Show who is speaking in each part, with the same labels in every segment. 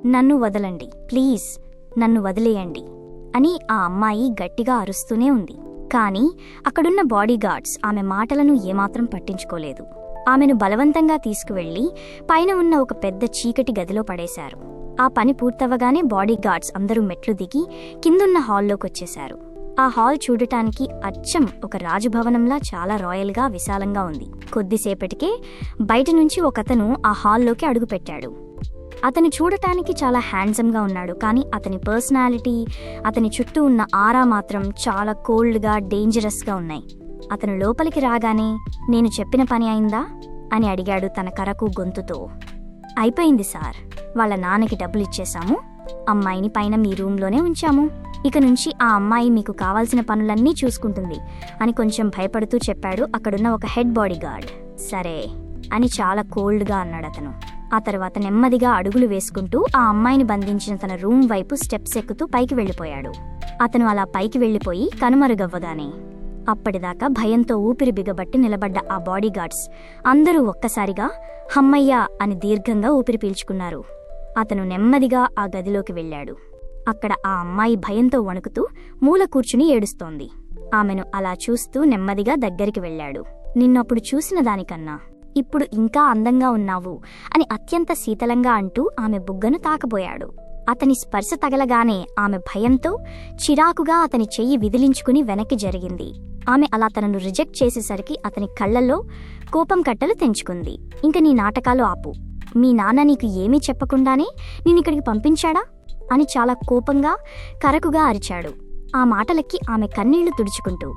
Speaker 1: నన్ను వదలండి, ప్లీజ్ నన్ను వదిలేయండి అని ఆ అమ్మాయి గట్టిగా అరుస్తూనే ఉంది. కానీ అక్కడున్న బాడీగార్డ్స్ ఆమె మాటలను ఏమాత్రం పట్టించుకోలేదు. ఆమెను బలవంతంగా తీసుకువెళ్లి పైన ఉన్న ఒక పెద్ద చీకటి గదిలో పడేశారు. ఆ పని పూర్తవగానే బాడీగార్డ్స్ అందరూ మెట్లు దిగి కిందున్న హాల్లోకొచ్చేశారు. ఆ హాల్ చూడటానికి అచ్చం ఒక రాజభవనంలా చాలా రాయల్గా విశాలంగా ఉంది. కొద్దిసేపటికే బయట నుంచి ఒకతను ఆ హాల్లోకి అడుగుపెట్టాడు. అతను చూడటానికి చాలా హ్యాండ్సమ్గా ఉన్నాడు, కానీ అతని పర్సనాలిటీ, అతని చుట్టూ ఉన్న ఆరా మాత్రం చాలా కోల్డ్గా, డేంజరస్గా ఉన్నాయి. అతను లోపలికి రాగానే, నేను చెప్పిన పని అయిందా అని అడిగాడు తన కరకు గొంతుతో. అయిపోయింది సార్, వాళ్ళ నాన్నకి డబ్బులు ఇచ్చేశాము, అమ్మాయిని పైన మీ రూంలోనే ఉంచాము, ఇక నుంచి ఆ అమ్మాయి మీకు కావాల్సిన పనులన్నీ చూసుకుంటుంది అని కొంచెం భయపడుతూ చెప్పాడు అక్కడున్న ఒక హెడ్ బాడీగార్డ్. సరే అని చాలా కోల్డ్గా అన్నాడు అతను. ఆ తర్వాత నెమ్మదిగా అడుగులు వేసుకుంటూ ఆ అమ్మాయిని బంధించిన తన రూమ్ వైపు స్టెప్స్ ఎక్కుతూ పైకి వెళ్ళిపోయాడు. అతను అలా పైకి వెళ్ళిపోయి కనుమరుగవ్వగానే అప్పటిదాకా భయంతో ఊపిరి బిగబట్టి నిలబడ్డ ఆ బాడీగార్డ్స్ అందరూ ఒక్కసారిగా హమ్మయ్యా అని దీర్ఘంగా ఊపిరి పీల్చుకున్నారు. అతను నెమ్మదిగా ఆ గదిలోకి వెళ్ళాడు. అక్కడ ఆ అమ్మాయి భయంతో వణుకుతూ మూల కూర్చుని ఏడుస్తోంది. ఆమెను అలా చూస్తూ నెమ్మదిగా దగ్గరికి వెళ్ళాడు. నిన్నప్పుడు చూసిన దానికన్నా ఇప్పుడు ఇంకా అందంగా ఉన్నావు అని అత్యంత శీతలంగా అంటూ ఆమె బుగ్గను తాకబోయాడు. అతని స్పర్శ తగలగానే ఆమె భయంతో చిరాకుగా అతని చెయ్యి విదిలించుకుని వెనక్కి జరిగింది. ఆమె అలా తనను రిజెక్ట్ చేసేసరికి అతని కళ్లల్లో కోపం కట్టలు తెంచుకుంది. ఇంక నీ నాటకాలు ఆపు, మీ నాన్న నీకు ఏమీ చెప్పకుండానే నేనిక్కడికి పంపించాడా అని చాలా కోపంగా కరకుగా అరిచాడు. ఆ మాటలకి ఆమె కన్నీళ్లు తుడుచుకుంటూ,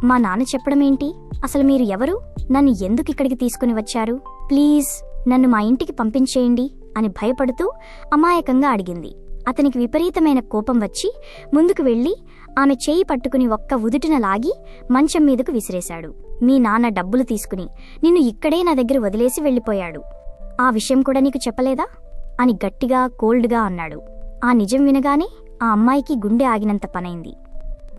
Speaker 1: మా నాన్న చెప్పడమేంటి, అసలు మీరు ఎవరు, నన్ను ఎందుకు ఇక్కడికి తీసుకుని వచ్చారు, ప్లీజ్ నన్ను మా ఇంటికి పంపించేయండి అని భయపడుతూ అమాయకంగా అడిగింది. అతనికి విపరీతమైన కోపం వచ్చి ముందుకు వెళ్లి ఆమె చేయి పట్టుకుని ఒక్క ఉదుటిన లాగి మంచం మీదకు విసిరేశాడు. మీ నాన్న డబ్బులు తీసుకుని నిన్ను ఇక్కడే నా దగ్గర వదిలేసి వెళ్ళిపోయాడు, ఆ విషయం కూడా నీకు చెప్పలేదా అని గట్టిగా కోల్డ్గా అన్నాడు. ఆ నిజం వినగానే ఆ అమ్మాయికి గుండె ఆగినంత పనైంది.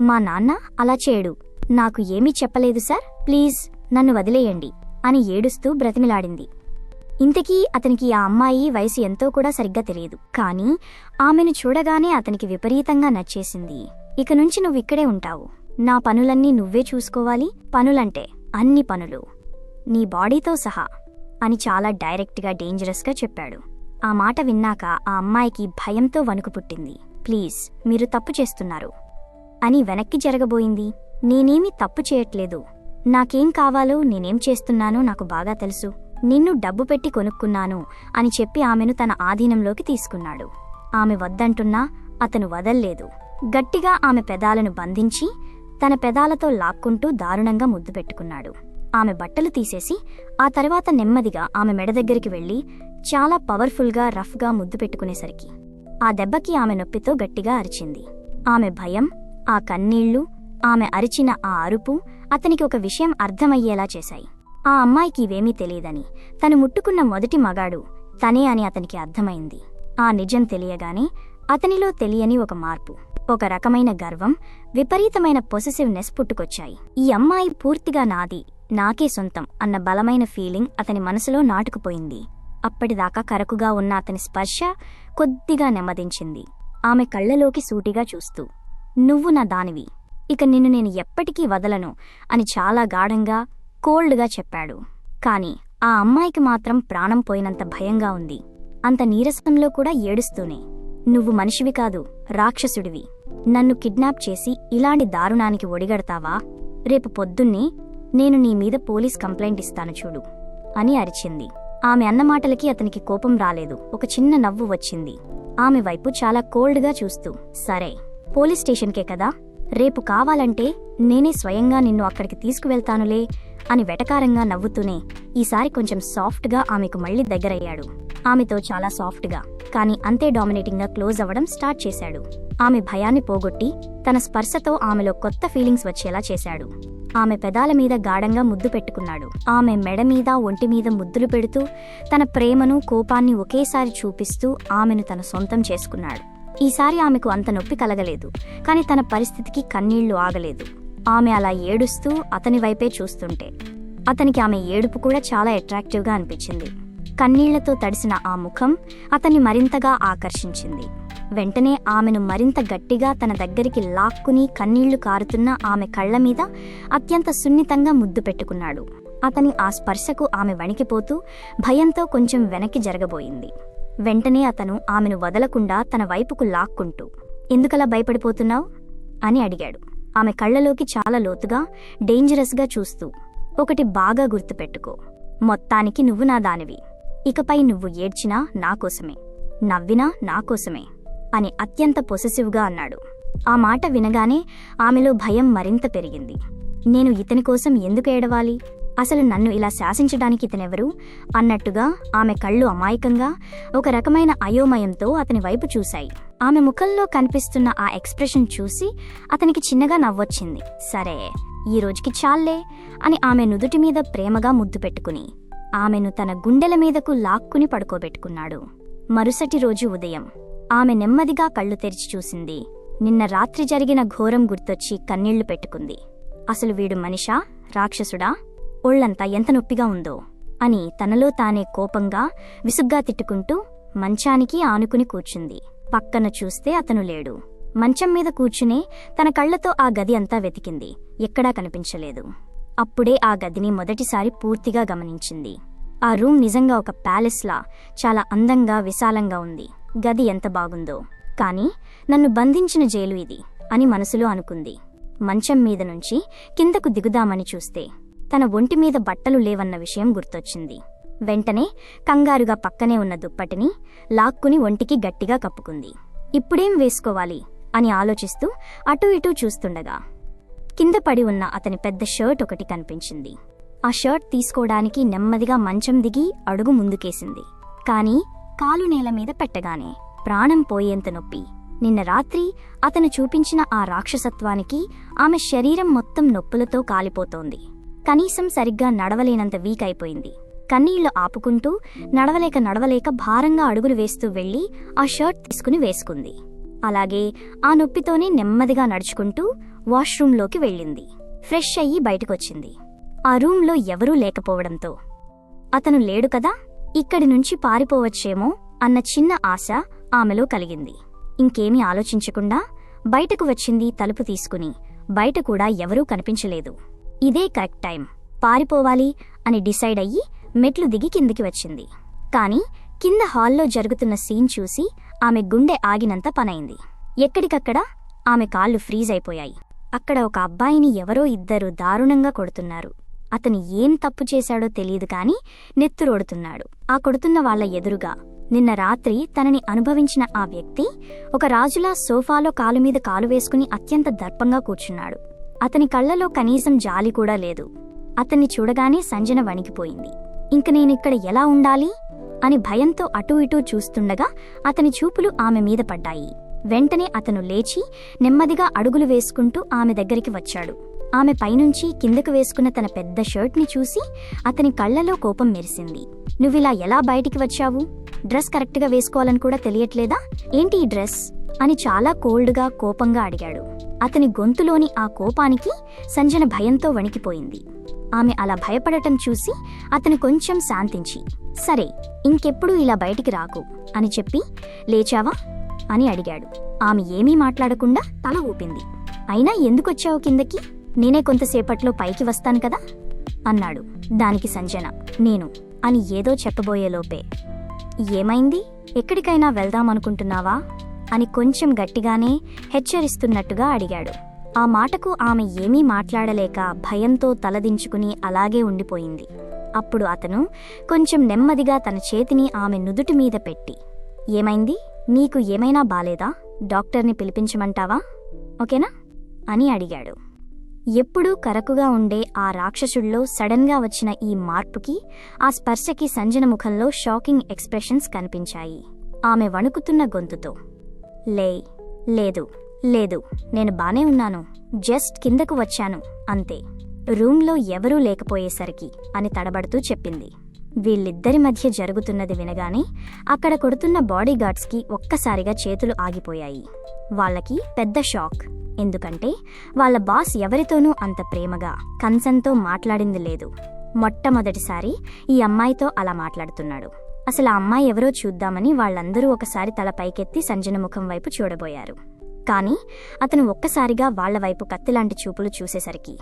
Speaker 1: మా నాన్న అలా చేయడు, నాకు ఏమీ చెప్పలేదు సార్, ప్లీజ్ నన్ను వదిలేయండి అని ఏడుస్తూ బ్రతిమిలాడింది. ఇంతకీ అతనికి ఆ అమ్మాయి వయసు ఎంతో కూడా సరిగ్గా తెలియదు, కానీ ఆమెను చూడగానే అతనికి విపరీతంగా నచ్చేసింది. ఇక నుంచి నువ్విక్కడే ఉంటావు, నా పనులన్నీ నువ్వే చూసుకోవాలి, పనులంటే అన్ని పనులు, నీ బాడీతో సహా అని చాలా డైరెక్ట్గా డేంజరస్గా చెప్పాడు. ఆ మాట విన్నాక ఆ అమ్మాయికి భయంతో వణుకు పుట్టింది. ప్లీజ్ మీరు తప్పు చేస్తున్నారు అని వెనక్కి జరగబోయింది. నేనేమీ తప్పు చేయట్లేదు, నాకేం కావాలో నేనేం చేస్తున్నానో నాకు బాగా తెలుసు, నిన్ను డబ్బు పెట్టి కొనుక్కున్నాను అని చెప్పి ఆమెను తన ఆధీనంలోకి తీసుకున్నాడు. ఆమె వద్దంటున్నా అతను వదల్లేదు. గట్టిగా ఆమె పెదాలను బంధించి తన పెదాలతో లాక్కుంటూ దారుణంగా ముద్దు పెట్టుకున్నాడు. ఆమె బట్టలు తీసేసి ఆ తర్వాత నెమ్మదిగా ఆమె మెడ దగ్గరికి వెళ్లి చాలా పవర్ఫుల్గా రఫ్గా ముద్దు పెట్టుకునేసరికి ఆ దెబ్బకి ఆమె నొప్పితో గట్టిగా అరిచింది. ఆమె భయం, ఆ కన్నీళ్లు, ఆమె అరిచిన ఆ అరుపు అతనికి ఒక విషయం అర్థమయ్యేలా చేశాయి. ఆ అమ్మాయికి ఇవేమీ తెలియదని, తను ముట్టుకున్న మొదటి మగాడు తనే అని అతనికి అర్థమైంది. ఆ నిజం తెలియగానే అతనిలో తెలియని ఒక మార్పు, ఒక రకమైన గర్వం, విపరీతమైన పొసెసివ్నెస్ పుట్టుకొచ్చాయి. ఈ అమ్మాయి పూర్తిగా నాది, నాకే సొంతం అన్న బలమైన ఫీలింగ్ అతని మనసులో నాటుకుపోయింది. అప్పటిదాకా కరకుగా ఉన్న అతని స్పర్శ కొద్దిగా నెమ్మదించింది. ఆమె కళ్లలోకి సూటిగా చూస్తూ, నువ్వు నా దానివి, ఇక నిన్ను నేను ఎప్పటికీ వదలను అని చాలా గాఢంగా, కోల్డ్గా చెప్పాడు. కాని ఆ అమ్మాయికి మాత్రం ప్రాణం పోయినంత భయంగా ఉంది. అంత నీరసంలో కూడా ఏడుస్తూనే, నువ్వు మనిషివి కాదు, రాక్షసుడివి, నన్ను కిడ్నాప్ చేసి ఇలాంటి దారుణానికి ఒడిగడతావా, రేపు పొద్దున్నే నేను నీ మీద పోలీస్ కంప్లైంట్ ఇస్తాను చూడు అని అరిచింది. ఆమె అన్నమాటలకి అతనికి కోపం రాలేదు, ఒక చిన్న నవ్వు వచ్చింది. ఆమె వైపు చాలా కోల్డ్గా చూస్తూ, సరే పోలీస్ స్టేషన్కే కదా, రేపు కావాలంటే నేనే స్వయంగా నిన్ను అక్కడికి తీసుకువెళ్తానులే అని వెటకారంగా నవ్వుతూనే ఈసారి కొంచెం సాఫ్ట్గా ఆమెకు మళ్లీ దగ్గరయ్యాడు. ఆమెతో చాలా సాఫ్ట్గా కానీ అంతే డామినేటింగ్గా క్లోజ్ అవ్వడం స్టార్ట్ చేశాడు. ఆమె భయాన్ని పోగొట్టి తన స్పర్శతో ఆమెలో కొత్త ఫీలింగ్స్ వచ్చేలా చేశాడు. ఆమె పెదాల మీద గాఢంగా ముద్దు పెట్టుకున్నాడు. ఆమె మెడ మీద, ఒంటి మీద ముద్దులు పెడుతూ తన ప్రేమను, కోపాన్ని ఒకేసారి చూపిస్తూ ఆమెను తన సొంతం చేసుకున్నాడు. ఈసారి ఆమెకు అంత నొప్పి కలగలేదు, కాని తన పరిస్థితికి కన్నీళ్లు ఆగలేదు. ఆమె అలా ఏడుస్తూ అతని వైపే చూస్తుంటే అతనికి ఆమె ఏడుపు కూడా చాలా అట్రాక్టివ్గా అనిపించింది. కన్నీళ్లతో తడిసిన ఆ ముఖం అతన్ని మరింతగా ఆకర్షించింది. వెంటనే ఆమెను మరింత గట్టిగా తన దగ్గరికి లాక్కుని కన్నీళ్లు కారుతున్న ఆమె కళ్లమీద అత్యంత సున్నితంగా ముద్దు పెట్టుకున్నాడు. అతని ఆ స్పర్శకు ఆమె వణికిపోతూ భయంతో కొంచెం వెనక్కి జరగబోయింది. వెంటనే అతను ఆమెను వదలకుండా తన వైపుకు లాక్కుంటూ, "ఎందుకలా భయపడిపోతున్నావు?" అని అడిగాడు. ఆమె కళ్లలోకి చాలా లోతుగా, డేంజరస్గా చూస్తూ, "ఒకటి బాగా గుర్తుపెట్టుకో, మొత్తానికి నువ్వు నా దానివి. ఇకపై నువ్వు ఏడ్చినా నాకోసమే, నవ్వినా నాకోసమే" అని అత్యంత పొసెసివ్గా అన్నాడు. ఆ మాట వినగానే ఆమెలో భయం మరింత పెరిగింది. "నేను ఇతని కోసం ఎందుకు ఏడవాలి? అసలు నన్ను ఇలా శాసించడానికి ఇతనెవరు?" అన్నట్టుగా ఆమె కళ్ళు అమాయకంగా, ఒక రకమైన అయోమయంతో అతని వైపు చూశాయి. ఆమె ముఖంలో కనిపిస్తున్న ఆ ఎక్స్ప్రెషన్ చూసి అతనికి చిన్నగా నవ్వొచ్చింది. "సరే, ఈ రోజుకి చాల్లే" అని ఆమె నుదుటి మీద ప్రేమగా ముద్దు పెట్టుకుని ఆమెను తన గుండెల మీదకు లాక్కుని పడుకోబెట్టుకున్నాడు. మరుసటి రోజు ఉదయం ఆమె నెమ్మదిగా కళ్ళు తెరిచి చూసింది. నిన్న రాత్రి జరిగిన ఘోరం గుర్తొచ్చి కన్నీళ్లు పెట్టుకుంది. అసలు వీడు మనిషా, రాక్షసుడా? ఒళ్లంతా ఎంత నొప్పిగా ఉందో అని తనలో తానే కోపంగా, విసుగ్గా తిట్టుకుంటూ మంచానికి ఆనుకుని కూర్చుంది. పక్కన చూస్తే అతను లేడు. మంచం మీద కూర్చునే తన కళ్లతో ఆ గది అంతా వెతికింది. ఎక్కడా కనిపించలేదు. అప్పుడే ఆ గదిని మొదటిసారి పూర్తిగా గమనించింది. ఆ రూమ్ నిజంగా ఒక ప్యాలెస్లా చాలా అందంగా, విశాలంగా ఉంది. గది ఎంత బాగుందో, కానీ నన్ను బంధించిన జైలు ఇది అని మనసులో అనుకుంది. మంచం మీద నుంచి కిందకు దిగుదామని చూస్తే తన ఒంటి మీద బట్టలు లేవన్న విషయం గుర్తొచ్చింది. వెంటనే కంగారుగా పక్కనే ఉన్న దుప్పటిని లాక్కుని ఒంటికి గట్టిగా కప్పుకుంది. ఇప్పుడేం వేసుకోవాలి అని ఆలోచిస్తూ అటూ ఇటూ చూస్తుండగా కింద పడి ఉన్న అతని పెద్ద షర్ట్ ఒకటి కనిపించింది. ఆ షర్ట్ తీసుకోవడానికి నెమ్మదిగా మంచం దిగి అడుగు ముందుకేసింది. కానీ కాలు నేల మీద పెట్టగానే ప్రాణం పోయేంత నొప్పి. నిన్న రాత్రి అతను చూపించిన ఆ రాక్షసత్వానికి ఆమె శరీరం మొత్తం నొప్పులతో కాలిపోతోంది. కనీసం సరిగ్గా నడవలేనంత వీక్ అయిపోయింది. కన్నీళ్లు ఆపుకుంటూ నడవలేక భారంగా అడుగులు వేస్తూ వెళ్లి ఆ షర్ట్ తీసుకుని వేసుకుంది. అలాగే ఆ నొప్పితోనే నెమ్మదిగా నడుచుకుంటూ వాష్రూంలోకి వెళ్ళింది. ఫ్రెష్ అయ్యి బయటకొచ్చింది. ఆ రూంలో ఎవరూ లేకపోవడంతో అతను లేడు కదా, ఇక్కడి నుంచి పారిపోవచ్చేమో అన్న చిన్న ఆశ ఆమెలో కలిగింది. ఇంకేమీ ఆలోచించకుండా బయటకు వచ్చింది. తలుపు తీసుకుని బయట కూడా ఎవరూ కనిపించలేదు. ఇదే కరెక్ట్ టైం, పారిపోవాలి అని డిసైడ్ అయ్యి మెట్లు దిగి కిందికి వచ్చింది. కాని కింద హాల్లో జరుగుతున్న సీన్ చూసి ఆమె గుండె ఆగినంత పనైంది. ఎక్కడికక్కడ ఆమె కాళ్ళు ఫ్రీజ్ అయిపోయాయి. అక్కడ ఒక అబ్బాయిని ఎవరో ఇద్దరు దారుణంగా కొడుతున్నారు. అతను ఏం తప్పు చేశాడో తెలియదు కాని నెత్తురోడుతున్నాడు. ఆ కొడుతున్న వాళ్ల ఎదురుగా నిన్న రాత్రి తనని అనుభవించిన ఆ వ్యక్తి ఒక రాజులా సోఫాలో కాలుమీద కాలు వేసుకుని అత్యంత దర్పంగా కూర్చున్నాడు. అతని కళ్లలో కనీసం జాలి కూడా లేదు. అతన్ని చూడగానే సంజన వణికిపోయింది. ఇంక నేనిక్కడ ఎలా ఉండాలి అని భయంతో అటూ ఇటూ చూస్తుండగా అతని చూపులు ఆమె మీద పడ్డాయి. వెంటనే అతను లేచి నెమ్మదిగా అడుగులు వేసుకుంటూ ఆమె దగ్గరికి వచ్చాడు. ఆమె పైనుంచి కిందకు వేసుకున్న తన పెద్ద షర్ట్ని చూసి అతని కళ్లలో కోపం మెరిసింది. "నువ్విలా ఎలా బయటికి వచ్చావు? డ్రెస్ కరెక్ట్గా వేసుకోవాలని కూడా తెలియట్లేదా? ఏంటి ఈ డ్రెస్?" అని చాలా కోల్డ్గా, కోపంగా అడిగాడు. అతని గొంతులోని ఆ కోపానికి సంజన భయంతో వణికిపోయింది. ఆమె అలా భయపడటం చూసి అతను కొంచెం శాంతించి, "సరే, ఇంకెప్పుడు ఇలా బయటికి రాకు" అని చెప్పి, "లేచావా?" అని అడిగాడు. ఆమె ఏమీ మాట్లాడకుండా తల ఊపింది. "అయినా ఎందుకొచ్చావు కిందకి? నేనే కొంతసేపట్లో పైకి వస్తాను కదా" అన్నాడు. దానికి సంజన, "నేను" అని ఏదో చెప్పబోయేలోపే, "ఏమైంది? ఎక్కడికైనా వెళ్దామనుకుంటున్నావా?" అని కొంచెం గట్టిగానే హెచ్చరిస్తున్నట్టుగా అడిగాడు. ఆ మాటకు ఆమె ఏమీ మాట్లాడలేక భయంతో తలదించుకుని అలాగే ఉండిపోయింది. అప్పుడు అతను కొంచెం నెమ్మదిగా తన చేతిని ఆమె నుదుటి మీద పెట్టి, "ఏమైంది? నీకు ఏమైనా బాలేదా? డాక్టర్ని పిలిపించమంటావా? ఓకేనా?" అని అడిగాడు. ఎప్పుడూ కరకుగా ఉండే ఆ రాక్షసుల్లో సడన్గా వచ్చిన ఈ మార్పుకి, ఆ స్పర్శకి సంజన ముఖంలో షాకింగ్ ఎక్స్ప్రెషన్స్ కనిపించాయి. ఆమె వణుకుతున్న గొంతుతో, లేదు లేదు, నేను బానే ఉన్నాను. జస్ట్ కిందకు వచ్చాను అంతే. రూంలో ఎవరూ లేకపోయేసరికి అని తడబడుతూ చెప్పింది. వీళ్ళిద్దరి మధ్య జరుగుతున్నది వినగానే అక్కడ కొడుతున్న బాడీగార్డ్స్కి ఒక్కసారిగా చేతులు ఆగిపోయాయి. వాళ్ళకి పెద్ద షాక్. ఎందుకంటే వాళ్ళ బాస్ ఎవరితోనూ అంత ప్రేమగా, కన్సర్న్తో మాట్లాడింది లేదు. మొట్టమొదటిసారి ఈ అమ్మాయితో అలా మాట్లాడుతున్నాడు. అసలు ఆ అమ్మాయి ఎవరో చూద్దామని వాళ్ళందరూ ఒకసారి తల పైకెత్తి సంజన ముఖం వైపు చూడబోయారు. కాని అతను ఒక్కసారిగా వాళ్ల వైపు కత్తిలాంటి చూపులు చూసేసరికి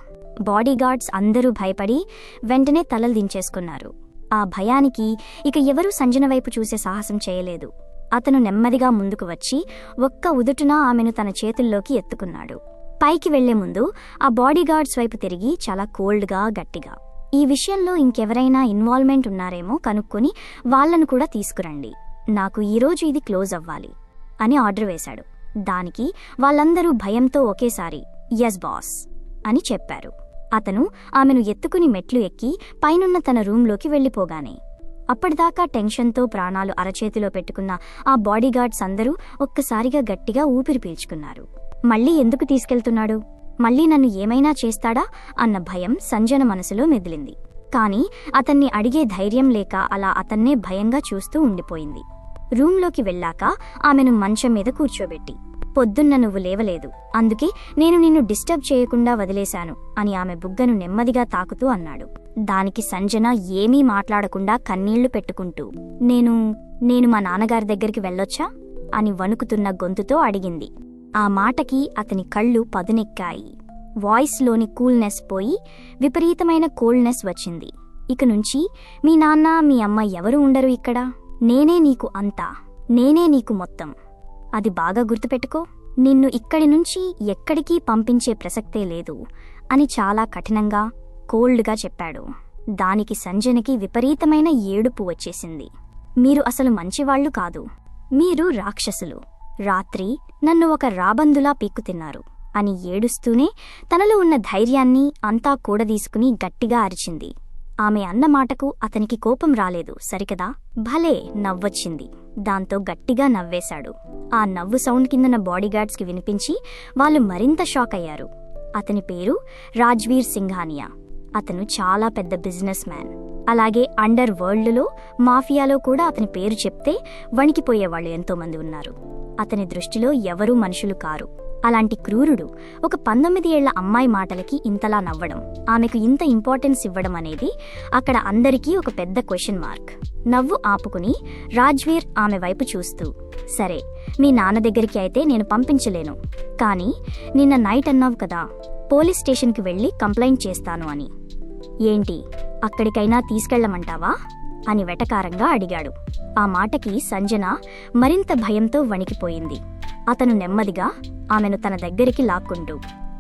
Speaker 1: బాడీగార్డ్స్ అందరూ భయపడి వెంటనే తలలు దించేసుకున్నారు. ఆ భయానికి ఇక ఎవరూ సంజన వైపు చూసే సాహసం చేయలేదు. అతను నెమ్మదిగా ముందుకు వచ్చి ఒక్క ఉదుటున ఆమెను తన చేతుల్లోకి ఎత్తుకున్నాడు. పైకి వెళ్లే ముందు ఆ బాడీగార్డ్స్ వైపు తిరిగి చాలా కోల్డ్గా, గట్టిగా, ఈ విషయంలో ఇంకెవరైనా ఇన్వాల్వ్మెంట్ ఉన్నారేమో కనుక్కొని వాళ్లను కూడా తీసుకురండి, నాకు ఈరోజు ఇది క్లోజ్ అవ్వాలి అని ఆర్డర్ వేశాడు. దానికి వాళ్ళందరూ భయంతో ఒకేసారి ఎస్ బాస్ అని చెప్పారు. అతను ఆమెను ఎత్తుకుని మెట్లు ఎక్కి పైనున్న తన రూంలోకి వెళ్లిపోగానే అప్పటిదాకా టెన్షన్తో ప్రాణాలు అరచేతిలో పెట్టుకున్న ఆ బాడీగార్డ్స్ అందరూ ఒక్కసారిగా గట్టిగా ఊపిరి పీల్చుకున్నారు. మళ్లీ ఎందుకు తీసుకెళ్తున్నాడు, మళ్లీ నన్ను ఏమైనా చేస్తాడా అన్న భయం సంజన మనసులో మెదిలింది. కాని అతన్ని అడిగే ధైర్యం లేక అలా అతన్నే భయంగా చూస్తూ ఉండిపోయింది. రూంలోకి వెళ్ళాక ఆమెను మంచం మీద కూర్చోబెట్టి, పొద్దున్న నువ్వు లేవలేదు, అందుకే నేను నిన్ను డిస్టర్బ్ చేయకుండా వదిలేశాను అని ఆమె బుగ్గను నెమ్మదిగా తాకుతూ అన్నాడు. దానికి సంజన ఏమీ మాట్లాడకుండా కన్నీళ్లు పెట్టుకుంటూ నేను మా నాన్నగారి దగ్గరికి వెళ్ళొచ్చా అని వణుకుతున్న గొంతుతో అడిగింది. ఆ మాటకి అతని కళ్ళు పదునెక్కాయి. వాయిస్లోని కూల్నెస్ పోయి విపరీతమైన కోల్డ్నెస్ వచ్చింది. ఇక నుంచి మీ నాన్న, మీ అమ్మ ఎవరూ ఉండరు ఇక్కడ, నేనే నీకు అంతా, నేనే నీకు మొత్తం, అది బాగా గుర్తుపెట్టుకో, నిన్ను ఇక్కడి నుంచి ఎక్కడికీ పంపించే ప్రసక్తే లేదు అని చాలా కఠినంగా, కోల్డ్గా చెప్పాడు. దానికి సంజనకి విపరీతమైన ఏడుపు వచ్చేసింది. మీరు అసలు మంచివాళ్లు కాదు, మీరు రాక్షసులు, రాత్రి నన్ను ఒక రాబందులా పీక్కుతిన్నారు అని ఏడుస్తూనే తనలో ఉన్న ధైర్యాన్ని అంతా కూడదీసుకుని గట్టిగా అరిచింది. ఆమె అన్న మాటకు అతనికి కోపం రాలేదు సరికదా, భలే నవ్వొచ్చింది. దాంతో గట్టిగా నవ్వేశాడు. ఆ నవ్వు సౌండ్ కిందన బాడీగార్డ్స్కి వినిపించి వాళ్ళు మరింత షాక్ అయ్యారు. అతని పేరు రాజ్వీర్ సింఘానియా. అతను చాలా పెద్ద బిజినెస్ మ్యాన్. అలాగే అండర్ వరల్డ్లో, మాఫియాలో కూడా అతని పేరు చెప్తే వణికిపోయేవాళ్లు ఎంతోమంది ఉన్నారు. అతని దృష్టిలో ఎవరూ మనుషులు కారు. అలాంటి క్రూరుడు ఒక 19 ఏళ్ల అమ్మాయి మాటలకి ఇంతలా నవ్వడం, ఆమెకు ఇంత ఇంపార్టెన్స్ ఇవ్వడం అనేది అక్కడ అందరికీ ఒక పెద్ద క్వశ్చన్ మార్క్. నవ్వు ఆపుకుని రాజ్వీర్ ఆమె వైపు చూస్తూ, సరే మీ నాన్న దగ్గరికి అయితే నేను పంపించలేను, కానీ నిన్న నైట్ అన్నావు కదా పోలీస్ స్టేషన్కి వెళ్లి కంప్లైంట్ చేస్తాను అని, ఏంటి అక్కడికైనా తీసుకెళ్లమంటావా అని వెటకారంగా అడిగాడు. ఆ మాటకి సంజన మరింత భయంతో వణికిపోయింది. అతను నెమ్మదిగా ఆమెను తన దగ్గరికి లాక్కుంటూ,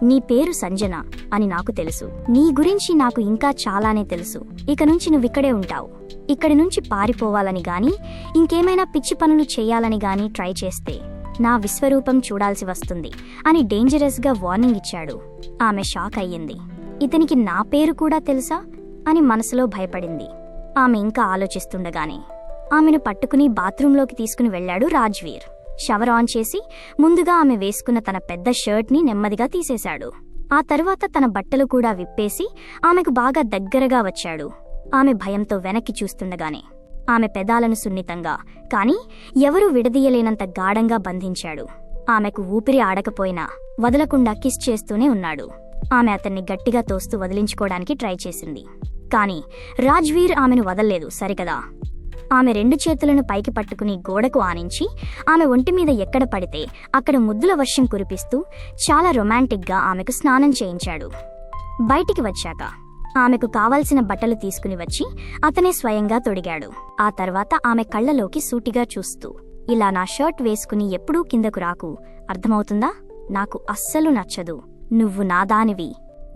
Speaker 1: నీ పేరు సంజన అని నాకు తెలుసు, నీ గురించి నాకు ఇంకా చాలానే తెలుసు, ఇక నుంచి నువ్విక్కడే ఉంటావు, ఇక్కడి నుంచి పారిపోవాలని గాని ఇంకేమైనా పిచ్చి పనులు చేయాలని గాని ట్రై చేస్తే నా విశ్వరూపం చూడాల్సి వస్తుంది అని డేంజరస్గా వార్నింగ్ ఇచ్చాడు. ఆమె షాక్ అయ్యింది. ఇతనికి నా పేరు కూడా తెలుసా అని మనసులో భయపడింది. ఆమె ఇంకా ఆలోచిస్తుండగానే ఆమెను పట్టుకుని బాత్రూంలోకి తీసుకుని వెళ్లాడు రాజ్వీర్. షవర్ ఆన్ చేసి ముందుగా ఆమె వేసుకున్న తన పెద్ద షర్ట్ని నెమ్మదిగా తీసేశాడు. ఆ తర్వాత తన బట్టలు కూడా విప్పేసి ఆమెకు బాగా దగ్గరగా వచ్చాడు. ఆమె భయంతో వెనక్కి చూస్తుండగానే ఆమె పెదాలను సున్నితంగా, కాని ఎవరూ విడదీయలేనంత గాఢంగా బంధించాడు. ఆమెకు ఊపిరి ఆడకపోయినా వదలకుండా కిస్ చేస్తూనే ఉన్నాడు. ఆమె అతన్ని గట్టిగా తోస్తూ వదిలించుకోవడానికి ట్రై చేసింది. కాని రాజ్వీర్ ఆమెను వదల్లేదు సరికదా. ఆమె 2 చేతులను పైకి పట్టుకుని గోడకు ఆనించి ఆమె ఒంటిమీద ఎక్కడ పడితే అక్కడ ముద్దుల వర్షం కురిపిస్తూ చాలా రొమాంటిక్గా ఆమెకు స్నానం చేయించాడు. బయటికి వచ్చాక ఆమెకు కావాల్సిన బట్టలు తీసుకుని వచ్చి అతనే స్వయంగా తొడిగాడు. ఆ తర్వాత ఆమె కళ్లలోకి సూటిగా చూస్తూ, ఇలా నా షర్ట్ వేసుకుని ఎప్పుడూ కిందకు రాకు, అర్థమవుతుందా, నాకు అస్సలు నచ్చదు, నువ్వు నాదానివి,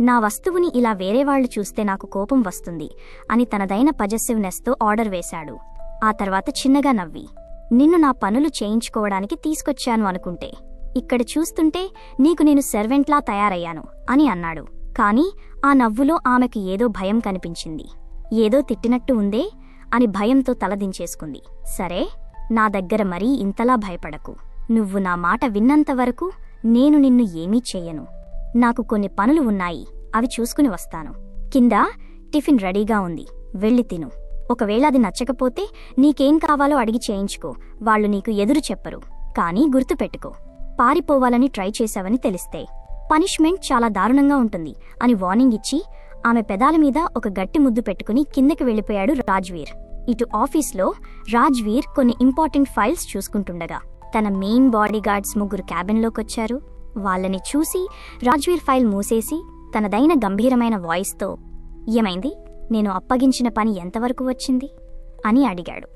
Speaker 1: నా వస్తువుని ఇలా వేరేవాళ్లు చూస్తే నాకు కోపం వస్తుంది అని తనదైన పజెసివ్నెస్తో ఆర్డర్ వేశాడు. ఆ తర్వాత చిన్నగా నవ్వి, నిన్ను నా పనులు చేయించుకోవడానికి తీసుకొచ్చాను అనుకుంటే ఇక్కడ చూస్తుంటే నీకు నేను సెర్వెంట్లా తయారయ్యాను అని అన్నాడు. కాని ఆ నవ్వులో ఆమెకు ఏదో భయం కనిపించింది. ఏదో తిట్టినట్టు ఉందే అని భయంతో తలదించేసుకుంది. సరే, నా దగ్గర మరీ ఇంతలా భయపడకు, నువ్వు నా మాట విన్నంతవరకు నేను నిన్ను ఏమీ చెయ్యను, నాకు కొన్ని పనులు ఉన్నాయి, అవి చూసుకుని వస్తాను, కింద టిఫిన్ రెడీగా ఉంది, వెళ్ళి తిను, ఒకవేళ అది నచ్చకపోతే నీకేం కావాలో అడిగి చేయించుకో, వాళ్ళు నీకు ఎదురు చెప్పరు, కానీ గుర్తుపెట్టుకో, పారిపోవాలని ట్రై చేశావని తెలిస్తే పనిష్మెంట్ చాలా దారుణంగా ఉంటుంది అని వార్నింగ్ ఇచ్చి ఆమె పెదాల మీద ఒక గట్టి ముద్దు పెట్టుకుని కిందకి వెళ్ళిపోయాడు రాజ్వీర్. ఇటు ఆఫీస్లో రాజ్వీర్ కొన్ని ఇంపార్టెంట్ ఫైల్స్ చూసుకుంటుండగా తన మెయిన్ బాడీగార్డ్స్ 3 క్యాబిన్లోకొచ్చారు. వాళ్ళని చూసి రాజ్వీర్ ఫైల్ మూసేసి తనదైన గంభీరమైన వాయిస్తో, ఏమైంది, నేను అప్పగించిన పని ఎంతవరకు వచ్చింది అని అడిగాడు.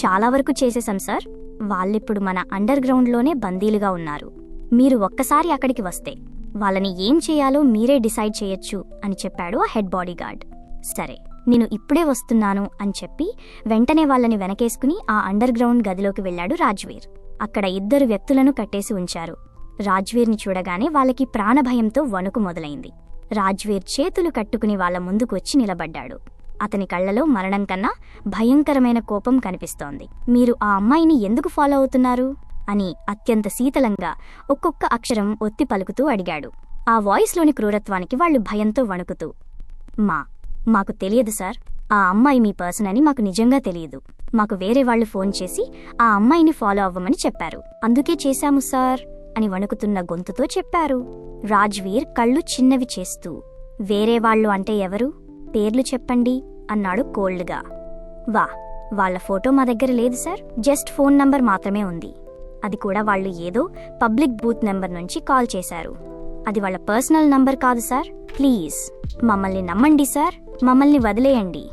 Speaker 1: చాలా వరకు చేసేశాం సార్. వాళ్ళిప్పుడు మన అండర్ గ్రౌండ్లోనే బందీలుగా ఉన్నారు. మీరు ఒక్కసారి అక్కడికి వస్తే వాళ్ళని ఏం చేయాలో మీరే డిసైడ్ చేయొచ్చు అని చెప్పాడు ఆ హెడ్ బాడీగార్డ్. సరే, నేను ఇప్పుడే వస్తున్నాను అని చెప్పి వెంటనే వాళ్ళని వెనకేసుకుని ఆ అండర్ గ్రౌండ్ గదిలోకి వెళ్లాడు రాజ్వీర్. అక్కడ 2 వ్యక్తులను కట్టేసి ఉంచారు. రాజ్వీర్ని చూడగానే వాళ్ళకి ప్రాణభయంతో వణుకు మొదలైంది. రాజ్వీర్ చేతులు కట్టుకుని వాళ్ళ ముందుకు వచ్చి నిలబడ్డాడు. అతని కళ్లలో మరణం కన్నా భయంకరమైన కోపం కనిపిస్తోంది. మీరు ఆ అమ్మాయిని ఎందుకు ఫాలో అవుతున్నారు అని అత్యంత శీతలంగా ఒక్కొక్క అక్షరం ఒత్తి పలుకుతూ అడిగాడు. ఆ వాయిస్లోని క్రూరత్వానికి వాళ్లు భయంతో వణుకుతూ, మాకు తెలియదు సార్. ఆ అమ్మాయి మీ పర్సన్ అని మాకు నిజంగా తెలియదు. మాకు వేరే వాళ్లు ఫోన్ చేసి ఆ అమ్మాయిని ఫాలో అవ్వమని చెప్పారు. అందుకే చేశాము సార్ అని వణుకుతున్న గొంతుతో చెప్పారు. రాజ్వీర్ కళ్ళు చిన్నవి చేస్తూ, వేరే వాళ్ళు అంటే ఎవరు, పేర్లు చెప్పండి అన్నాడు కోల్డ్గా. వాళ్ళ ఫోటో మా దగ్గర లేదు సార్. జస్ట్ ఫోన్ నంబర్ మాత్రమే ఉంది. అది కూడా వాళ్ళు ఏదో పబ్లిక్ బూత్ నెంబర్ నుంచి కాల్ చేశారు. అది వాళ్ళ పర్సనల్ నంబర్ కాదు సార్. ప్లీజ్ మమ్మల్ని నమ్మండి సార్, మమ్మల్ని వదిలేయండి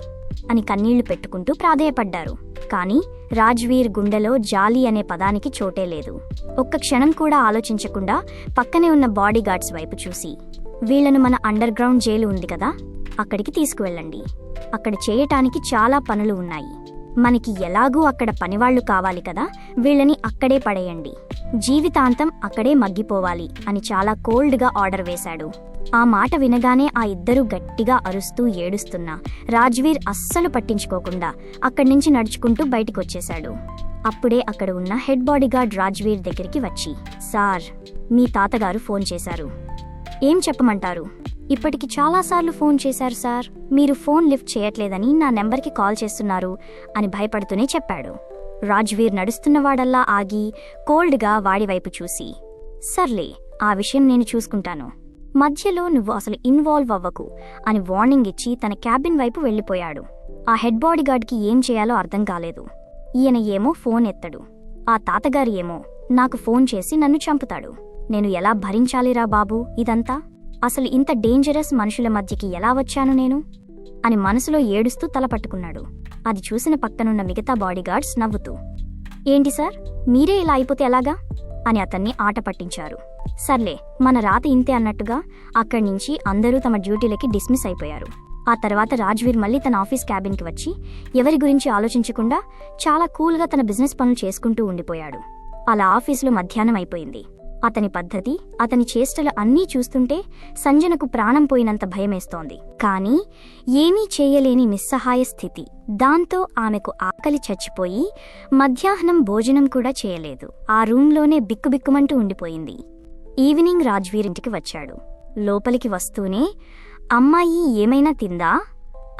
Speaker 1: అని కన్నీళ్లు పెట్టుకుంటూ ప్రాధేయపడ్డారు. కాని రాజ్వీర్ గుండెలో జాలి అనే పదానికి చోటే లేదు. ఒక్క క్షణం కూడా ఆలోచించకుండా పక్కనే ఉన్న బాడీగార్డ్స్ వైపు చూసి, వీళ్లను మన అండర్ గ్రౌండ్ జైలు ఉంది కదా, అక్కడికి తీసుకువెళ్ళండి. అక్కడ చేయటానికి చాలా పనులు ఉన్నాయి. మనకి ఎలాగూ అక్కడ పనివాళ్లు కావాలి కదా, వీళ్ళని అక్కడే పడేయండి. జీవితాంతం అక్కడే మగ్గిపోవాలి అని చాలా కోల్డ్గా ఆర్డర్ వేశాడు. ఆ మాట వినగానే ఆ 2 గట్టిగా అరుస్తూ ఏడుస్తున్నా రాజ్వీర్ అస్సలు పట్టించుకోకుండా అక్కడ్నుంచి నడుచుకుంటూ బయటికొచ్చేశాడు. అప్పుడే అక్కడ ఉన్న హెడ్ బాడీగార్డ్ రాజ్వీర్ దగ్గరికి వచ్చి, సార్, మీ తాతగారు ఫోన్ చేశారు. ఏం చెప్పమంటారు? ఇప్పటికి చాలాసార్లు ఫోన్ చేశారు సార్. మీరు ఫోన్ లిఫ్ట్ చేయట్లేదని నా నెంబర్కి కాల్ చేస్తున్నారు అని భయపడుతూనే చెప్పాడు. రాజ్వీర్ నడుస్తున్నవాడల్లా ఆగి కోల్డ్గా వాడివైపు చూసి, సర్లే, ఆ విషయం నేను చూసుకుంటాను. మధ్యలో నువ్వు అసలు ఇన్వాల్వ్ అవ్వకు అని వార్నింగ్ ఇచ్చి తన క్యాబిన్ వైపు వెళ్లిపోయాడు. ఆ హెడ్ బాడీగార్డ్కి ఏం చేయాలో అర్థం కాలేదు. ఈయన ఏమో ఫోన్ ఎత్తడు, ఆ తాతగారు ఏమో నాకు ఫోన్ చేసి నన్ను చంపుతాడు. నేను ఎలా భరించాలిరా బాబూ ఇదంతా? అసలు ఇంత డేంజరస్ మనుషుల మధ్యకి ఎలా వచ్చాను నేను అని మనసులో ఏడుస్తూ తలపట్టుకున్నాడు. అది చూసిన పక్కనున్న మిగతా బాడీగార్డ్స్ నవ్వుతూ, ఏంటి సార్, మీరే ఇలా అయిపోతే ఎలాగా అని అతన్ని ఆట పట్టించారు. సర్లే, మన రాత ఇంతే అన్నట్టుగా అక్కడి నుంచి అందరూ తమ డ్యూటీలకి డిస్మిస్ అయిపోయారు. ఆ తర్వాత రాజ్వీర్ మళ్ళీ తన ఆఫీస్ క్యాబిన్కి వచ్చి ఎవరి గురించి ఆలోచించకుండా చాలా కూల్గా తన బిజినెస్ పనులు చేసుకుంటూ ఉండిపోయాడు. అలా ఆఫీసులో మధ్యాహ్నం అయిపోయింది. అతని పద్ధతి, అతని చేష్టలు అన్నీ చూస్తుంటే సంజనకు ప్రాణం పోయినంత భయమేస్తోంది. కానీ ఏమీ చేయలేని నిస్సహాయ స్థితి. దాంతో ఆమెకు ఆకలి చచ్చిపోయి మధ్యాహ్నం భోజనం కూడా చేయలేదు. ఆ రూంలోనే బిక్కుబిక్కుమంటూ ఉండిపోయింది. ఈవినింగ్ రాజ్వీర్ ఇంటికి వచ్చాడు. లోపలికి వస్తూనే, అమ్మాయి ఏమైనా తిందా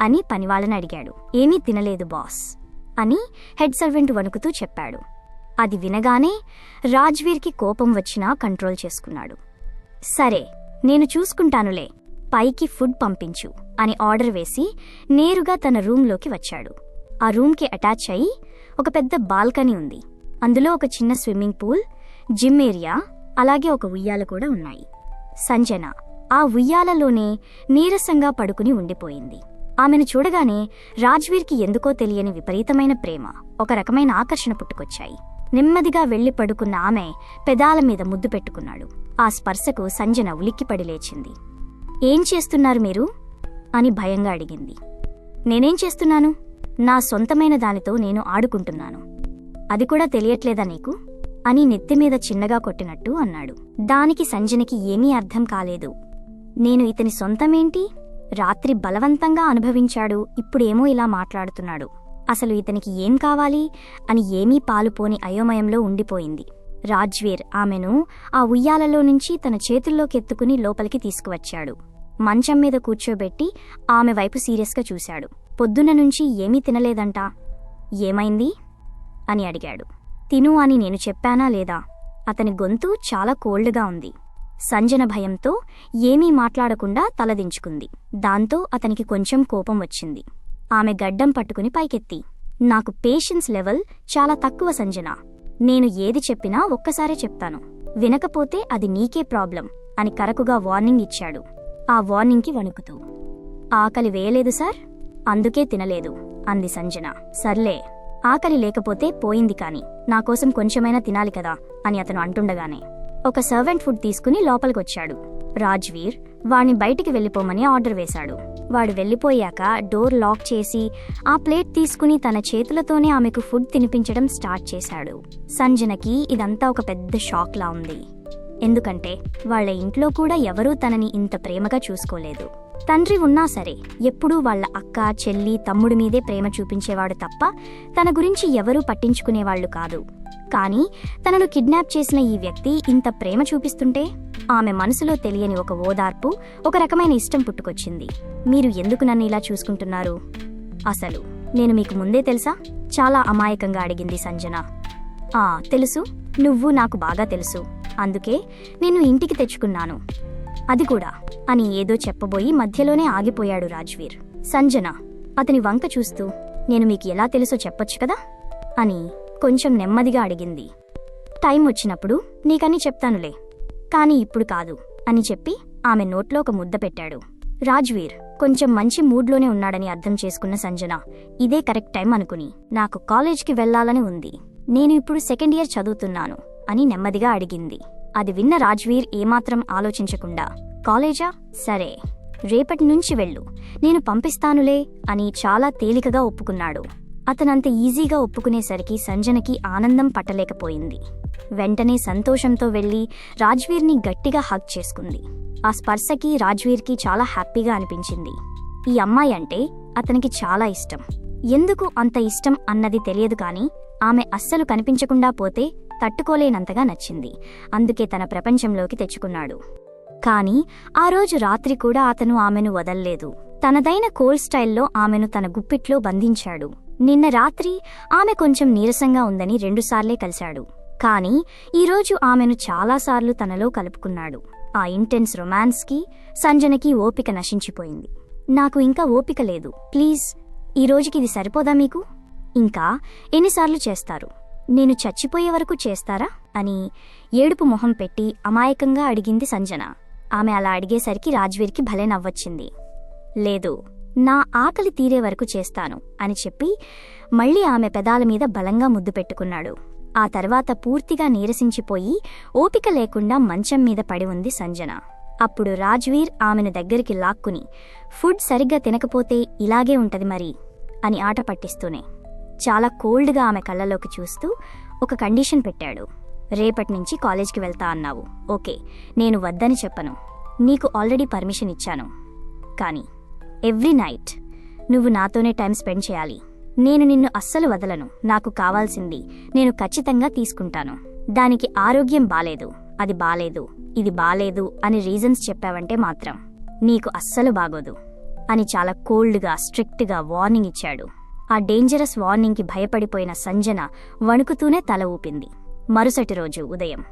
Speaker 1: అని పనివాళ్ళని అడిగాడు. ఏమీ తినలేదు బాస్ అని హెడ్ సర్వెంట్ వణుకుతూ చెప్పాడు. అది వినగానే రాజ్వీర్కి కోపం వచ్చినా కంట్రోల్ చేసుకున్నాడు. సరే, నేను చూసుకుంటానులే, పైకి ఫుడ్ పంపించు అని ఆర్డర్ వేసి నేరుగా తన రూంలోకి వచ్చాడు. ఆ రూంకి అటాచ్ అయి ఒక పెద్ద బాల్కనీ ఉంది. అందులో ఒక చిన్న స్విమ్మింగ్ పూల్, జిమ్ ఏరియా, అలాగే ఒక ఉయ్యాల కూడా ఉన్నాయి. సంజన ఆ ఉయ్యాలలోనే నీరసంగా పడుకుని ఉండిపోయింది. ఆమెను చూడగానే రాజ్వీర్కి ఎందుకో తెలియని విపరీతమైన ప్రేమ, ఒక రకమైన ఆకర్షణ పుట్టుకొచ్చాయి. నెమ్మదిగా వెళ్లి పడుకున్న ఆమె పెదాల మీద ముద్దు పెట్టుకున్నాడు. ఆ స్పర్శకు సంజన ఉలిక్కిపడి లేచింది. ఏం చేస్తున్నారు మీరు అని భయంగా అడిగింది. నేనేం చేస్తున్నాను? నా సొంతమైన దానితో నేను ఆడుకుంటున్నాను. అది కూడా తెలియట్లేదా నీకు అని నెత్తిమీద చిన్నగా కొట్టినట్టు అన్నాడు. దానికి సంజనకి ఏమీ అర్థం కాలేదు. నేను ఇతని సొంతమేంటి? రాత్రి బలవంతంగా అనుభవించాడు, ఇప్పుడేమో ఇలా మాట్లాడుతున్నాడు. అసలు ఇతనికి ఏం కావాలి అని ఏమీ పాలుపోని అయోమయంలో ఉండిపోయింది. రాజ్వీర్ ఆమెను ఆ ఉయ్యాలలో నుంచి తన చేతుల్లోకెత్తుకుని లోపలికి తీసుకువచ్చాడు. మంచం మీద కూర్చోబెట్టి ఆమె వైపు సీరియస్గా చూశాడు. పొద్దున నుంచి ఏమీ తినలేదంటా, ఏమైంది అని అడిగాడు. తిను అని నేను చెప్పానా లేదా? అతని గొంతు చాలా కోల్డ్గా ఉంది. సంజన భయంతో ఏమీ మాట్లాడకుండా తలదించుకుంది. దాంతో అతనికి కొంచెం కోపం వచ్చింది. ఆమె గడ్డం పట్టుకుని పైకెత్తి, నాకు పేషెన్స్ లెవెల్ చాలా తక్కువ సంజన. నేను ఏది చెప్పినా ఒక్కసారే చెప్తాను. వినకపోతే అది నీకే ప్రాబ్లం అని కరకుగా వార్నింగ్ ఇచ్చాడు. ఆ వార్నింగ్కి వణుకుతూ, ఆకలి వేయలేదు సార్, అందుకే తినలేదు అంది సంజన. సర్లే, ఆకలి లేకపోతే పోయింది, కాని నాకోసం కొంచెమైనా తినాలి కదా అని అతను అంటుండగానే ఒక సర్వెంట్ ఫుడ్ తీసుకుని లోపలికొచ్చాడు. రాజ్వీర్ వాణ్ణి బయటికి వెళ్ళిపోమని ఆర్డర్ వేశాడు. వాడు వెళ్ళిపోయాక డోర్ లాక్ చేసి ఆ ప్లేట్ తీసుకుని తన చేతులతోనే ఆమెకు ఫుడ్ తినిపించడం స్టార్ట్ చేశాడు. సంజనకి ఇదంతా ఒక పెద్ద షాక్లా ఉంది. ఎందుకంటే వాళ్ళ ఇంట్లో కూడా ఎవరూ తనని ఇంత ప్రేమగా చూసుకోలేదు. తండ్రి ఉన్నా సరే ఎప్పుడూ వాళ్ళ అక్క, చెల్లి, తమ్ముడి మీదే ప్రేమ చూపించేవాడు తప్ప తన గురించి ఎవరూ పట్టించుకునేవాళ్లు కాదు. కానీ తనను కిడ్నాప్ చేసిన ఈ వ్యక్తి ఇంత ప్రేమ చూపిస్తుంటే ఆమె మనసులో తెలియని ఒక ఓదార్పు, ఒక రకమైన ఇష్టం పుట్టుకొచ్చింది. మీరు ఎందుకు నన్ను ఇలా చూసుకుంటున్నారు? అసలు నేను మీకు ముందే తెలుసా? చాలా అమాయకంగా అడిగింది సంజన. తెలుసు, నువ్వు నాకు బాగా తెలుసు, అందుకే నేను ఇంటికి తెచ్చుకున్నాను, అది కూడా అని ఏదో చెప్పబోయి మధ్యలోనే ఆగిపోయాడు రాజ్వీర్. సంజన అతని వంక చూస్తూ, నేను మీకు ఎలా తెలుసో చెప్పొచ్చు కదా అని కొంచెం నెమ్మదిగా అడిగింది. టైం వచ్చినప్పుడు నీకని చెప్తానులే, కాని ఇప్పుడు కాదు అని చెప్పి ఆమె నోట్లో ఒక ముద్ద పెట్టాడు. రాజ్వీర్ కొంచెం మంచి మూడ్లోనే ఉన్నాడని అర్థం చేసుకున్న సంజన ఇదే కరెక్ట్ టైం అనుకుని, నాకు కాలేజ్కి వెళ్లాలని ఉంది, నేను ఇప్పుడు సెకండ్ ఇయర్ చదువుతున్నాను అని నెమ్మదిగా అడిగింది. అది విన్న రాజ్వీర్ ఏమాత్రం ఆలోచించకుండా, కాలేజా? సరే, రేపటి నుంచి వెళ్ళు, నేను పంపిస్తానులే అని చాలా తేలికగా ఒప్పుకున్నాడు. అతనంత ఈజీగా ఒప్పుకునేసరికి సంజనకి ఆనందం పట్టలేకపోయింది. వెంటనే సంతోషంతో వెళ్లి రాజ్వీర్ని గట్టిగా హగ్ చేసుకుంది. ఆ స్పర్శకి రాజ్వీర్కి చాలా హ్యాపీగా అనిపించింది. ఈ అమ్మాయి అంటే అతనికి చాలా ఇష్టం. ఎందుకు అంత ఇష్టం అన్నది తెలియదు, కానీ ఆమె అస్సలు కనిపించకుండా పోతే తట్టుకోలేనంతగా నచ్చింది. అందుకే తన ప్రపంచంలోకి తెచ్చుకున్నాడు. కాని ఆ రోజు రాత్రి కూడా అతను ఆమెను వదల్లేదు. తనదైన కోల్ స్టైల్లో ఆమెను తన గుప్పిట్లో బంధించాడు. నిన్న రాత్రి ఆమె కొంచెం నీరసంగా ఉందని 2 సార్లే కలిశాడు. కాని ఈరోజు ఆమెను చాలాసార్లు తనలో కలుపుకున్నాడు. ఆ ఇంటెన్స్ రొమాన్స్కి సంజనకి ఓపిక నశించిపోయింది. నాకు ఇంకా ఓపిక లేదు, ప్లీజ్, ఈ రోజుకి ఇది సరిపోదా మీకు? ఇంకా ఎన్నిసార్లు చేస్తారు? నేను చచ్చిపోయే వరకు చేస్తారా అని ఏడుపు మొహం పెట్టి అమాయకంగా అడిగింది సంజన. ఆమె అలా అడిగేసరికి రాజ్వీర్కి భలే నవ్వొచ్చింది. లేదు, నా ఆకలి తీరే వరకు చేస్తాను అని చెప్పి మళ్లీ ఆమె పెదాల మీద బలంగా ముద్దు పెట్టుకున్నాడు. ఆ తర్వాత పూర్తిగా నీరసించిపోయి ఓపిక లేకుండా మంచం మీద పడి ఉంది సంజన. అప్పుడు రాజ్వీర్ ఆమెను దగ్గరికి లాక్కుని, ఫుడ్ సరిగ్గా తినకపోతే ఇలాగే ఉంటది మరి అని ఆట పట్టిస్తూనే చాలా కోల్డ్గా ఆమె కళ్ళలోకి చూస్తూ ఒక కండిషన్ పెట్టాడు. రేపటి నుంచి కాలేజ్కి వెళ్తా అన్నావు, ఓకే, నేను వద్దని చెప్పను, నీకు ఆల్రెడీ పర్మిషన్ ఇచ్చాను. కానీ ఎవ్రీ నైట్ నువ్వు నాతోనే టైం స్పెండ్ చేయాలి. నేను నిన్ను అస్సలు వదలను, నాకు కావాల్సింది నేను ఖచ్చితంగా తీసుకుంటాను. దానికి ఆరోగ్యం బాలేదు, అది బాలేదు, ఇది బాలేదు అని రీజన్స్ చెప్పావంటే మాత్రం నీకు అస్సలు బాగోదు అని చాలా కోల్డ్గా, స్ట్రిక్ట్గా వార్నింగ్ ఇచ్చాడు. ఆ డేంజరస్ వార్నింగ్కి భయపడిపోయిన సంజన వణుకుతూనే తల ఊపింది. మరుసటి రోజు ఉదయం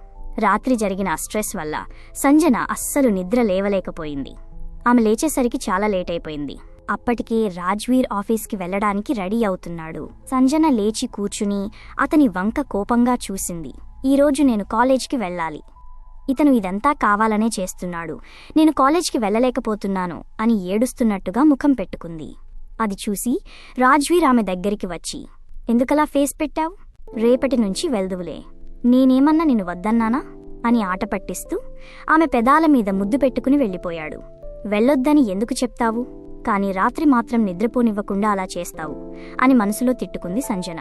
Speaker 1: రాత్రి జరిగిన స్ట్రెస్ వల్ల సంజన అస్సలు నిద్ర లేవలేకపోయింది. ఆమె లేచేసరికి చాలా లేట్ అయిపోయింది. అప్పటికే రాజ్వీర్ ఆఫీస్కి వెళ్లడానికి రెడీ అవుతున్నాడు. సంజన లేచి కూర్చుని అతని వంక కోపంగా చూసింది. ఈరోజు నేను కాలేజ్కి వెళ్ళాలి, ఇతను ఇదంతా కావాలనే చేస్తున్నాడు, నేను కాలేజ్కి వెళ్ళలేకపోతున్నాను అని ఏడుస్తున్నట్టుగా ముఖం పెట్టుకుంది. అది చూసి రాజ్వీర్ ఆమె దగ్గరికి వచ్చి, ఎందుకలా ఫేస్ పెట్టావు? రేపటి నుంచి వెళ్దువులే, నేనేమన్నా నిన్ను వద్దన్నానా అని ఆట పట్టిస్తూ ఆమె పెదాల మీద ముద్దు పెట్టుకుని వెళ్ళిపోయాడు. వెళ్ళొద్దని ఎందుకు చెప్తావు, కాని రాత్రి మాత్రం నిద్రపోనివ్వకుండా అలా చేస్తావు అని మనసులో తిట్టుకుంది సంజన.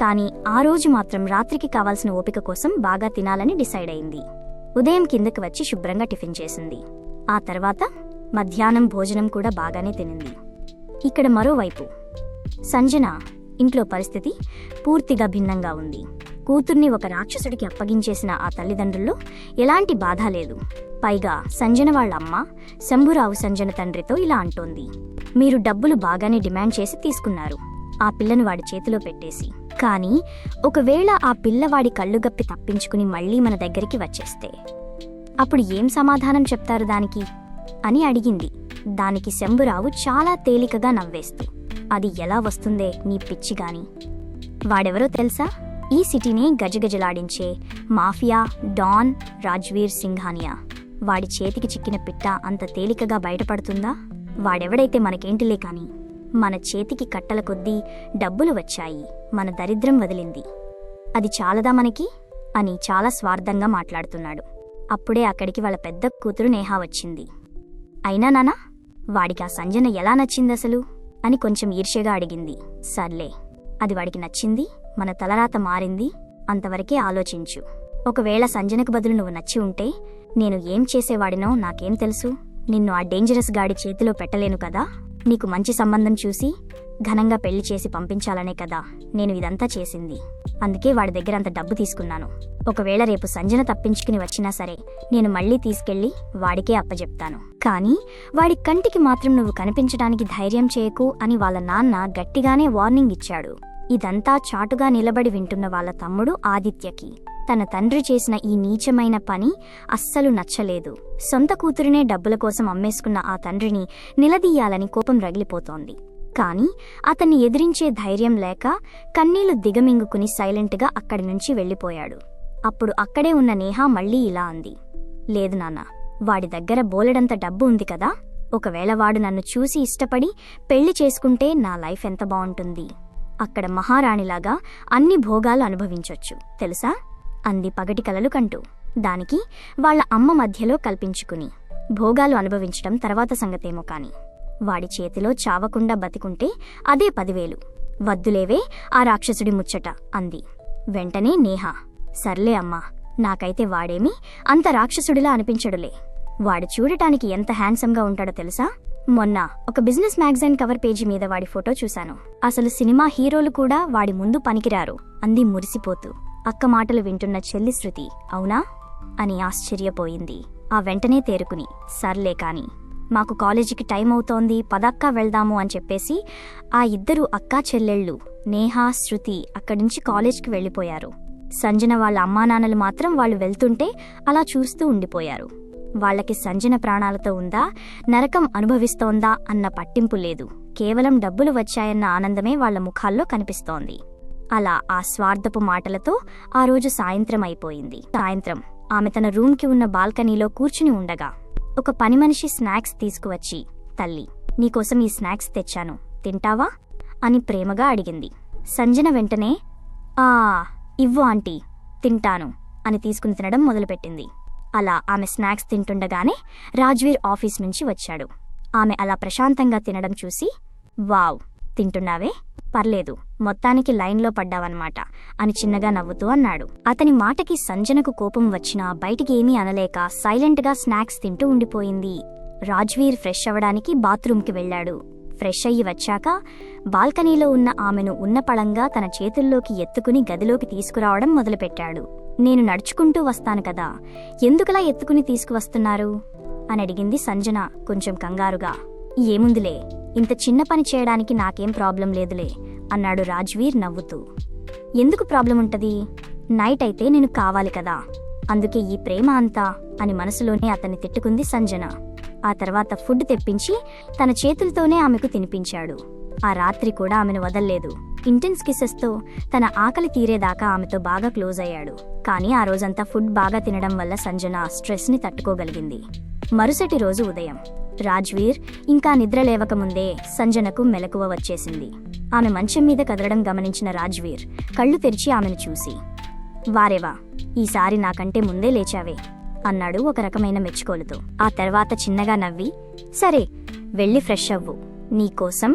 Speaker 1: కాని ఆ రోజు మాత్రం రాత్రికి కావాల్సిన ఓపిక కోసం బాగా తినాలని డిసైడ్ అయింది. ఉదయం కిందకి వచ్చి శుభ్రంగా టిఫిన్ చేసింది. ఆ తర్వాత మధ్యాహ్నం భోజనం కూడా బాగానే తినింది. ఇక్కడ మరోవైపు సంజన ఇంట్లో పరిస్థితి పూర్తిగా భిన్నంగా ఉంది. కూతుర్ని ఒక రాక్షసుడికి అప్పగించేసిన ఆ తల్లిదండ్రుల్లో ఎలాంటి బాధ లేదు. పైగా సంజన వాళ్ళ అమ్మ శంభురావు సంజన తండ్రితో ఇలా అంటోంది, మీరు డబ్బులు బాగానే డిమాండ్ చేసి తీసుకున్నారు, ఆ పిల్లను వాడి చేతిలో పెట్టేసి. కానీ ఒకవేళ ఆ పిల్లవాడి కళ్ళుగప్పి తప్పించుకుని మళ్లీ మన దగ్గరికి వచ్చేస్తే అప్పుడు ఏం సమాధానం చెప్తారు దానికి అని అడిగింది. దానికి శంభురావు చాలా తేలికగా నవ్వేస్తూ, అది ఎలా వస్తుందే నీ పిచ్చిగాని. వాడెవరో తెలుసా? ఈ సిటీని గజగజలాడించే మాఫియా డాన్ రాజ్వీర్ సింఘానియా. వాడి చేతికి చిక్కిన పిట్ట అంత తేలికగా బయటపడుతుందా? వాడెవడైతే మనకేంటిలే కాని మన చేతికి కట్టల కొద్దీ డబ్బులు వచ్చాయి, మన దరిద్రం వదిలింది. అది చాలదా మనకి అని చాలా స్వార్థంగా మాట్లాడుతున్నాడు. అప్పుడే అక్కడికి వాళ్ళ పెద్ద కూతురు నేహా వచ్చింది. అయినా నానా, వాడికి ఆ సంజన ఎలా నచ్చిందసలు అని కొంచెం ఈర్ష్యగా అడిగింది. సర్లే, అది వాడికి నచ్చింది, మన తలరాత మారింది, అంతవరకే ఆలోచించు. ఒకవేళ సంజనకు బదులు నువ్వు నచ్చి ఉంటే నేను ఏం చేసేవాడినో నాకేం తెలుసు? నిన్ను ఆ డేంజరస్ గాడి చేతిలో పెట్టలేను కదా. నీకు మంచి సంబంధం చూసి ఘనంగా పెళ్లి చేసి పంపించాలనే కదా నేను ఇదంతా చేసింది. అందుకే వాడి దగ్గర అంత డబ్బు తీసుకున్నాను. ఒకవేళ రేపు సంజన తప్పించుకుని వచ్చినా సరే నేను మళ్లీ తీసుకెళ్లి వాడికే అప్పజెప్తాను. కానీ వాడి కంటికి మాత్రం నువ్వు కనిపించడానికి ధైర్యం చేయకు అని వాళ్ళ నాన్న గట్టిగానే వార్నింగ్ ఇచ్చాడు. ఇదంతా చాటుగా నిలబడి వింటున్న వాళ్ళ తమ్ముడు ఆదిత్యకి తన తండ్రి చేసిన ఈ నీచమైన పని అస్సలు నచ్చలేదు. సొంత కూతురినే డబ్బుల కోసం అమ్మేసుకున్న ఆ తండ్రిని నిలదీయాలని కోపం రగిలిపోతోంది. కాని అతన్ని ఎదిరించే ధైర్యం లేక కన్నీళ్లు దిగమింగుకుని సైలెంట్గా అక్కడి నుంచి వెళ్ళిపోయాడు. అప్పుడు అక్కడే ఉన్న నేహా మళ్లీ ఇలా అంది. లేదు నాన్న, వాడి దగ్గర బోలెడంత డబ్బు ఉంది కదా. ఒకవేళ వాడు నన్ను చూసి ఇష్టపడి పెళ్లి చేసుకుంటే నా లైఫ్ ఎంత బావుంటుంది. అక్కడ మహారాణిలాగా అన్ని భోగాలు అనుభవించొచ్చు తెలుసా అంది పగటి కలలు కంటూ. దానికి వాళ్ల అమ్మ మధ్యలో కల్పించుకుని భోగాలు అనుభవించటం తర్వాత సంగతేమో కాని వాడి చేతిలో చావకుండా బతికుంటే అదే 10,000. వద్దులేవే ఆ రాక్షసుడి ముచ్చట అంది. వెంటనే నేహా, సర్లే అమ్మా, నాకైతే వాడేమీ అంత రాక్షసుడిలా అనిపించడులే. వాడు చూడటానికి ఎంత హ్యాండ్సమ్గా ఉంటాడో తెలుసా? మొన్న ఒక బిజినెస్ మ్యాగజైన్ కవర్ పేజీ మీద వాడి ఫోటో చూశాను. అసలు సినిమా హీరోలు కూడా వాడి ముందు పనికిరారు అంది మురిసిపోతూ. అక్క మాటలు వింటున్న చెల్లి శృతి అవునా అని ఆశ్చర్యపోయింది. ఆ వెంటనే తేరుకుని, సర్లే కాని మాకు కాలేజీకి టైం అవుతోంది, పదక్కా వెళ్దాము అని చెప్పేసి ఆ ఇద్దరు అక్కా చెల్లెళ్ళు నేహా శృతి అక్కడినుంచి కాలేజ్కి వెళ్ళిపోయారు. సంజన వాళ్ళ అమ్మానాన్నలు మాత్రం వాళ్ళు వెళ్తుంటే అలా చూస్తూ ఉండిపోయారు. వాళ్లకి సంజన ప్రాణాలతో ఉందా, నరకం అనుభవిస్తోందా అన్న పట్టింపు లేదు. కేవలం డబ్బులు వచ్చాయన్న ఆనందమే వాళ్ల ముఖాల్లో కనిపిస్తోంది. అలా ఆ స్వార్థపు మాటలతో ఆ రోజు సాయంత్రం అయిపోయింది. సాయంత్రం ఆమె తన రూమ్కి ఉన్న బాల్కనీలో కూర్చుని ఉండగా ఒక పనిమనిషి స్నాక్స్ తీసుకువచ్చి, తల్లి, నీకోసం ఈ స్నాక్స్ తెచ్చాను, తింటావా అని ప్రేమగా అడిగింది. సంజన వెంటనే ఇవ్వు ఆంటీ, తింటాను అని తీసుకుని తినడం మొదలుపెట్టింది. అలా ఆమె స్నాక్స్ తింటుండగానే రాజ్వీర్ ఆఫీస్ నుంచి వచ్చాడు. ఆమె అలా ప్రశాంతంగా తినడం చూసి, వావ్, తింటున్నావే, పర్లేదు, మొత్తానికి లైన్లో పడ్డావన్నమాట అని చిన్నగా నవ్వుతూ అన్నాడు. అతని మాటకి సంజనకు కోపం వచ్చినా బయటికి ఏమీ అనలేక సైలెంట్గా స్నాక్స్ తింటూ ఉండిపోయింది. రాజ్వీర్ ఫ్రెష్ అవ్వడానికి బాత్రూంకి వెళ్లాడు. ఫ్రెష్ అయ్యి వచ్చాక బాల్కనీలో ఉన్న ఆమెను ఉన్నపళంగా తన చేతుల్లోకి ఎత్తుకుని గదిలోకి తీసుకురావడం మొదలుపెట్టాడు. నేను నడుచుకుంటూ వస్తాను కదా, ఎందుకలా ఎత్తుకుని తీసుకువస్తున్నారు అని అడిగింది సంజన కొంచెం కంగారుగా. ఏముందిలే, ఇంత చిన్న పని చేయడానికి నాకేం ప్రాబ్లం లేదులే అన్నాడు రాజ్వీర్ నవ్వుతూ. ఎందుకు ప్రాబ్లం ఉంటది? నైట్ అయితే నేను కావాలి కదా, అందుకే ఈ ప్రేమ అంతా అని మనసులోనే అతన్ని తిట్టుకుంది సంజన. ఆ తర్వాత ఫుడ్ తెప్పించి తన చేతులతోనే ఆమెకు తినిపించాడు. ఆ రాత్రి కూడా ఆమెను వదల్లేదు. ఇంటెన్స్ కిసెస్తో తన ఆకలి తీరేదాకా ఆమెతో బాగా క్లోజ్ అయ్యాడు. కానీ ఆ రోజంతా ఫుడ్ బాగా తినడం వల్ల సంజన స్ట్రెస్ని తట్టుకోగలిగింది. మరుసటి రోజు ఉదయం రాజ్వీర్ ఇంకా నిద్ర లేవకముందే సంజనకు మెలకువ వచ్చేసింది. ఆమె మంచం మీద కదలడం గమనించిన రాజ్వీర్ కళ్ళు తెరిచి ఆమెను చూసి, వారేవా, ఈసారి నాకంటే ముందే లేచావే అన్నాడు ఒక రకమైన మెచ్చుకోలుతో. ఆ తర్వాత చిన్నగా నవ్వి, సరే వెళ్ళి ఫ్రెష్ అవ్వు, నీకోసం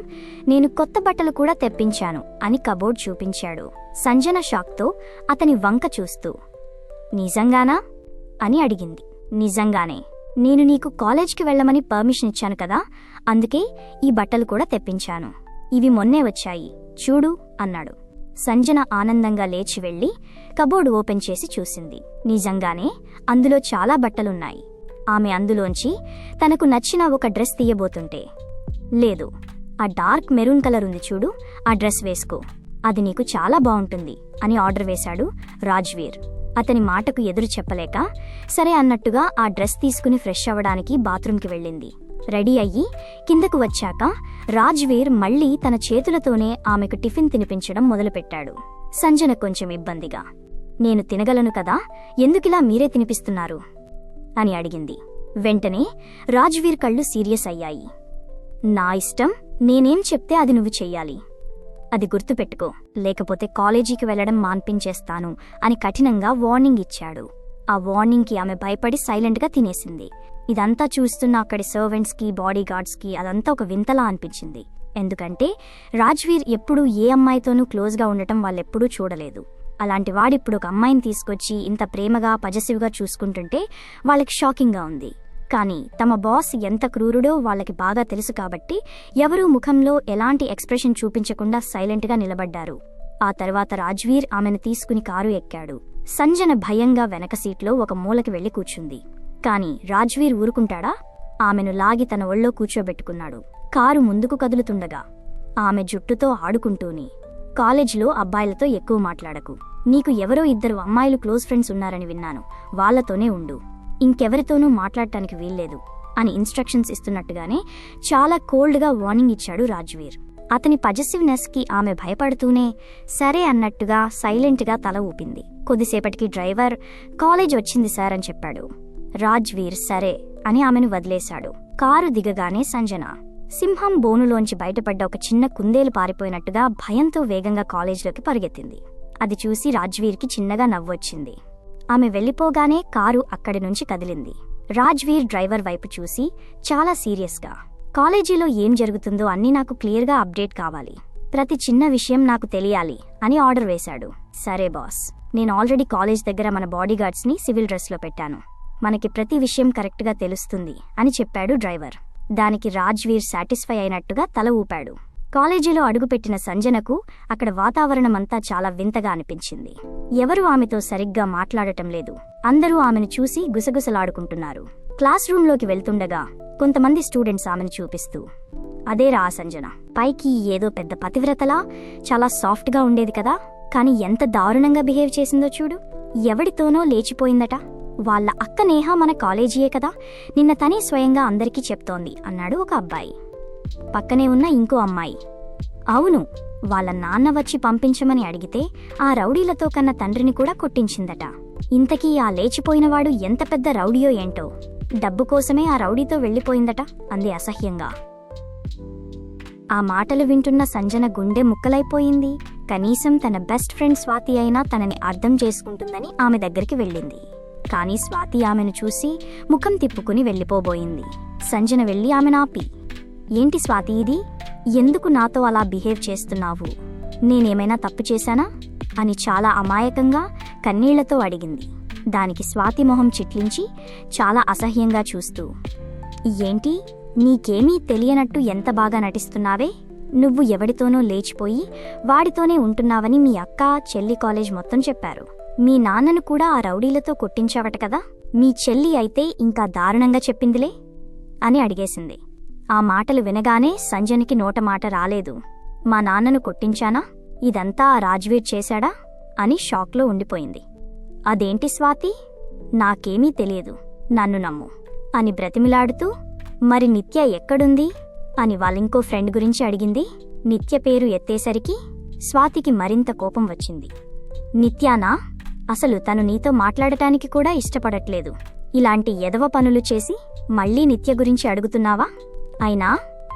Speaker 1: నేను కొత్త బట్టలు కూడా తెప్పించాను అని కబోర్డ్ చూపించాడు. సంజన షాక్తో అతని వంక చూస్తూ, నిజంగానా అని అడిగింది. నిజంగానే, నేను నీకు కాలేజ్కి వెళ్లమని పర్మిషన్ ఇచ్చాను కదా, అందుకే ఈ బట్టలు కూడా తెప్పించాను. ఇవి మొన్నే వచ్చాయి, చూడు అన్నాడు. సంజన ఆనందంగా లేచి వెళ్లి కబోర్డ్ ఓపెన్ చేసి చూసింది. నిజంగానే అందులో చాలా బట్టలున్నాయి. ఆమె అందులోంచి తనకు నచ్చిన ఒక డ్రెస్ తీయబోతుంటే, లేదు, ఆ డార్క్ మెరూన్ కలర్ ఉంది చూడు, ఆ డ్రెస్ వేసుకో, అది నీకు చాలా బావుంటుంది అని ఆర్డర్ వేశాడు రాజ్వీర్. అతని మాటకు ఎదురు చెప్పలేక సరే అన్నట్టుగా ఆ డ్రెస్ తీసుకుని ఫ్రెష్ అవ్వడానికి బాత్రూంకి వెళ్ళింది. రెడీ అయ్యి కిందకు వచ్చాక రాజ్వీర్ మళ్ళీ తన చేతులతోనే ఆమెకు టిఫిన్ తినిపించడం మొదలుపెట్టాడు. సంజన కొంచెం ఇబ్బందిగా, నేను తినగలను కదా, ఎందుకిలా మీరే తినిపిస్తున్నారు అని అడిగింది. వెంటనే రాజ్వీర్ కళ్ళు సీరియస్ అయ్యాయి. నా ఇష్టం, నేనేం చెప్తే అది నువ్వు చెయ్యాలి. అది గుర్తుపెట్టుకో, లేకపోతే కాలేజీకి వెళ్లడం మాన్పించేస్తాను అని కఠినంగా వార్నింగ్ ఇచ్చాడు. ఆ వార్నింగ్కి ఆమె భయపడి సైలెంట్గా తినేసింది. ఇదంతా చూస్తున్న అక్కడి సర్వెంట్స్కి, బాడీగార్డ్స్కి అదంతా ఒక వింతలా అనిపించింది. ఎందుకంటే రాజ్వీర్ ఎప్పుడూ ఏ అమ్మాయితోనూ క్లోజ్గా ఉండటం వాళ్ళెప్పుడూ చూడలేదు. అలాంటి వాడిప్పుడు ఒక అమ్మాయిని తీసుకొచ్చి ఇంత ప్రేమగా పజెసివ్గా చూసుకుంటుంటే వాళ్ళకి షాకింగ్గా ఉంది. కానీ తమ బాస్ ఎంత క్రూరుడో వాళ్ళకి బాగా తెలుసు కాబట్టి ఎవరూ ముఖంలో ఎలాంటి ఎక్స్ప్రెషన్ చూపించకుండా సైలెంట్గా నిలబడ్డారు. ఆ తర్వాత రాజ్వీర్ ఆమెను తీసుకుని కారు ఎక్కాడు. సంజన భయంగా వెనక సీట్లో ఒక మూలకి వెళ్లి కూర్చుంది. కాని రాజ్వీర్ ఊరుకుంటాడా? ఆమెను లాగి తన ఒళ్ళో కూర్చోబెట్టుకున్నాడు. కారు ముందుకు కదులుతుండగా ఆమె జుట్టుతో ఆడుకుంటూని, కాలేజీలో అబ్బాయిలతో ఎక్కువ మాట్లాడకు, నీకు ఎవరో 2 అమ్మాయిలు క్లోజ్ ఫ్రెండ్స్ ఉన్నారని విన్నాను, వాళ్లతోనే ఉండు, ఇంకెవరితోనూ మాట్లాడటానికి వీల్లేదు అని ఇన్స్ట్రక్షన్స్ ఇస్తున్నట్టుగానే చాలా కోల్డ్గా వార్నింగ్ ఇచ్చాడు రాజ్వీర్. అతని పజెసివ్నెస్కి ఆమె భయపడుతూనే సరే అన్నట్టుగా సైలెంట్గా తల ఊపింది. కొద్దిసేపటికి డ్రైవర్, కాలేజ్ వచ్చింది సార్ అని చెప్పాడు. రాజ్వీర్ సరే అని ఆమెను వదిలేశాడు. కారు దిగగానే సంజన సింహం బోనులోంచి బయటపడ్డ ఒక చిన్న కుందేలు పారిపోయినట్టుగా భయంతో వేగంగా కాలేజ్లోకి పరిగెత్తింది. అది చూసి రాజ్వీర్కి చిన్నగా నవ్వొచ్చింది. ఆమె వెళ్ళిపోగానే కారు అక్కడి నుంచి కదిలింది. రాజ్వీర్ డ్రైవర్ వైపు చూసి చాలా సీరియస్గా, కాలేజీలో ఏం జరుగుతుందో అన్నీ నాకు క్లియర్గా అప్డేట్ కావాలి, ప్రతి చిన్న విషయం నాకు తెలియాలి అని ఆర్డర్ వేశాడు. సరే బాస్, నేను ఆల్రెడీ కాలేజ్ దగ్గర మన బాడీగార్డ్స్ని సివిల్ డ్రెస్లో పెట్టాను, మనకి ప్రతి విషయం కరెక్ట్గా తెలుస్తుంది అని చెప్పాడు డ్రైవర్. దానికి రాజ్వీర్ సాటిస్ఫై అయినట్టుగా తల ఊపాడు. కాలేజీలో అడుగుపెట్టిన సంజనకు అక్కడ వాతావరణమంతా చాలా వింతగా అనిపించింది. ఎవరూ ఆమెతో సరిగ్గా మాట్లాడటం లేదు. అందరూ ఆమెను చూసి గుసగుసలాడుకుంటున్నారు. క్లాస్ రూంలోకి వెళ్తుండగా కొంతమంది స్టూడెంట్స్ ఆమెను చూపిస్తూ, అదేరా ఆ సంజన, పైకి ఏదో పెద్ద పతివ్రతలా చాలా సాఫ్ట్గా ఉండేది కదా, కానీ ఎంత దారుణంగా బిహేవ్ చేసిందో చూడు, ఎవడితోనో లేచిపోయిందట, వాళ్ళ అక్క నేహ మన కాలేజీయే కదా, నిన్న తనే స్వయంగా అందరికీ చెప్తోంది అన్నాడు ఒక అబ్బాయి. పక్కనే ఉన్న ఇంకో అమ్మాయి, అవును, వాళ్ళ నాన్న వచ్చి పంపించమని అడిగితే ఆ రౌడీలతో కన్న తండ్రిని కూడా కొట్టించిందట. ఇంతకీ ఆ లేచిపోయినవాడు ఎంత పెద్ద రౌడీయో ఏంటో, డబ్బు కోసమే ఆ రౌడీతో వెళ్లిపోయిందట అంది అసహ్యంగా. ఆ మాటలు వింటున్న సంజన గుండె ముక్కలైపోయింది. కనీసం తన బెస్ట్ ఫ్రెండ్ స్వాతి అయినా తనని అర్థం చేసుకుంటుందని ఆమె దగ్గరికి వెళ్ళింది. కానీ స్వాతి ఆమెను చూసి ముఖం తిప్పుకుని వెళ్ళిపోబోయింది. సంజన వెళ్ళి ఆమెను ఆపి, ఏంటి స్వాతి ఇది, ఎందుకు నాతో అలా బిహేవ్ చేస్తున్నావు, నేనేమైనా తప్పు చేశానా అని చాలా అమాయకంగా కన్నీళ్లతో అడిగింది. దానికి స్వాతి మొహం చిట్లించి చాలా అసహ్యంగా చూస్తూ, ఏంటి, నీకేమీ తెలియనట్టు ఎంత బాగా నటిస్తున్నావే, నువ్వు ఎవడితోనో లేచిపోయి వాడితోనే ఉంటున్నావని మీ అక్క, చెల్లి కాలేజ్ మొత్తం చెప్పారు, మీ నాన్నను కూడా ఆ రౌడీలతో కొట్టించావట కదా, మీ చెల్లి అయితే ఇంకా దారుణంగా చెప్పిందిలే అని అడిగేసింది. ఆ మాటలు వినగానే సంజనకి నోటమాట రాలేదు. మా నాన్నను కొట్టించానా, ఇదంతా ఆ రాజ్వీర్ చేశాడా అని షాక్లో ఉండిపోయింది. అదేంటి స్వాతి, నాకేమీ తెలియదు, నన్ను నమ్ము అని బ్రతిమిలాడుతూ, మరి నిత్య ఎక్కడుంది అని వాళ్ళింకో ఫ్రెండ్ గురించి అడిగింది. నిత్య పేరు ఎత్తేసరికి స్వాతికి మరింత కోపం వచ్చింది. నిత్యానా, అసలు తను నీతో మాట్లాడటానికి కూడా ఇష్టపడట్లేదు, ఇలాంటి ఎదవ పనులు చేసి మళ్ళీ నిత్య గురించి అడుగుతున్నావా, అయినా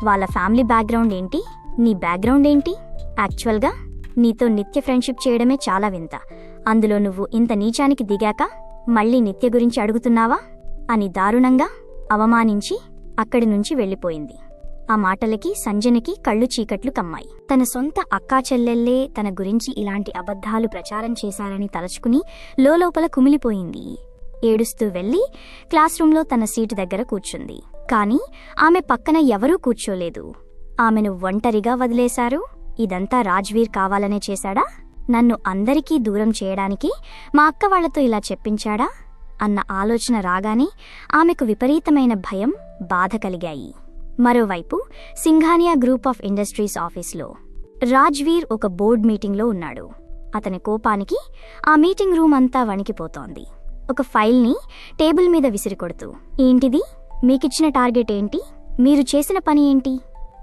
Speaker 1: వాళ్ళ ఫ్యామిలీ బ్యాక్గ్రౌండ్ ఏంటి, నీ బ్యాక్గ్రౌండ్ ఏంటి, యాక్చువల్గా నీతో నిత్య ఫ్రెండ్షిప్ చేయడమే చాలా వింత, అందులో నువ్వు ఇంత నీచానికి దిగాక మళ్ళీ నిత్య గురించి అడుగుతున్నావా అని దారుణంగా అవమానించి అక్కడి నుంచి వెళ్ళిపోయింది. ఆ మాటలకి సంజనకి కళ్ళు చీకట్లు కమ్మాయి. తన సొంత అక్కా చెల్లెల్లే తన గురించి ఇలాంటి అబద్ధాలు ప్రచారం చేశారని తలచుకుని లోలోపల కుమిలిపోయింది. ఏడుస్తూ వెళ్లి క్లాస్ రూంలో తన సీటు దగ్గర కూర్చుంది. కాని ఆమె పక్కన ఎవరూ కూర్చోలేదు. ఆమెను ఒంటరిగా వదిలేశారు. ఇదంతా రాజ్వీర్ కావాలనే చేశాడా, నన్ను అందరికీ దూరం చేయడానికి మా అక్క వాళ్లతో ఇలా చెప్పించాడా అన్న ఆలోచన రాగానే ఆమెకు విపరీతమైన భయం, బాధ కలిగాయి. మరోవైపు సింఘానియా గ్రూప్ ఆఫ్ ఇండస్ట్రీస్ ఆఫీస్లో రాజ్వీర్ ఒక బోర్డ్ మీటింగ్లో ఉన్నాడు. అతని కోపానికి ఆ మీటింగ్ రూమ్ అంతా వణికిపోతోంది. ఒక ఫైల్ని టేబుల్ మీద విసిరికొడుతూ, ఏంటిది, మీకిచ్చిన టార్గెట్ ఏంటి, మీరు చేసిన పని ఏంటి?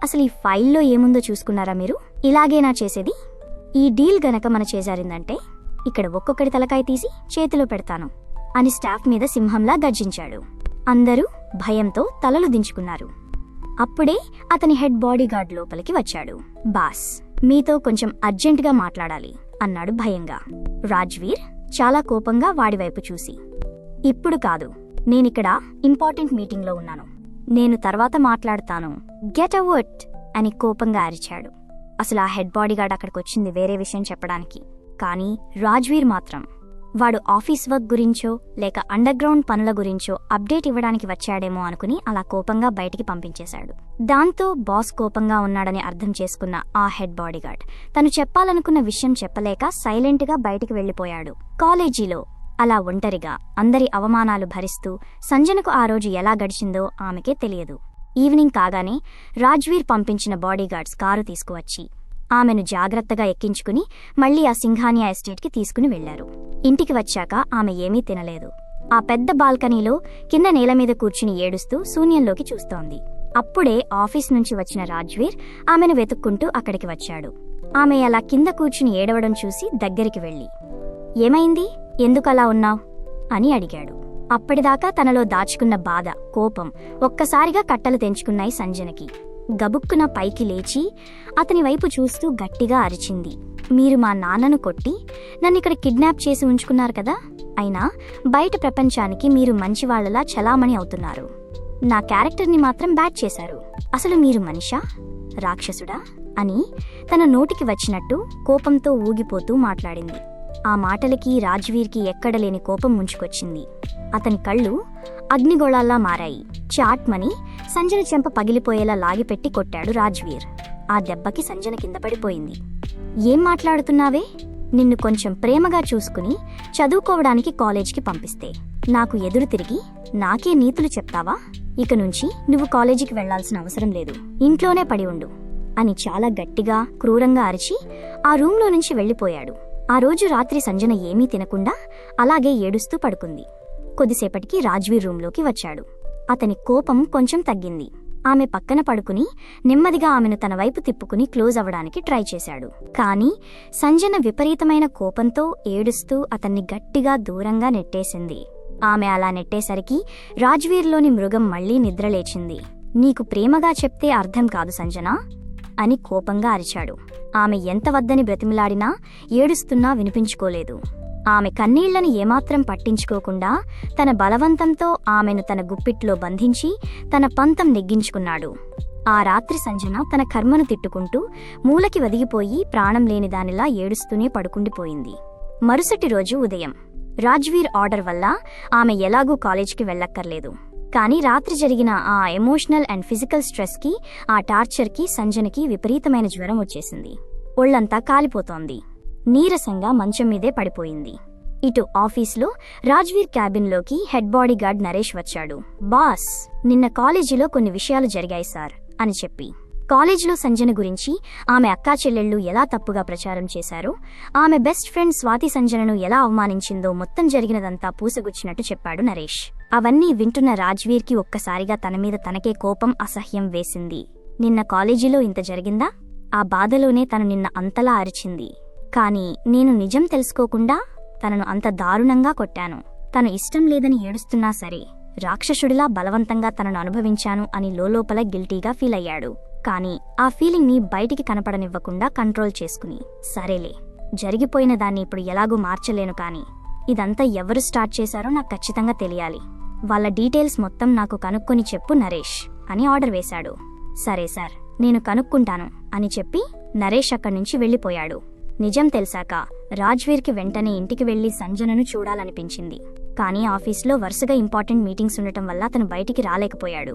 Speaker 1: అసలు ఈ ఫైల్లో ఏముందో చూసుకున్నారా మీరు? ఇలాగేనా చేసేది? ఈ డీల్ గనక మన చేజారిందంటే ఇక్కడ ఒక్కొక్కడి తలకాయ తీసి చేతిలో పెడతాను అని స్టాఫ్ మీద సింహంలా గర్జించాడు. అందరూ భయంతో తలలు దించుకున్నారు. అప్పుడే అతని హెడ్ బాడీగార్డ్ లోపలికి వచ్చాడు. బాస్, మీతో కొంచెం అర్జెంటుగా మాట్లాడాలి అన్నాడు భయంగా. రాజ్వీర్ చాలా కోపంగా వాడివైపు చూసి, ఇప్పుడు కాదు, నేనిక్కడ ఇంపార్టెంట్ మీటింగ్లో ఉన్నాను, నేను తర్వాత మాట్లాడతాను, గెట్ అవుట్ అని కోపంగా అరిచాడు. అసలు ఆ హెడ్ బాడీగార్డ్ అక్కడికొచ్చింది వేరే విషయం చెప్పడానికి. కానీ రాజ్వీర్ మాత్రం వాడు ఆఫీస్ వర్క్ గురించో లేక అండర్ గ్రౌండ్ పనుల గురించో అప్డేట్ ఇవ్వడానికి వచ్చాడేమో అనుకుని అలా కోపంగా బయటికి పంపించేశాడు. దాంతో బాస్ కోపంగా ఉన్నాడని అర్థం చేసుకున్న ఆ హెడ్ బాడీగార్డ్ తను చెప్పాలనుకున్న విషయం చెప్పలేక సైలెంట్గా బయటికి వెళ్లిపోయాడు. కాలేజీలో అలా ఒంటరిగా అందరి అవమానాలు భరిస్తూ సంజనకు ఆ రోజు ఎలా గడిచిందో ఆమెకే తెలియదు. ఈవినింగ్ కాగానే రాజ్వీర్ పంపించిన బాడీగార్డ్స్ కారు తీసుకువచ్చి ఆమెను జాగ్రత్తగా ఎక్కించుకుని మళ్లీ ఆ సింఘానియా ఎస్టేట్కి తీసుకుని వెళ్లారు. ఇంటికి వచ్చాక ఆమె ఏమీ తినలేదు. ఆ పెద్ద బాల్కనీలో కింద నేల మీద కూర్చుని ఏడుస్తూ శూన్యంలోకి చూస్తోంది. అప్పుడే ఆఫీస్ నుంచి వచ్చిన రాజ్వీర్ ఆమెను వెతుక్కుంటూ అక్కడికి వచ్చాడు. ఆమె అలా కింద కూర్చుని ఏడవడం చూసి దగ్గరికి వెళ్లి, ఏమైంది, ఎందుకలా ఉన్నావ్ అని అడిగాడు. అప్పటిదాకా తనలో దాచుకున్న బాధ, కోపం ఒక్కసారిగా కట్టలు తెంచుకున్నాయి సంజనకి. గబుక్కున పైకి లేచి అతని వైపు చూస్తూ గట్టిగా అరిచింది, మీరు మా నాన్నను కొట్టి నన్నిక్కడ కిడ్నాప్ చేసి ఉంచుకున్నారు కదా, అయినా బయట ప్రపంచానికి మీరు మంచివాళ్లలా చలామణి అవుతున్నారు, నా క్యారెక్టర్ని మాత్రం బ్యాట్ చేశారు, అసలు మీరు మనిషా రాక్షసుడా అని తన నోటికి వచ్చినట్టు కోపంతో ఊగిపోతూ మాట్లాడింది. ఆ మాటలకి రాజ్వీర్కి ఎక్కడలేని కోపం ముంచుకొచ్చింది. అతని కళ్ళు అగ్నిగోళాల్లా మారాయి. చాట్మని సంజన చెంప పగిలిపోయేలా లాగిపెట్టి కొట్టాడు రాజ్వీర్. ఆ దెబ్బకి సంజన కింద పడిపోయింది. ఏం మాట్లాడుతున్నావే, నిన్ను కొంచెం ప్రేమగా చూసుకుని చదువుకోవడానికి కాలేజ్కి పంపిస్తే నాకు ఎదురు తిరిగి నాకే నీతులు చెప్తావా? ఇక నుంచి నువ్వు కాలేజీకి వెళ్లాల్సిన అవసరం లేదు, ఇంట్లోనే పడి ఉండు అని చాలా గట్టిగా క్రూరంగా అరిచి ఆ రూంలో నుంచి వెళ్లిపోయాడు. ఆ రోజు రాత్రి సంజన ఏమీ తినకుండా అలాగే ఏడుస్తూ పడుకుంది. కొద్దిసేపటికి రాజ్వీర్ రూంలోకి వచ్చాడు. అతని కోపం కొంచెం తగ్గింది. ఆమె పక్కన పడుకుని నెమ్మదిగా ఆమెను తన వైపు తిప్పుకుని క్లోజ్ అవ్వడానికి ట్రై చేశాడు. కానీ సంజన విపరీతమైన కోపంతో ఏడుస్తూ అతన్ని గట్టిగా దూరంగా నెట్టేసింది. ఆమె అలా నెట్టేసరికి రాజ్వీర్లోని మృగం మళ్లీ నిద్రలేచింది. నీకు ప్రేమగా చెప్తే అర్థం కాదు సంజనా అని కోపంగా అరిచాడు. ఆమె ఎంత వద్దని బ్రతిమిలాడినా ఏడుస్తున్నా వినిపించుకోలేదు. ఆమె కన్నీళ్లను ఏమాత్రం పట్టించుకోకుండా తన బలవంతంతో ఆమెను తన గుప్పిట్లో బంధించి తన పంతం నెగ్గించుకున్నాడు. ఆ రాత్రి సంజన తన కర్మను తిట్టుకుంటూ మూలకి వదిగిపోయి ప్రాణం లేని దానిలా ఏడుస్తూనే పడుకుండిపోయింది. మరుసటి రోజు ఉదయం రాజ్వీర్ ఆర్డర్ వల్ల ఆమె ఎలాగూ కాలేజ్కి వెళ్ళక్కర్లేదు. కానీ రాత్రి జరిగిన ఆ ఎమోషనల్ అండ్ ఫిజికల్ స్ట్రెస్కి, ఆ టార్చర్కి సంజనకి విపరీతమైన జ్వరం వచ్చేసింది. ఒళ్లంతా కాలిపోతోంది. నీరసంగా మంచం మీదే పడిపోయింది. ఇటు ఆఫీస్లో రాజ్వీర్ క్యాబిన్లోకి హెడ్ బాడీగార్డ్ నరేష్ వచ్చాడు. బాస్, నిన్న కాలేజీలో కొన్ని విషయాలు జరిగాయి సార్ అని చెప్పి కాలేజీలో సంజన గురించి ఆమె అక్కా చెల్లెళ్ళు ఎలా తప్పుగా ప్రచారం చేశారో, ఆమె బెస్ట్ ఫ్రెండ్ స్వాతి సంజనను ఎలా అవమానించిందో మొత్తం జరిగినదంతా పూసగుచ్చినట్టు చెప్పాడు నరేష్. అవన్నీ వింటున్న రాజ్వీర్కి ఒక్కసారిగా తన మీద తనకే కోపం, అసహ్యం వేసింది. నిన్న కాలేజీలో ఇంత జరిగిందా? ఆ బాధలోనే తను నిన్న అంతలా అరిచింది. కానీ నేను నిజం తెలుసుకోకుండా తనను అంత దారుణంగా కొట్టాను. తను ఇష్టం లేదని ఏడుస్తున్నా సరే రాక్షసుడిలా బలవంతంగా తనను అనుభవించాను అని లోలోపల గిల్టీగా ఫీల్ అయ్యాడు. కానీ ఆ ఫీలింగ్ని బయటికి కనపడనివ్వకుండా కంట్రోల్ చేసుకుని, సరేలే, జరిగిపోయిన దాన్ని ఇప్పుడు ఎలాగూ మార్చలేను, కానీ ఇదంతా ఎవరు స్టార్ట్ చేశారో నాకు ఖచ్చితంగా తెలియాలి. వాళ్ళ డీటెయిల్స్ మొత్తం నాకు కనుక్కొని చెప్పు నరేష్ అని ఆర్డర్ వేశాడు. సరే సార్, నేను కనుక్కుంటాను అని చెప్పి నరేష్ అక్కడి నుంచి వెళ్లిపోయాడు. నిజం తెలిసాక రాజ్వీర్కి వెంటనే ఇంటికి వెళ్లి సంజనను చూడాలనిపించింది. కానీ ఆఫీస్లో వరుసగా ఇంపార్టెంట్ మీటింగ్స్ ఉండటం వల్ల అతను బయటికి రాలేకపోయాడు.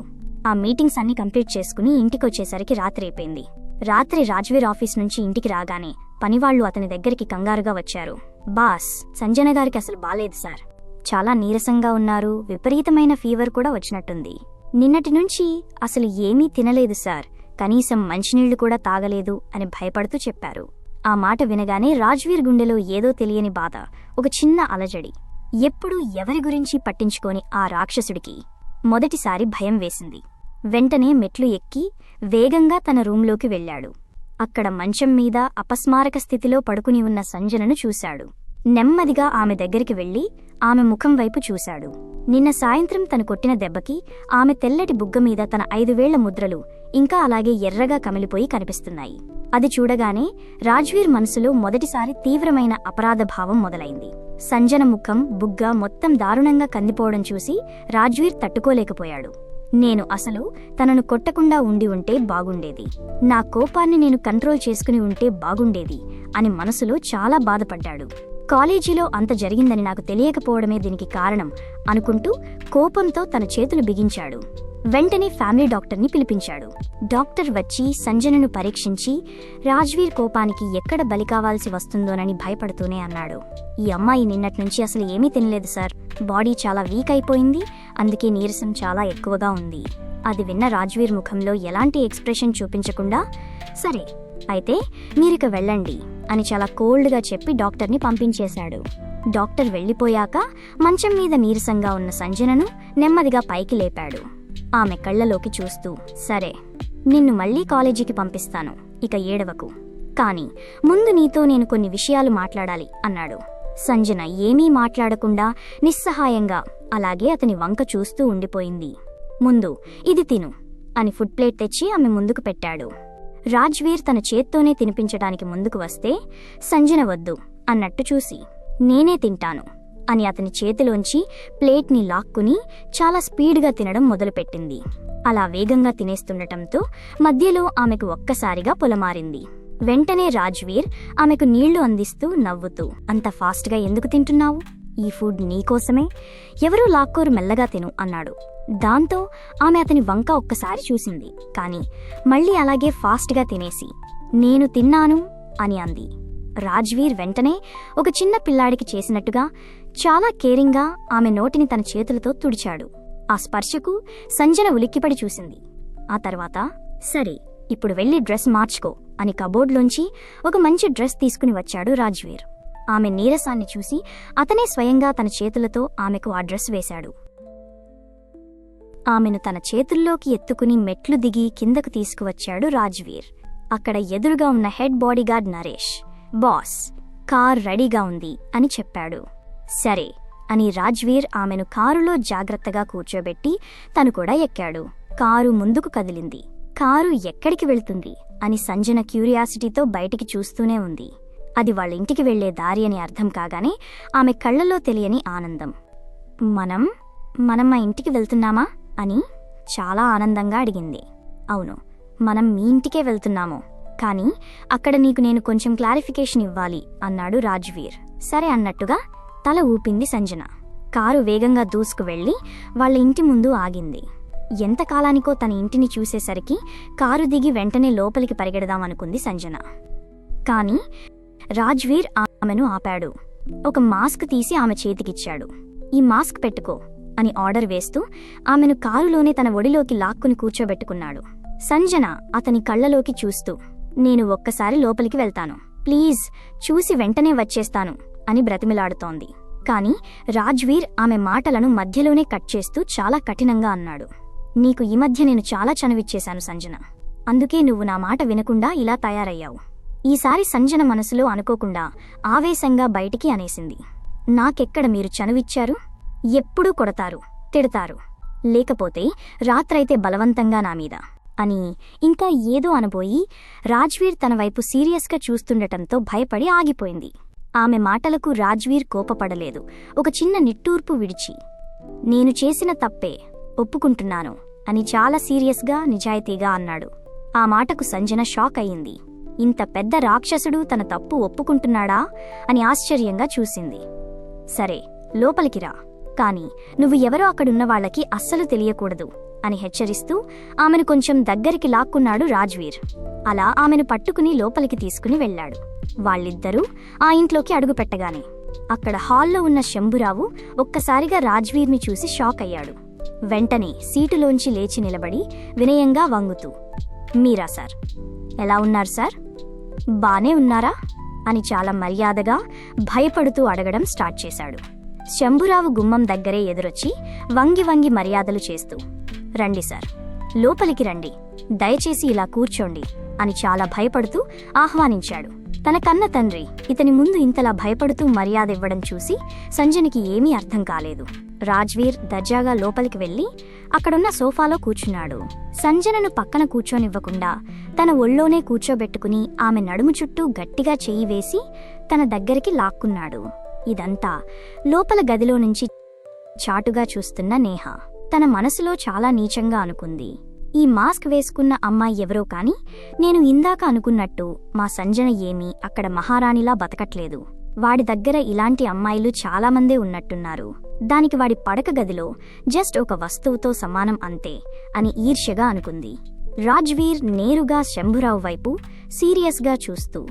Speaker 1: ఆ మీటింగ్స్ అన్ని కంప్లీట్ చేసుకుని ఇంటికొచ్చేసరికి రాత్రి అయిపోయింది. రాత్రి రాజ్వీర్ ఆఫీస్ నుంచి ఇంటికి రాగానే పనివాళ్లు అతని దగ్గరికి కంగారుగా వచ్చారు. బాస్, సంజన గారికి అసలు బాలేదు సార్, చాలా నీరసంగా ఉన్నారు, విపరీతమైన ఫీవర్ కూడా వచ్చినట్టుంది. నిన్నటి నుంచి అసలు ఏమీ తినలేదు సార్, కనీసం మంచినీళ్లు కూడా తాగలేదు అని భయపడుతూ చెప్పారు. ఆ మాట వినగానే రాజ్వీర్ గుండెలో ఏదో తెలియని బాధ, ఒక చిన్న అలజడి. ఎప్పుడూ ఎవరి గురించి పట్టించుకోని ఆ రాక్షసుడికి మొదటిసారి భయం వేసింది. వెంటనే మెట్లు ఎక్కి వేగంగా తన రూంలోకి వెళ్ళాడు. అక్కడ మంచం మీద అపస్మారక స్థితిలో పడుకుని ఉన్న సంజనను చూశాడు. నెమ్మదిగా ఆమె దగ్గరికి వెళ్లి ఆమె ముఖం వైపు చూశాడు. నిన్న సాయంత్రం తను కొట్టిన దెబ్బకి ఆమె తెల్లటి బుగ్గ మీద తన 5 వేళ్ల ముద్రలు ఇంకా అలాగే ఎర్రగా కమిలిపోయి కనిపిస్తున్నాయి. అది చూడగానే రాజ్వీర్ మనసులో మొదటిసారి తీవ్రమైన అపరాధ భావం మొదలైంది. సంజన ముఖం, బుగ్గ మొత్తం దారుణంగా కందిపోవడం చూసి రాజ్వీర్ తట్టుకోలేకపోయాడు. నేను అసలు తనను కొట్టకుండా ఉండి ఉంటే బాగుండేది, నా కోపాన్ని నేను కంట్రోల్ చేసుకుని ఉంటే బాగుండేది అని మనసులో చాలా బాధపడ్డాడు. కాలేజీలో అంత జరిగిందని నాకు తెలియకపోవడమే దీనికి కారణం అనుకుంటూ కోపంతో తన చేతులు బిగించాడు. వెంటనే ఫ్యామిలీ డాక్టర్ని పిలిపించాడు. డాక్టర్ వచ్చి సంజనను పరీక్షించి రాజ్వీర్ కోపానికి ఎక్కడ బలి కావాల్సి వస్తుందోనని భయపడుతూనే అన్నాడు, ఈ అమ్మాయి నిన్నట్నుంచి అసలు ఏమీ తినలేదు సార్, బాడీ చాలా వీక్ అయిపోయింది, అందుకే నీరసం చాలా ఎక్కువగా ఉంది. అది విన్న రాజ్వీర్ ముఖంలో ఎలాంటి ఎక్స్ప్రెషన్ చూపించకుండా, సరే అయితే మీరిక వెళ్ళండి అని చాలా కోల్డ్గా చెప్పి డాక్టర్ని పంపించేశాడు. డాక్టర్ వెళ్ళిపోయాక మంచం మీద నీరసంగా ఉన్న సంజనను నెమ్మదిగా పైకి లేపాడు. ఆమె కళ్ళలోకి చూస్తూ, సరే నిన్ను మళ్ళీ కాలేజీకి పంపిస్తాను, ఇక ఏడవకు, కానీ ముందు నీతో నేను కొన్ని విషయాలు మాట్లాడాలి అన్నాడు. సంజన ఏమీ మాట్లాడకుండా నిస్సహాయంగా అలాగే అతని వంక చూస్తూ ఉండిపోయింది. ముందు ఇది తిను అని ఫుడ్ ప్లేట్ తెచ్చి ఆమె ముందుకు పెట్టాడు. రాజ్వీర్ తన చేత్తోనే తినిపించడానికి ముందుకు వస్తే సంజన వద్దు అన్నట్టు చూసి, నేనే తింటాను అని అతని చేతిలోంచి ప్లేట్ని లాక్కుని చాలా స్పీడ్గా తినడం మొదలుపెట్టింది. అలా వేగంగా తినేస్తుండటంతో మధ్యలో ఆమెకు ఒక్కసారిగా పొలమారింది. వెంటనే రాజ్వీర్ ఆమెకు నీళ్లు అందిస్తూ నవ్వుతూ, అంత ఫాస్ట్గా ఎందుకు తింటున్నావు, ఈ ఫుడ్ నీకోసమే, ఎవరూ లాక్కోరు, మెల్లగా తిను అన్నాడు. దాంతో ఆమె అతని వంక ఒక్కసారి చూసింది, కాని మళ్ళీ అలాగే ఫాస్ట్గా తినేసి, నేను తిన్నాను అని అంది. రాజ్వీర్ వెంటనే ఒక చిన్న పిల్లాడికి చేసినట్టుగా చాలా కేరింగ్గా ఆమె నోటిని తన చేతులతో తుడిచాడు. ఆ స్పర్శకు సంజన ఉలిక్కిపడి చూసింది. ఆ తర్వాత, సరే ఇప్పుడు వెళ్ళి డ్రెస్ మార్చుకో అని కబోర్డ్లోంచి ఒక మంచి డ్రెస్ తీసుకుని వచ్చాడు రాజ్వీర్. ఆమె నీరసాన్ని చూసి అతనే స్వయంగా తన చేతులతో ఆమెకు ఆ డ్రెస్ వేశాడు. ఆమెను తన చేతుల్లోకి ఎత్తుకుని మెట్లు దిగి కిందకు తీసుకువచ్చాడు రాజ్వీర్. అక్కడ ఎదురుగా ఉన్న head bodyguard Naresh, boss car రెడీగా ఉంది అని చెప్పాడు. సరే అని రాజ్వీర్ ఆమెను కారులో జాగ్రత్తగా కూర్చోబెట్టి తను కూడా ఎక్కాడు. కారు ముందుకు కదిలింది. కారు ఎక్కడికి వెళ్తుంది అని సంజన క్యూరియాసిటీతో బయటికి చూస్తూనే ఉంది. అది వాళ్ళ ఇంటికి వెళ్లే దారి అని అర్థం కాగానే ఆమె కళ్లలో తెలియని ఆనందం. మనం మా ఇంటికి వెళ్తున్నామా అని చాలా ఆనందంగా అడిగింది. అవును, మనం మీ ఇంటికే వెళ్తున్నాము, కానీ అక్కడ నీకు నేను కొంచెం క్లారిఫికేషన్ ఇవ్వాలి అన్నాడు రాజ్వీర్. సరే అన్నట్టుగా తల ఊపింది సంజన. కారు వేగంగా దూసుకు వెళ్లి వాళ్ళ ఇంటి ముందు ఆగింది. ఎంతకాలానికో తన ఇంటిని చూసేసరికి కారు దిగి వెంటనే లోపలికి పరిగెడదామనుకుంది సంజన. కానీ రాజ్వీర్ ఆమెను ఆపాడు. ఒక మాస్క్ తీసి ఆమె చేతికిచ్చాడు. ఈ మాస్క్ పెట్టుకో అని ఆర్డర్ వేస్తూ ఆమెను కారులోనే తన ఒడిలోకి లాక్కుని కూర్చోబెట్టుకున్నాడు. సంజన అతని కళ్లలోకి చూస్తూ, నేను ఒక్కసారి లోపలికి వెళ్తాను, ప్లీజ్, చూసి వెంటనే వచ్చేస్తాను అని బ్రతిమిలాడుతోంది. కాని రాజ్వీర్ ఆమె మాటలను మధ్యలోనే కట్ చేస్తూ చాలా కఠినంగా అన్నాడు, నీకు ఈ మధ్య నేను చాలా చనువిచ్చేశాను సంజన, అందుకే నువ్వు నా మాట వినకుండా ఇలా తయారయ్యావు. ఈసారి సంజన మనసులో అనుకోకుండా ఆవేశంగా బయటికి అనేసింది, నాకెక్కడ మీరు చనువిచ్చారు, ఎప్పుడూ కొడతారు, తిడతారు, లేకపోతే రాత్రైతే బలవంతంగా నా మీద అని ఇంకా ఏదో అనబోయి రాజ్వీర్ తన వైపు సీరియస్గా చూస్తుండటంతో భయపడి ఆగిపోయింది. ఆమె మాటలకు రాజ్వీర్ కోపపడలేదు. ఒక చిన్న నిట్టూర్పు విడిచి, నేను చేసిన తప్పే, ఒప్పుకుంటున్నాను అని చాలా సీరియస్గా నిజాయితీగా అన్నాడు. ఆ మాటకు సంజన షాక్ అయింది. ఇంత పెద్ద రాక్షసుడు తన తప్పు ఒప్పుకుంటున్నాడా అని ఆశ్చర్యంగా చూసింది. సరే లోపలికి రా, కాని నువ్వు ఎవరో అక్కడున్న వాళ్లకి అస్సలు తెలియకూడదు అని హెచ్చరిస్తూ ఆమెను కొంచెం దగ్గరికి లాక్కున్నాడు రాజ్వీర్. అలా ఆమెను పట్టుకుని లోపలికి తీసుకుని వెళ్లాడు. వాళ్ళిద్దరూ ఆ ఇంట్లోకి అడుగుపెట్టగానే అక్కడ హాల్లో ఉన్న శంభురావు ఒక్కసారిగా రాజ్వీర్ని చూసి షాక్ అయ్యాడు. వెంటనే సీటులోంచి లేచి నిలబడి వినయంగా వంగుతూ, మీరా సార్, ఎలా ఉన్నారు సార్, బానే ఉన్నారా అని చాలా మర్యాదగా భయపడుతూ అడగడం స్టార్ట్ చేశాడు. శంభురావు గుమ్మం దగ్గరే ఎదురొచ్చి వంగి వంగి మర్యాదలు చేస్తూ, రండి సార్, లోపలికి రండి, దయచేసి ఇలా కూర్చోండి అని చాలా భయపడుతూ ఆహ్వానించాడు. తన కన్న తండ్రి ఇతని ముందు ఇంతలా భయపడుతూ మర్యాద ఇవ్వడం చూసి సంజనకి ఏమీ అర్థం కాలేదు. రాజ్వీర్ దర్జాగా లోపలికి వెళ్లి అక్కడున్న సోఫాలో కూర్చున్నాడు. సంజనను పక్కన కూర్చోనివ్వకుండా తన ఒళ్ళోనే కూర్చోబెట్టుకుని ఆమె నడుము చుట్టూ గట్టిగా చెయ్యి వేసి తన దగ్గరికి లాక్కున్నాడు. ఇదంతా లోపల గదిలో నుంచి చాటుగా చూస్తున్న నేహ తన మనసులో చాలా నీచంగా అనుకుంది. ఈ మాస్క్ వేసుకున్న అమ్మాయి ఎవరో కాని నేను ఇందాక అనుకున్నట్టు మా సంజన ఏమీ అక్కడ మహారాణిలా బతకట్లేదు. వాడి దగ్గర ఇలాంటి అమ్మాయిలు చాలామందే ఉన్నట్టున్నారు. దానికి వాడి పడక గదిలో జస్ట్ ఒక వస్తువుతో సమానం అంతే అని ఈర్ష్యగా అనుకుంది. రాజ్వీర్ నేరుగా శంభురావు వైపు సీరియస్గా చూస్తూ,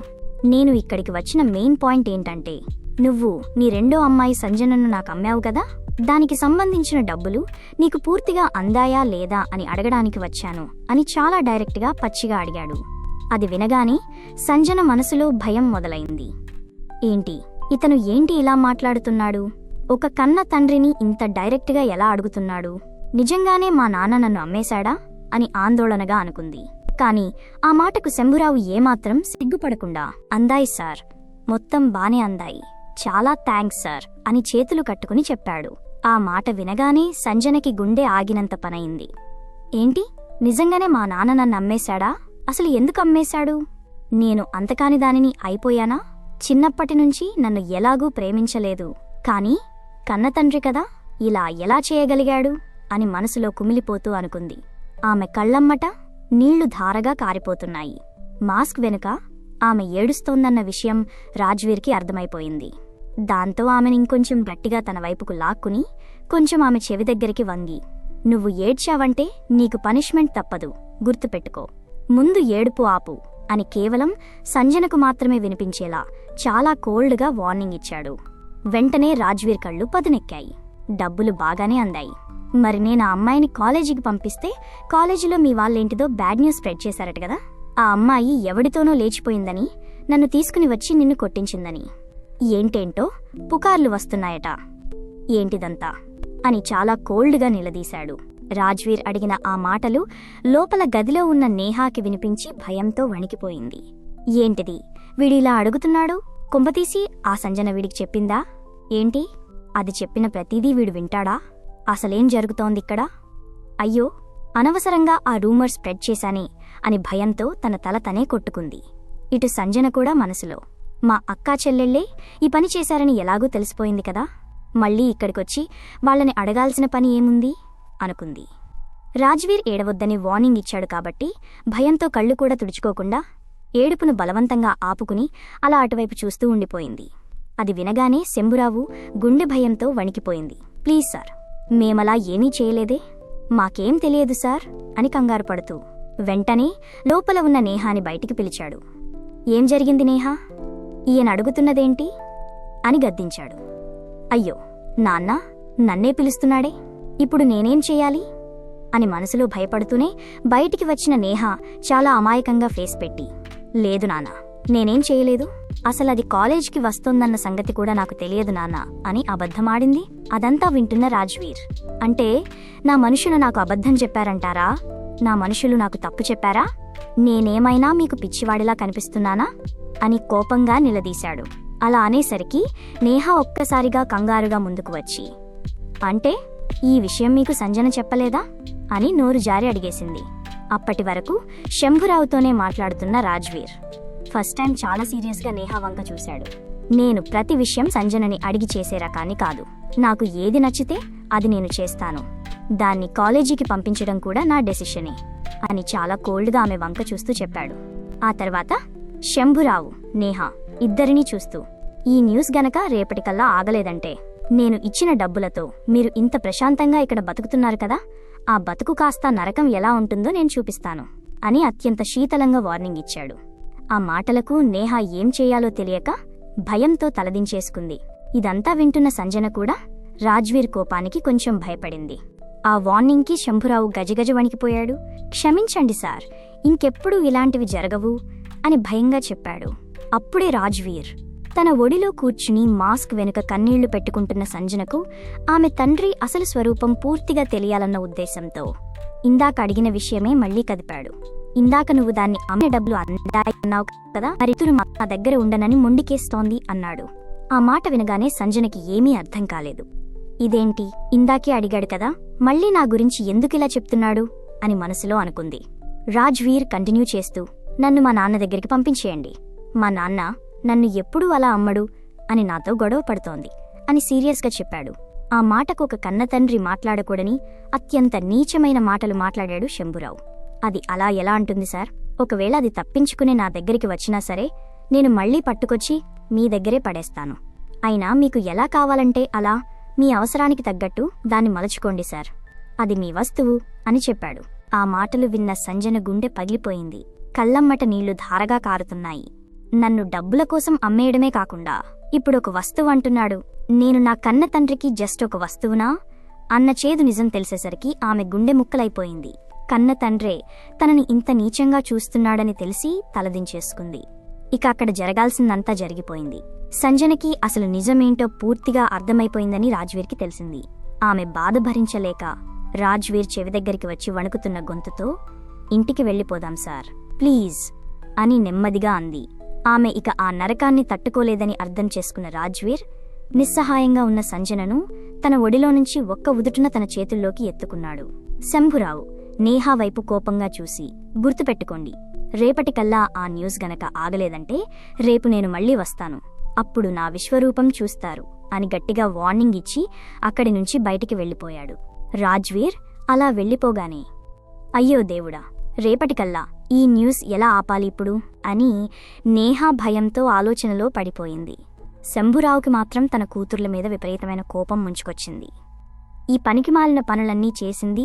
Speaker 1: నేను ఇక్కడికి వచ్చిన మెయిన్ పాయింట్ ఏంటంటే, నువ్వు నీ రెండో అమ్మాయి సంజనను నాకు అమ్మావు కదా, దానికి సంబంధించిన డబ్బులు నీకు పూర్తిగా అందాయా లేదా అని అడగడానికి వచ్చాను అని చాలా డైరెక్ట్గా పచ్చిగా అడిగాడు. అది వినగానే సంజన మనసులో భయం మొదలైంది. ఏంటి ఇతను ఏంటి ఇలా మాట్లాడుతున్నాడు? ఒక కన్న తండ్రిని ఇంత డైరెక్ట్గా ఎలా అడుగుతున్నాడు? నిజంగానే మా నాన్న నన్ను అమ్మేశాడా అని ఆందోళనగా అనుకుంది. కాని ఆ మాటకు శంభురావు ఏమాత్రం సిగ్గుపడకుండా, అందాయి సార్, మొత్తం బానే అందాయి, చాలా థ్యాంక్స్ సార్ అని చేతులు కట్టుకుని చెప్పాడు. ఆ మాట వినగానే సంజనకి గుండె ఆగినంత పనయింది. ఏంటి, నిజంగానే మా నాన్న నన్ను అమ్మేశాడా? అసలు ఎందుకు అమ్మేశాడు? నేను అంతకాని దానిని అయిపోయానా? చిన్నప్పటినుంచి నన్ను ఎలాగూ ప్రేమించలేదు, కాని కన్నతండ్రి కదా, ఇలా ఎలా చేయగలిగాడు అని మనసులో కుమిలిపోతూ అనుకుంది. ఆమె కళ్లమ్మట నీళ్లు ధారగా కారిపోతున్నాయి. మాస్క్ వెనుక ఆమె ఏడుస్తోందన్న విషయం రాజ్వీర్కి అర్థమైపోయింది. దాంతో ఆమెను ఇంకొంచెం గట్టిగా తన వైపుకు లాక్కుని కొంచెం ఆమె చెవి దగ్గరికి వంగి, నువ్వు ఏడ్చావంటే నీకు పనిష్మెంట్ తప్పదు, గుర్తుపెట్టుకో, ముందు ఏడుపు ఆపు అని కేవలం సంజనకు మాత్రమే వినిపించేలా చాలా కోల్డ్గా వార్నింగ్ ఇచ్చాడు. వెంటనే రాజ్వీర్ కళ్ళు పదునెక్కాయి. డబ్బులు బాగానే అందాయి. మరి నేను ఆ అమ్మాయిని కాలేజీకి పంపిస్తే కాలేజీలో మీ వాళ్ళేంటిదో బ్యాడ్ న్యూస్ స్ప్రెడ్ చేశారట కదా, ఆ అమ్మాయి ఎవడితోనో లేచిపోయిందని, నన్ను తీసుకుని వచ్చి నిన్ను కొట్టించిందని, ఏంటేంటో పుకార్లు వస్తున్నాయట, ఏంటిదంతా అని చాలా కోల్డ్గా నిలదీశాడు. రాజ్వీర్ అడిగిన ఆ మాటలు లోపల గదిలో ఉన్న నేహాకి వినిపించి భయంతో వణికిపోయింది. ఏంటిది, వీడిలా అడుగుతున్నాడు? కొంపతీసి ఆ సంజన వీడికి చెప్పిందా ఏంటి? అది చెప్పిన ప్రతిదీ వీడు వింటాడా? అసలేం జరుగుతోందిక్కడ? అయ్యో, అనవసరంగా ఆ రూమర్ స్ప్రెడ్ చేశానే అని భయంతో తన తల తనే కొట్టుకుంది. ఇటు సంజన కూడా మనసులో, మా అక్కా చెల్లెళ్లే ఈ పని చేశారని ఎలాగూ తెలిసిపోయింది కదా, మళ్ళీ ఇక్కడికొచ్చి వాళ్ళని అడగాల్సిన పని ఏముంది అనుకుంది. రాజ్వీర్ ఏడవొద్దని వార్నింగ్ ఇచ్చాడు కాబట్టి భయంతో కళ్ళు కూడా తుడుచుకోకుండా ఏడుపును బలవంతంగా ఆపుకుని అలా అటువైపు చూస్తూ ఉండిపోయింది. అది వినగానే శంభురావు గుండె భయంతో వణికిపోయింది. ప్లీజ్ సార్, మేమలా ఏమీ చేయలేదే, మాకేం తెలియదు సార్ అని కంగారు పడుతూ వెంటనే లోపల ఉన్న నేహాని బయటికి పిలిచాడు. ఏం జరిగింది నేహా, ఈయన అడుగుతున్నదేంటి అని గద్దించాడు. అయ్యో నాన్న, నన్నే పిలుస్తున్నాడే, ఇప్పుడు నేనేం చెయ్యాలి అని మనసులో భయపడుతూనే బయటికి వచ్చిన నేహ చాలా అమాయకంగా ఫేస్ పెట్టి, లేదు నాన్న, నేనేం చేయలేదు, అసలది కాలేజ్కి వస్తోందన్న సంగతి కూడా నాకు తెలియదు నాన్న అని అబద్ధమాడింది. అదంతా వింటున్న రాజ్వీర్, అంటే నా మనుషులు నాకు అబద్ధం చెప్పారంటారా? నా మనుషులు నాకు తప్పు చెప్పారా? నేనేమైనా మీకు పిచ్చివాడిలా కనిపిస్తున్నానా అని కోపంగా నిలదీశాడు. అలా అనేసరికి నేహ ఒక్కసారిగా కంగారుగా ముందుకు వచ్చి, అంటే ఈ విషయం మీకు సంజన చెప్పలేదా అని నోరు జారి అడిగేసింది. అప్పటి వరకు శంభురావుతోనే మాట్లాడుతున్న రాజ్వీర్ ఫస్ట్ టైం చాలా సీరియస్గా నేహ వంక చూశాడు. నేను ప్రతి విషయం సంజనని అడిగి చేసే రకాన్ని కాదు, నాకు ఏది నచ్చితే అది నేను చేస్తాను, దాన్ని కాలేజీకి పంపించడం కూడా నా డెసిషనే అని చాలా కోల్డ్గా ఆమె వంక చూస్తూ చెప్పాడు. ఆ తర్వాత శంభురావు, నేహ ఇద్దరినీ చూస్తూ, ఈ న్యూస్ గనక రేపటికల్లా ఆగలేదంటే నేను ఇచ్చిన డబ్బులతో మీరు ఇంత ప్రశాంతంగా ఇక్కడ బతుకుతున్నారు కదా, ఆ బతుకు కాస్త నరకం ఎలా ఉంటుందో నేను చూపిస్తాను అని అత్యంత శీతలంగా వార్నింగ్ ఇచ్చాడు. ఆ మాటలకు నేహ ఏం చేయాలో తెలియక భయంతో తలదించేసుకుంది. ఇదంతా వింటున్న సంజన కూడా రాజ్వీర్ కోపానికి కొంచెం భయపడింది. ఆ వార్నింగ్కి శంభురావు గజగజ వణికిపోయాడు. క్షమించండి సార్, ఇంకెప్పుడూ ఇలాంటివి జరగవు అని భయంగా చెప్పాడు. అప్పుడే రాజ్వీర్ తన ఒడిలో కూర్చుని మాస్క్ వెనుక కన్నీళ్లు పెట్టుకుంటున్న సంజనకు ఆమె తండ్రి అసలు స్వరూపం పూర్తిగా తెలియాలన్న ఉద్దేశంతో, ఇందాక అడిగిన విషయమే మళ్లీ కదిపాడు. ఇందాక నువ్వు దాన్ని అమ్మే డబ్బులు అన్నావు కదా, మరి ఇతను మా దగ్గర ఉండనని మొండికేస్తోంది అన్నాడు. ఆ మాట వినగానే సంజనకి ఏమీ అర్థం కాలేదు. ఇదేంటి, ఇందాకే అడిగాడు కదా, మళ్లీ నా గురించి ఎందుకిలా చెప్తున్నాడు అని మనసులో అనుకుంది. రాజ్వీర్ కంటిన్యూ చేస్తూ, నన్ను మా నాన్న దగ్గరికి పంపించేయండి. మా నాన్న నన్ను ఎప్పుడూ అలా అమ్మడు అని నాతో గొడవ పడుతోంది అని సీరియస్గా చెప్పాడు. ఆ మాటకు ఒక కన్నతండ్రి మాట్లాడకూడని అత్యంత నీచమైన మాటలు మాట్లాడాడు శంభురావు. అది అలా ఎలా అంటుంది సార్? ఒకవేళ అది తప్పించుకునే నా దగ్గరికి వచ్చినా సరే నేను మళ్లీ పట్టుకొచ్చి మీ దగ్గరే పడేస్తాను. అయినా మీకు ఎలా కావాలంటే అలా మీ అవసరానికి తగ్గట్టు దాన్ని మలుచుకోండి సార్, అది మీ వస్తువు అని చెప్పాడు. ఆ మాటలు విన్న సంజన గుండె పగిలిపోయింది. కళ్ళమ్మట నీళ్లు ధారగా కారుతున్నాయి. నన్ను డబ్బుల కోసం అమ్మేయడమే కాకుండా ఇప్పుడొక వస్తువు అంటున్నాడు. నేను నా కన్న తండ్రికి జస్ట్ ఒక వస్తువునా అన్న చేదు నిజం తెలిసేసరికి ఆమె గుండె ముక్కలైపోయింది. కన్న తండ్రే తనని ఇంత నీచంగా చూస్తున్నాడని తెలిసి తలదించేసుకుంది. ఇక అక్కడ జరగాల్సిందంతా జరిగిపోయింది. సంజనకి అసలు నిజమేంటో పూర్తిగా అర్థమైపోయిందని రాజ్వీర్కి తెలిసింది. ఆమె బాధ భరించలేక రాజ్వీర్ చెవి దగ్గరికి వచ్చి వణుకుతున్న గొంతుతో, ఇంటికి వెళ్ళిపోదాం సార్ ప్లీజ్ అని నెమ్మదిగా అంది. ఆమె ఇక ఆ నరకాన్ని తట్టుకోలేదని అర్థం చేసుకున్న రాజ్వీర్ నిస్సహాయంగా ఉన్న సంజనను తన ఒడిలో నుంచి ఒక్క ఉదుటున తన చేతుల్లోకి ఎత్తుకున్నాడు. శంభురావు నేహా వైపు కోపంగా చూసి, గుర్తుపెట్టుకోండి, రేపటికల్లా ఆ న్యూస్ గనక ఆగలేదంటే రేపు నేను మళ్లీ వస్తాను, అప్పుడు నా విశ్వరూపం చూస్తారు అని గట్టిగా వార్నింగ్ ఇచ్చి అక్కడి నుంచి బయటికి వెళ్ళిపోయాడు. రాజ్వీర్ అలా వెళ్ళిపోగానే, అయ్యో దేవుడా, రేపటికల్లా ఈ న్యూస్ ఎలా ఆపాలి ఇప్పుడు అని నేహా భయంతో ఆలోచనలో పడిపోయింది. శంభురావుకి మాత్రం తన కూతుర్ల మీద విపరీతమైన కోపం ముంచుకొచ్చింది. ఈ పనికిమాలిన పనులన్నీ చేసింది,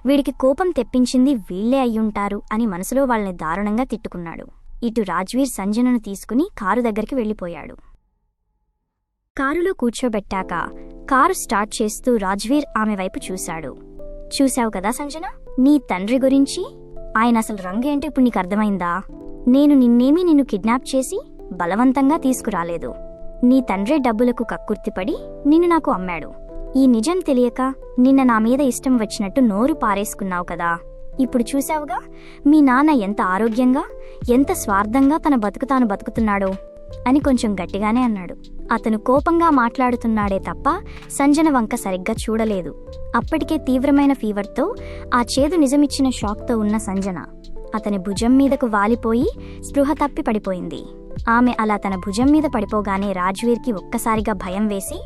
Speaker 1: వీడికి కోపం తెప్పించింది వీళ్లే అయ్యుంటారు అని మనసులో వాళ్ళని దారుణంగా తిట్టుకున్నాడు. ఇటు రాజ్వీర్ సంజనను తీసుకుని కారు దగ్గరికి వెళ్ళిపోయాడు. కారులో కూర్చోబెట్టాక కారు స్టార్ట్ చేస్తూ రాజ్వీర్ ఆమె వైపు చూశాడు. చూశావు కదా సంజన, నీ తండ్రి గురించి? ఆయన అసలు రంగేంటో ఇప్పుడు నీకు అర్థమైందా? నేను నిన్ను కిడ్నాప్ చేసి బలవంతంగా తీసుకురాలేదు. నీ తండ్రే డబ్బులకు కక్కుర్తిపడి నిన్ను నాకు అమ్మాడు. ఈ నిజం తెలియక నిన్న నా మీద ఇష్టం వచ్చినట్టు నోరు పారేసుకున్నావు కదా. ఇప్పుడు చూశావుగా మీ నాన్న ఎంత ఆరోగ్యంగా, ఎంత స్వార్థంగా తన బతుకు తాను బతుకుతున్నాడో అని కొంచెం గట్టిగానే అన్నాడు. అతను కోపంగా మాట్లాడుతున్నాడే తప్ప సంజన వంక సరిగ్గా చూడలేదు. అప్పటికే తీవ్రమైన ఫీవర్తో ఆ చేదు నిజమిచ్చిన షాక్తో ఉన్న సంజన అతని భుజం మీదకు వాలిపోయి స్పృహ తప్పి పడిపోయింది. ఆమె అలా తన భుజం మీద పడిపోగానే రాజ్వీర్కి ఒక్కసారిగా భయం వేసి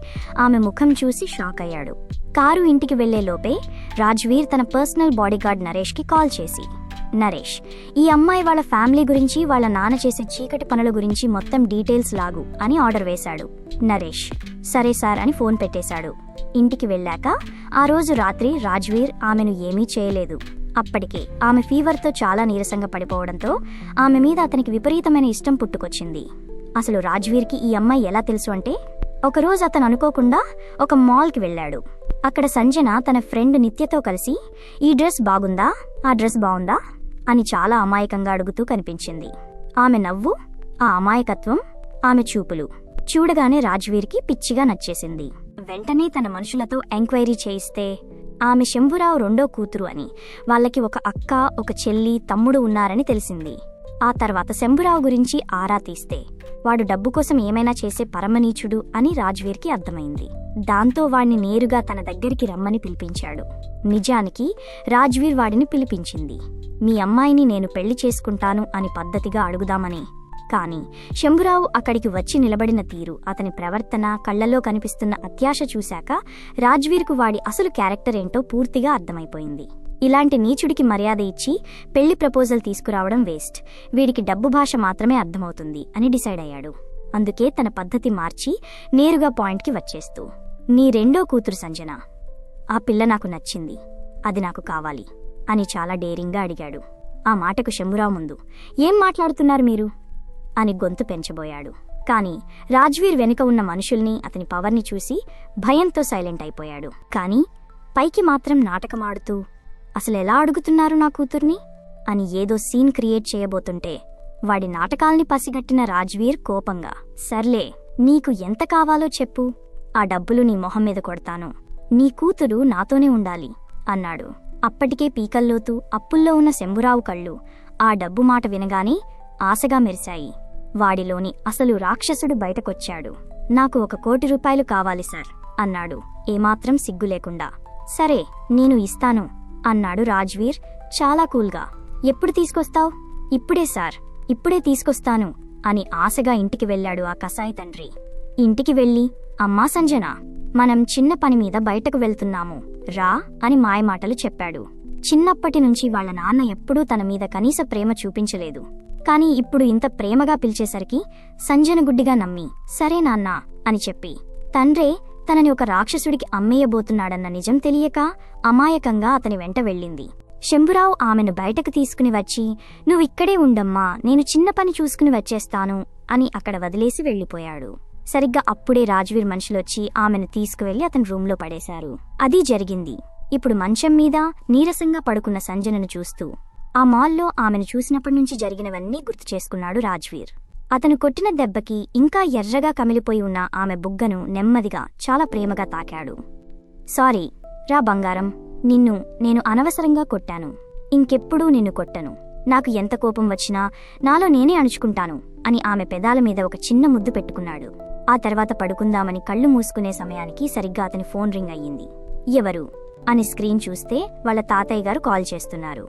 Speaker 1: ఆమె ముఖం చూసి షాక్ అయ్యాడు. కారు ఇంటికి వెళ్లేలోపే రాజ్వీర్ తన పర్సనల్ బాడీగార్డ్ నరేష్కి కాల్ చేసి, నరేష్, ఈ అమ్మాయి వాళ్ళ ఫ్యామిలీ గురించి, వాళ్ళ నాన్న చేసే చీకటి పనుల గురించి మొత్తం డీటెయిల్స్ లాగు అని ఆర్డర్ వేశాడు. నరేష్ సరే సార్ అని ఫోన్ పెట్టేశాడు. ఇంటికి వెళ్ళాక ఆ రోజు రాత్రి రాజ్వీర్ ఆమెను ఏమీ చేయలేదు. అప్పటికే ఆమె ఫీవర్తో చాలా నీరసంగా పడిపోవడంతో ఆమె మీద అతనికి విపరీతమైన ఇష్టం పుట్టుకొచ్చింది. అసలు రాజ్వీర్కి ఈ అమ్మాయి ఎలా తెలుసు అంటే, ఒకరోజు అతను అనుకోకుండా ఒక మాల్కి వెళ్ళాడు. అక్కడ సంజన తన ఫ్రెండ్ నిత్యతో కలిసి ఈ డ్రెస్ బాగుందా, ఆ డ్రెస్ బాగుందా అని చాలా అమాయకంగా అడుగుతూ కనిపించింది. ఆమె నవ్వు, ఆ అమాయకత్వం, ఆమె చూపులు చూడగానే రాజ్వీర్కి పిచ్చిగా నచ్చేసింది. వెంటనే తన మనుషులతో ఎంక్వైరీ చేయిస్తే ఆమె శంభురావు రెండో కూతురు అని, వాళ్ళకి ఒక అక్క, ఒక చెల్లి, తమ్ముడు ఉన్నారని తెలిసింది. ఆ తర్వాత శంభురావు గురించి ఆరా తీస్తే వాడు డబ్బు కోసం ఏమైనా చేసే పరమనీచుడు అని రాజ్వీర్కి అర్థమైంది. దాంతో వాడిని నేరుగా తన దగ్గరికి రమ్మని పిలిపించాడు. నిజానికి రాజ్వీర్ వాడిని పిలిపించింది మీ అమ్మాయిని నేను పెళ్లి చేసుకుంటాను అని పద్ధతిగా అడుగుదామని. కాని శంభురావు అక్కడికి వచ్చి నిలబడిన తీరు, అతని ప్రవర్తన, కళ్లలో కనిపిస్తున్న అత్యాశ చూశాక రాజ్వీర్కు వాడి అసలు క్యారెక్టర్ ఏంటో పూర్తిగా అర్థమైపోయింది. ఇలాంటి నీచుడికి మర్యాద ఇచ్చి పెళ్లి ప్రపోజల్ తీసుకురావడం వేస్ట్, వీడికి డబ్బు భాష మాత్రమే అర్థమవుతుంది అని డిసైడ్ అయ్యాడు. అందుకే తన పద్ధతి మార్చి నేరుగా పాయింట్కి వచ్చేస్తూ, నీ రెండో కూతురు సంజన, ఆ పిల్ల నాకు నచ్చింది, అది నాకు కావాలి అని చాలా డేరింగ్గా అడిగాడు. ఆ మాటకు శంభురావు ముందు, ఏం మాట్లాడుతున్నారు మీరు అని గొంతు పెంచబోయాడు. కాని రాజ్వీర్ వెనుక ఉన్న మనుషుల్ని, అతని పవర్ని చూసి భయంతో సైలెంట్ అయిపోయాడు. కాని పైకి మాత్రం నాటకమాడుతూ, అసలెలా అడుగుతున్నారు నా కూతుర్ని అని ఏదో సీన్ క్రియేట్ చేయబోతుంటే వాడి నాటకాల్ని పసిగట్టిన రాజ్వీర్ కోపంగా, సర్లే, నీకు ఎంత కావాలో చెప్పు, ఆ డబ్బులు నీ మొహం మీద కొడతాను, నీ కూతురు నాతోనే ఉండాలి అన్నాడు. అప్పటికే పీకల్లోతూ అప్పుల్లో ఉన్న శంభురావు కళ్ళు ఆ డబ్బు మాట వినగానే ఆశగా మెరిశాయి. వాడిలోని అసలు రాక్షసుడు బయటకొచ్చాడు. నాకు 1 కోటి రూపాయలు కావాలి సార్ అన్నాడు ఏమాత్రం సిగ్గులేకుండా. సరే, నేను ఇస్తాను అన్నాడు రాజ్వీర్ చాలా కూల్గా. ఎప్పుడు తీసుకొస్తావ్? ఇప్పుడే సార్, ఇప్పుడే తీసుకొస్తాను అని ఆశగా ఇంటికి వెళ్ళాడు ఆ కసాయి తండ్రి. ఇంటికి వెళ్ళి, అమ్మా సంజన, మనం చిన్న పని మీద బయటకు వెళ్తున్నాము రా అని మాయమాటలు చెప్పాడు. చిన్నప్పటినుంచి వాళ్ళ నాన్న ఎప్పుడూ తన మీద కనీస ప్రేమ చూపించలేదు. కాని ఇప్పుడు ఇంత ప్రేమగా పిలిచేసరికి సంజన గుడ్డిగా నమ్మి సరే నాన్నా అని చెప్పి, తండ్రే తనని ఒక రాక్షసుడికి అమ్మేయబోతున్నాడన్న నిజం తెలియక అమాయకంగా అతని వెంట వెళ్ళింది. శంభురావు ఆమెను బయటకు తీసుకుని వచ్చి, నువ్విక్కడే ఉండమ్మా, నేను చిన్న పని చూసుకుని వచ్చేస్తాను అని అక్కడ వదిలేసి వెళ్ళిపోయాడు. సరిగ్గా అప్పుడే రాజ్వీర్ మనుషులొచ్చి ఆమెను తీసుకువెళ్లి అతని రూంలో పడేశారు. అదీ జరిగింది. ఇప్పుడు మంచం మీద నీరసంగా పడుకున్న సంజనను చూస్తూ ఆ మాల్లో ఆమెను చూసినప్పటినుంచి జరిగినవన్నీ గుర్తు చేసుకున్నాడు రాజ్వీర్. అతను కొట్టిన దెబ్బకి ఇంకా ఎర్రగా కమిలిపోయి ఉన్న ఆమె బుగ్గను నెమ్మదిగా చాలా ప్రేమగా తాకాడు. సారీ రా బంగారం, నిన్ను నేను అనవసరంగా కొట్టాను. ఇంకెప్పుడూ నిన్ను కొట్టను. నాకు ఎంత కోపం వచ్చినా నాలో నేనే అణుచుకుంటాను అని ఆమె పెదాల మీద ఒక చిన్న ముద్దు పెట్టుకున్నాడు. ఆ తర్వాత పడుకుందామని కళ్ళు మూసుకునే సమయానికి సరిగ్గా అతని ఫోన్ రింగ్ అయ్యింది. ఎవరు అని స్క్రీన్ చూస్తే వాళ్ళ తాతయ్య గారు కాల్ చేస్తున్నారు.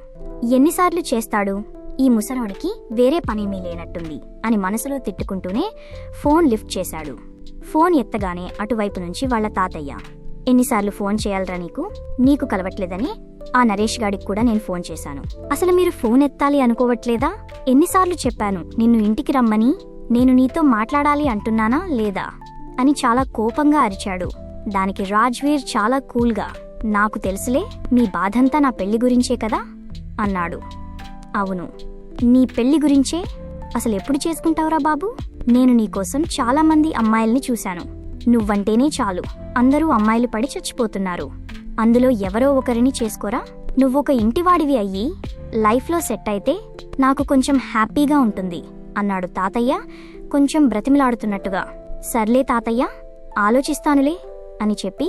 Speaker 1: ఎన్నిసార్లు చేస్తాడు ఈ ముసలోడికి, వేరే పనేమీ లేనట్టుంది అని మనసులో తిట్టుకుంటూనే ఫోన్ లిఫ్ట్ చేశాడు. ఫోన్ ఎత్తగానే అటువైపు నుంచి వాళ్ళ తాతయ్య, ఎన్నిసార్లు ఫోన్ చేయాలరా నీకు కలవట్లేదని ఆ నరేష్ గాడికి కూడా నేను ఫోన్ చేశాను. అసలు మీరు ఫోన్ ఎత్తాలి అనుకోవట్లేదా? ఎన్నిసార్లు చెప్పాను నిన్ను ఇంటికి రమ్మని, నేను నీతో మాట్లాడాలి అంటున్నానా లేదా అని చాలా కోపంగా అరిచాడు. దానికి రాజ్వీర్ చాలా కూల్గా, నాకు తెలుసులే, మీ బాధంతా నా పెళ్లి గురించే కదా అన్నాడు. అవును, నీ పెళ్లి గురించే. అసలెప్పుడు చేసుకుంటావురా బాబు? నేను నీకోసం చాలా మంది అమ్మాయిల్ని చూశాను. నువ్వంటేనే చాలు అందరూ అమ్మాయిలు పడి చచ్చిపోతున్నారు. అందులో ఎవరో ఒకరిని చేసుకోరా? నువ్వొక ఇంటివాడివి అయ్యి లైఫ్లో సెట్ అయితే నాకు కొంచెం హ్యాపీగా ఉంటుంది అన్నాడు తాతయ్య కొంచెం బ్రతిమిలాడుతున్నట్టుగా. సర్లే తాతయ్య, ఆలోచిస్తానులే అని చెప్పి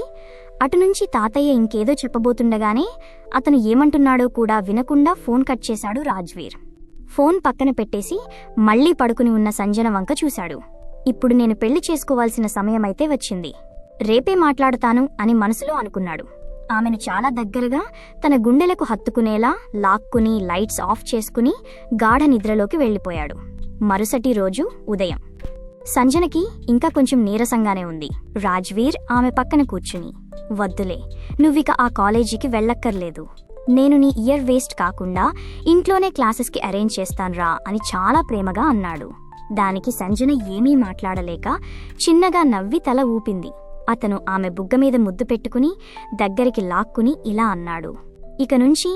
Speaker 1: అటునుంచి తాతయ్య ఇంకేదో చెప్పబోతుండగానే అతను ఏమంటున్నాడో కూడా వినకుండా ఫోన్ కట్ చేశాడు రాజ్వీర్. ఫోన్ పక్కన పెట్టేసి మళ్లీ పడుకుని ఉన్న సంజన వంక చూశాడు. ఇప్పుడు నేను పెళ్లి చేసుకోవాల్సిన సమయమైతే వచ్చింది. రేపే మాట్లాడతాను అని మనసులో అనుకున్నాడు. ఆమెను చాలా దగ్గరగా తన గుండెలకు హత్తుకునేలా లాక్కుని లైట్స్ ఆఫ్ చేసుకుని గాఢ నిద్రలోకి వెళ్ళిపోయాడు. మరుసటి రోజు ఉదయం సంజనకి ఇంకా కొంచెం నీరసంగానే ఉంది. రాజ్వీర్ ఆమె పక్కన కూర్చుని, వద్దులే, నువ్విక ఆ కాలేజీకి వెళ్ళక్కర్లేదు. నేను నీ ఇయర్ వేస్ట్ కాకుండా ఇంట్లోనే క్లాసెస్కి అరేంజ్ చేస్తాన్రా అని చాలా ప్రేమగా అన్నాడు. దానికి సంజన ఏమీ మాట్లాడలేక చిన్నగా నవ్వి తల ఊపింది. అతను ఆమె బుగ్గమీద ముద్దు పెట్టుకుని దగ్గరికి లాక్కుని ఇలా అన్నాడు, ఇక నుంచి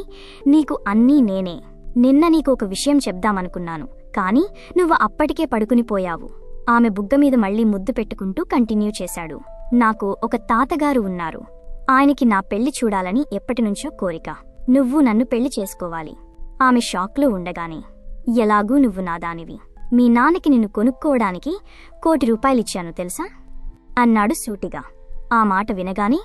Speaker 1: నీకు అన్నీ నేనే. నిన్న నీకు ఒక విషయం చెప్దామనుకున్నాను, కాని నువ్వు అప్పటికే పడుకునిపోయావు. ఆమె బుగ్గమీద మళ్లీ ముద్దు పెట్టుకుంటూ కంటిన్యూ చేశాడు. నాకు ఒక తాతగారు ఉన్నారు. ఆయనకి నా పెళ్లి చూడాలని ఎప్పటినుంచో కోరిక. నువ్వు నన్ను పెళ్లి చేసుకోవాలి. ఆమె షాక్లో ఉండగానే, ఎలాగూ నువ్వు నాదానివి. మీ నాన్నకి నిన్ను కొనుక్కోవడానికి 1 కోటి రూపాయలిచ్చాను తెలుసా అన్నాడు సూటిగా. ఆ మాట వినగానే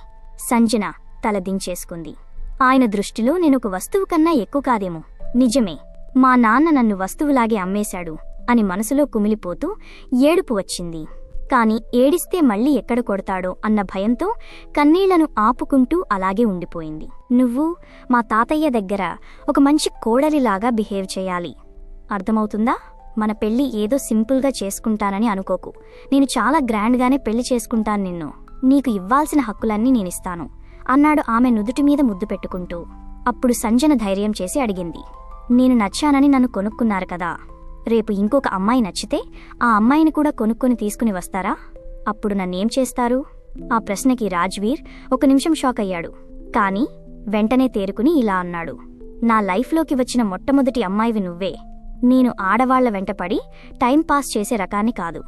Speaker 1: సంజన తల దించేసుకుంది. ఆయన దృష్టిలో నేనొక వస్తువు కన్నా ఎక్కువ కాదేమో. నిజమే, మా నాన్న నన్ను వస్తువులాగే అమ్మేశాడు అని మనసులో కుమిలిపోతూ ఏడుపు వచ్చింది. కాని ఏడిస్తే మళ్లీ ఎక్కడ కొడతాడో అన్న భయంతో కన్నీళ్లను ఆపుకుంటూ అలాగే ఉండిపోయింది. నువ్వు మా తాతయ్య దగ్గర ఒక మంచి కోడలిలాగా బిహేవ్ చేయాలి, అర్థమవుతుందా? మన పెళ్లి ఏదో సింపుల్గా చేసుకుంటానని అనుకోకు. నేను చాలా గ్రాండ్గానే పెళ్లి చేసుకుంటాను నిన్ను. నీకు ఇవ్వాల్సిన హక్కులన్నీ నేనిస్తాను అన్నాడు ఆమె నుదుటి మీద ముద్దు పెట్టుకుంటూ. అప్పుడు సంజన ధైర్యం చేసి అడిగింది, నేను నచ్చానని నన్ను కొనుక్కున్నారు కదా, రేపు ఇంకొక అమ్మాయి నచ్చితే ఆ అమ్మాయిని కూడా కొనుక్కొని తీసుకుని వస్తారా? అప్పుడు నన్నేం చేస్తారు? ఆ ప్రశ్నకి రాజ్వీర్ 1 నిమిషం షాక్ అయ్యాడు. కాని వెంటనే తేరుకుని ఇలా అన్నాడు, నా లైఫ్లోకి వచ్చిన మొట్టమొదటి అమ్మాయివి నువ్వే. నేను ఆడవాళ్ల వెంటపడి టైం పాస్ చేసే రకాన్ని కాదు.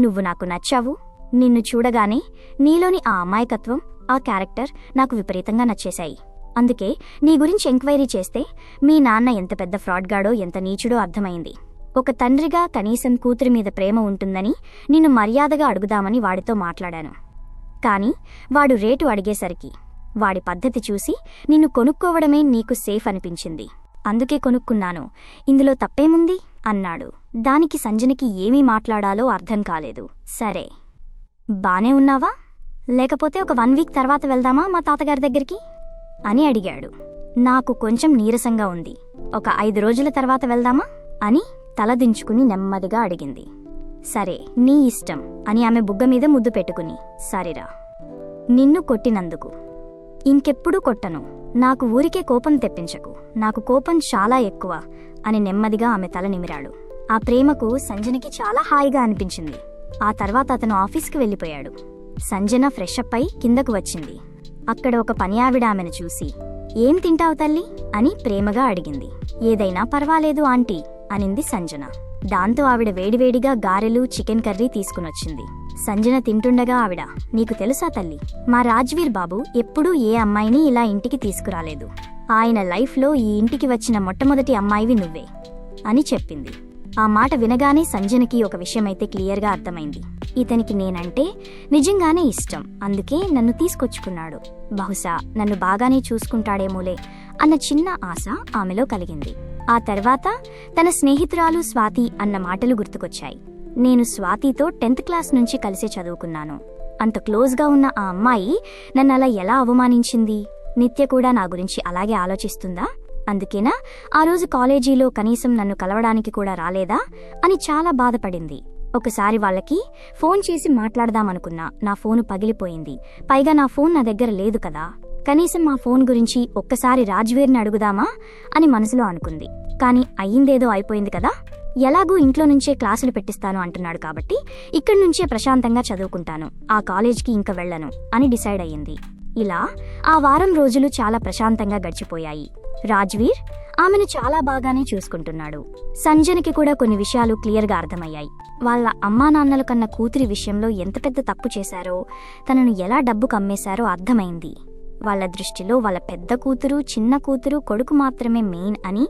Speaker 1: నువ్వు నాకు నచ్చావు. నిన్ను చూడగానే నీలోని ఆ అమాయకత్వం, ఆ క్యారెక్టర్ నాకు విపరీతంగా నచ్చేశాయి. అందుకే నీ గురించి ఎంక్వైరీ చేస్తే మీ నాన్న ఎంత పెద్ద ఫ్రాడ్గాడో, ఎంత నీచుడో అర్థమైంది. ఒక తండ్రిగా కనీసం కూతురి మీద ప్రేమ ఉంటుందని నిన్ను మర్యాదగా అడుగుదామని వాడితో మాట్లాడాను. కాని వాడు రేటు అడిగేసరికి వాడి పద్ధతి చూసి నిన్ను కొనుక్కోవడమే నీకు సేఫ్ అనిపించింది. అందుకే కొనుక్కున్నాను. ఇందులో తప్పేముంది అన్నాడు. దానికి సంజనకి ఏమీ మాట్లాడాలో అర్థం కాలేదు. సరే, బానే ఉన్నావా? లేకపోతే ఒక 1 వీక్ తర్వాత వెళ్దామా మా తాతగారి దగ్గరికి అని అడిగాడు. నాకు కొంచెం నీరసంగా ఉంది. ఒక 5 రోజుల తర్వాత వెళ్దామా అని తలదించుకుని నెమ్మదిగా అడిగింది. సరే, నీ ఇష్టం అని ఆమె బుగ్గ మీద ముద్దు పెట్టుకుని, సరేరా, నిన్ను కొట్టినందుకు ఇంకెప్పుడూ కొట్టను. నాకు ఊరికే కోపం తెప్పించకు. నాకు కోపం చాలా ఎక్కువ అని నెమ్మదిగా ఆమె తల నిమిరాడు. ఆ ప్రేమకు సంజనకి చాలా హాయిగా అనిపించింది. ఆ తర్వాత అతను ఆఫీస్కి వెళ్ళిపోయాడు. సంజన ఫ్రెషప్ అయి కిందకు వచ్చింది. అక్కడ ఒక పని ఆవిడ ఆమెను చూసి, ఏం తింటావు తల్లి అని ప్రేమగా అడిగింది. ఏదైనా పర్వాలేదు ఆంటీ అనింది సంజన. దాంతో ఆవిడ వేడివేడిగా గారెలు, చికెన్ కర్రీ తీసుకునొచ్చింది. సంజన తింటుండగా ఆవిడ, నీకు తెలుసా తల్లి, మా రాజ్వీర్ బాబు ఎప్పుడూ ఏ అమ్మాయిని ఇలా ఇంటికి తీసుకురాలేదు. ఆయన లైఫ్లో ఈ ఇంటికి వచ్చిన మొట్టమొదటి అమ్మాయివి నువ్వే అని చెప్పింది. ఆ మాట వినగానే సంజనకి ఒక విషయమైతే క్లియర్గా అర్థమైంది. ఇతనికి నేనంటే నిజంగానే ఇష్టం. అందుకే నన్ను తీసుకొచ్చుకున్నాడు. బహుశా నన్ను బాగానే చూసుకుంటాడేమోలే అన్న చిన్న ఆశ ఆమెలో కలిగింది. ఆ తర్వాత తన స్నేహితురాలు స్వాతి అన్న మాటలు గుర్తుకొచ్చాయి. నేను స్వాతితో 10th క్లాస్ నుంచి కలిసే చదువుకున్నాను. అంత క్లోజ్గా ఉన్న ఆ అమ్మాయి నన్నలా ఎలా అవమానించింది? నిత్య కూడా నా గురించి అలాగే ఆలోచిస్తుందా? అందుకేనా ఆ రోజు కాలేజీలో కనీసం నన్ను కలవడానికి కూడా రాలేదా అని చాలా బాధపడింది. ఒకసారి వాళ్ళకి ఫోన్ చేసి మాట్లాడదామనుకున్నా. నా ఫోను పగిలిపోయింది. పైగా నా ఫోన్ నా దగ్గర లేదు కదా. కనీసం మా ఫోన్ గురించి ఒక్కసారి రాజ్వీర్ని అడుగుదామా అని మనసులో అనుకుంది. కాని అయ్యిందేదో అయిపోయింది కదా. ఎలాగూ ఇంట్లో నుంచే క్లాసులు పెట్టిస్తాను అంటున్నాడు కాబట్టి ఇక్కడి నుంచే ప్రశాంతంగా చదువుకుంటాను. ఆ కాలేజ్కి ఇంక వెళ్లను అని డిసైడ్ అయ్యింది. ఇలా ఆ వారం రోజులు చాలా ప్రశాంతంగా గడిచిపోయాయి. రాజ్వీర్ ఆమెను చాలా బాగానే చూసుకుంటున్నాడు. సంజనకి కూడా కొన్ని విషయాలు క్లియర్గా అర్థమయ్యాయి. వాళ్ళ అమ్మానాన్నల కన్నా కూతురి విషయంలో ఎంత పెద్ద తప్పు చేశారో, తనను ఎలా డబ్బుకు అమ్మేశారో అర్థమైంది. వాళ్ళ దృష్టిలో వాళ్ళ పెద్ద కూతురు, చిన్న కూతురు, కొడుకు మాత్రమే మెయిన్ అని,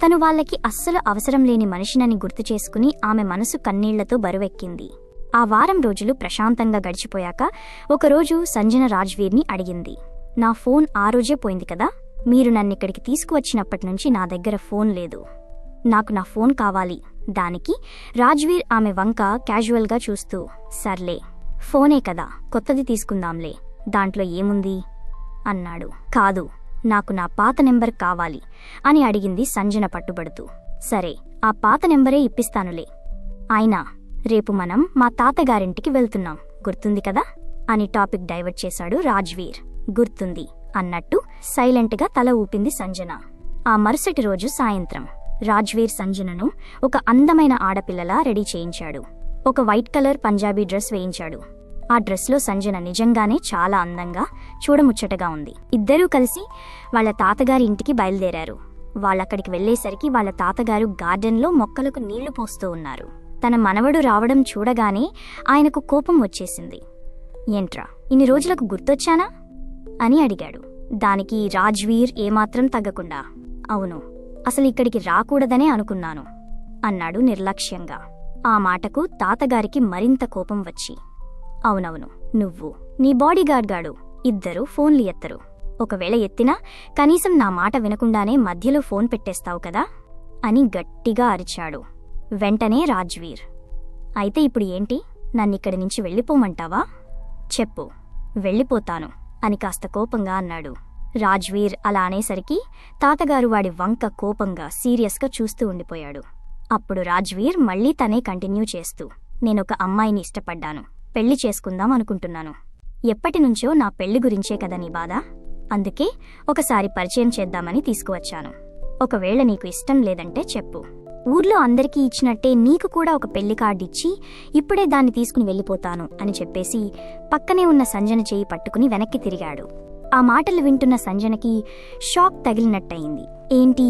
Speaker 1: తను వాళ్ళకి అస్సలు అవసరం లేని మనిషినని గుర్తు చేసుకుని ఆమె మనసు కన్నీళ్లతో బరువెక్కింది. ఆ వారం రోజులు ప్రశాంతంగా గడిచిపోయాక ఒకరోజు సంజన రాజ్వీర్ని అడిగింది, నా ఫోన్ ఆ రోజే పోయింది కదా. మీరు నన్నిక్కడికి తీసుకువచ్చినప్పటినుంచి నా దగ్గర ఫోన్ లేదు. నాకు నా ఫోన్ కావాలి. దానికి రాజ్వీర్ ఆమె వంక క్యాజువల్గా చూస్తూ, సర్లే, ఫోనే కదా, కొత్తది తీసుకుందాంలే, దాంట్లో ఏముంది అన్నాడు. కాదు, నాకు నా పాత నెంబర్ కావాలి అని అడిగింది సంజన పట్టుబడుతూ. సరే, ఆ పాత నెంబరే ఇప్పిస్తానులే. అయినా రేపు మనం మా తాతగారింటికి వెళ్తున్నాం, గుర్తుంది కదా అని టాపిక్ డైవర్ట్ చేశాడు రాజ్వీర్. గుర్తుంది అన్నట్టు సైలెంట్గా తల ఊపింది సంజన. ఆ మరుసటి రోజు సాయంత్రం రాజ్వీర్ సంజనను ఒక అందమైన ఆడపిల్లలా రెడీ చేయించాడు. ఒక వైట్ కలర్ పంజాబీ డ్రెస్ వేయించాడు. ఆ డ్రెస్లో సంజన నిజంగానే చాలా అందంగా, చూడముచ్చటగా ఉంది. ఇద్దరూ కలిసి వాళ్ళ తాతగారి ఇంటికి బయలుదేరారు. వాళ్ళక్కడికి వెళ్లేసరికి వాళ్ళ తాతగారు గార్డెన్లో మొక్కలకు నీళ్లు పోస్తూ ఉన్నారు. తన మనవడు రావడం చూడగానే ఆయనకు కోపం వచ్చేసింది. ఏంట్రా, ఇన్ని రోజులకు గుర్తొచ్చానా అని అడిగాడు. దానికి రాజ్వీర్ ఏమాత్రం తగ్గకుండా, అవును, అసలు ఇక్కడికి రాకూడదనే అనుకున్నాను అన్నాడు నిర్లక్ష్యంగా. ఆ మాటకు తాతగారికి మరింత కోపం వచ్చి, అవునవును, నువ్వు, నీ బాడీగార్డ్ గాడు ఇద్దరూ ఫోన్లు ఎత్తరు. ఒకవేళ ఎత్తినా కనీసం నా మాట వినకుండానే మధ్యలో ఫోన్ పెట్టేస్తావు కదా అని గట్టిగా అరిచాడు. వెంటనే రాజ్వీర్, అయితే ఇప్పుడు ఏంటి, నన్నిక్కడి నుంచి వెళ్ళిపోమంటావా? చెప్పు, వెళ్ళిపోతాను అని కాస్త కోపంగా అన్నాడు. రాజ్వీర్ అలా అనేసరికి తాతగారు వాడి వంక కోపంగా సీరియస్గా చూస్తూ ఉండిపోయాడు. అప్పుడు రాజ్వీర్ మళ్లీ తనే కంటిన్యూ చేస్తూ, నేనొక అమ్మాయిని ఇష్టపడ్డాను, పెళ్లి చేసుకుందాం అనుకుంటున్నాను. ఎప్పటినుంచో నా పెళ్లి గురించే కదా నీ బాధ. అందుకే ఒకసారి పరిచయం చేద్దామని తీసుకువచ్చాను. ఒకవేళ నీకు ఇష్టం లేదంటే చెప్పు. ఊర్లో అందరికీ ఇచ్చినట్టే నీకు కూడా ఒక పెళ్లి కార్డిచ్చి ఇప్పుడే దాన్ని తీసుకుని వెళ్ళిపోతాను అని చెప్పేసి పక్కనే ఉన్న సంజన చేయి పట్టుకుని వెనక్కి తిరిగాడు. ఆ మాటలు వింటున్న సంజనకి షాక్ తగిలినట్టయింది. ఏంటి,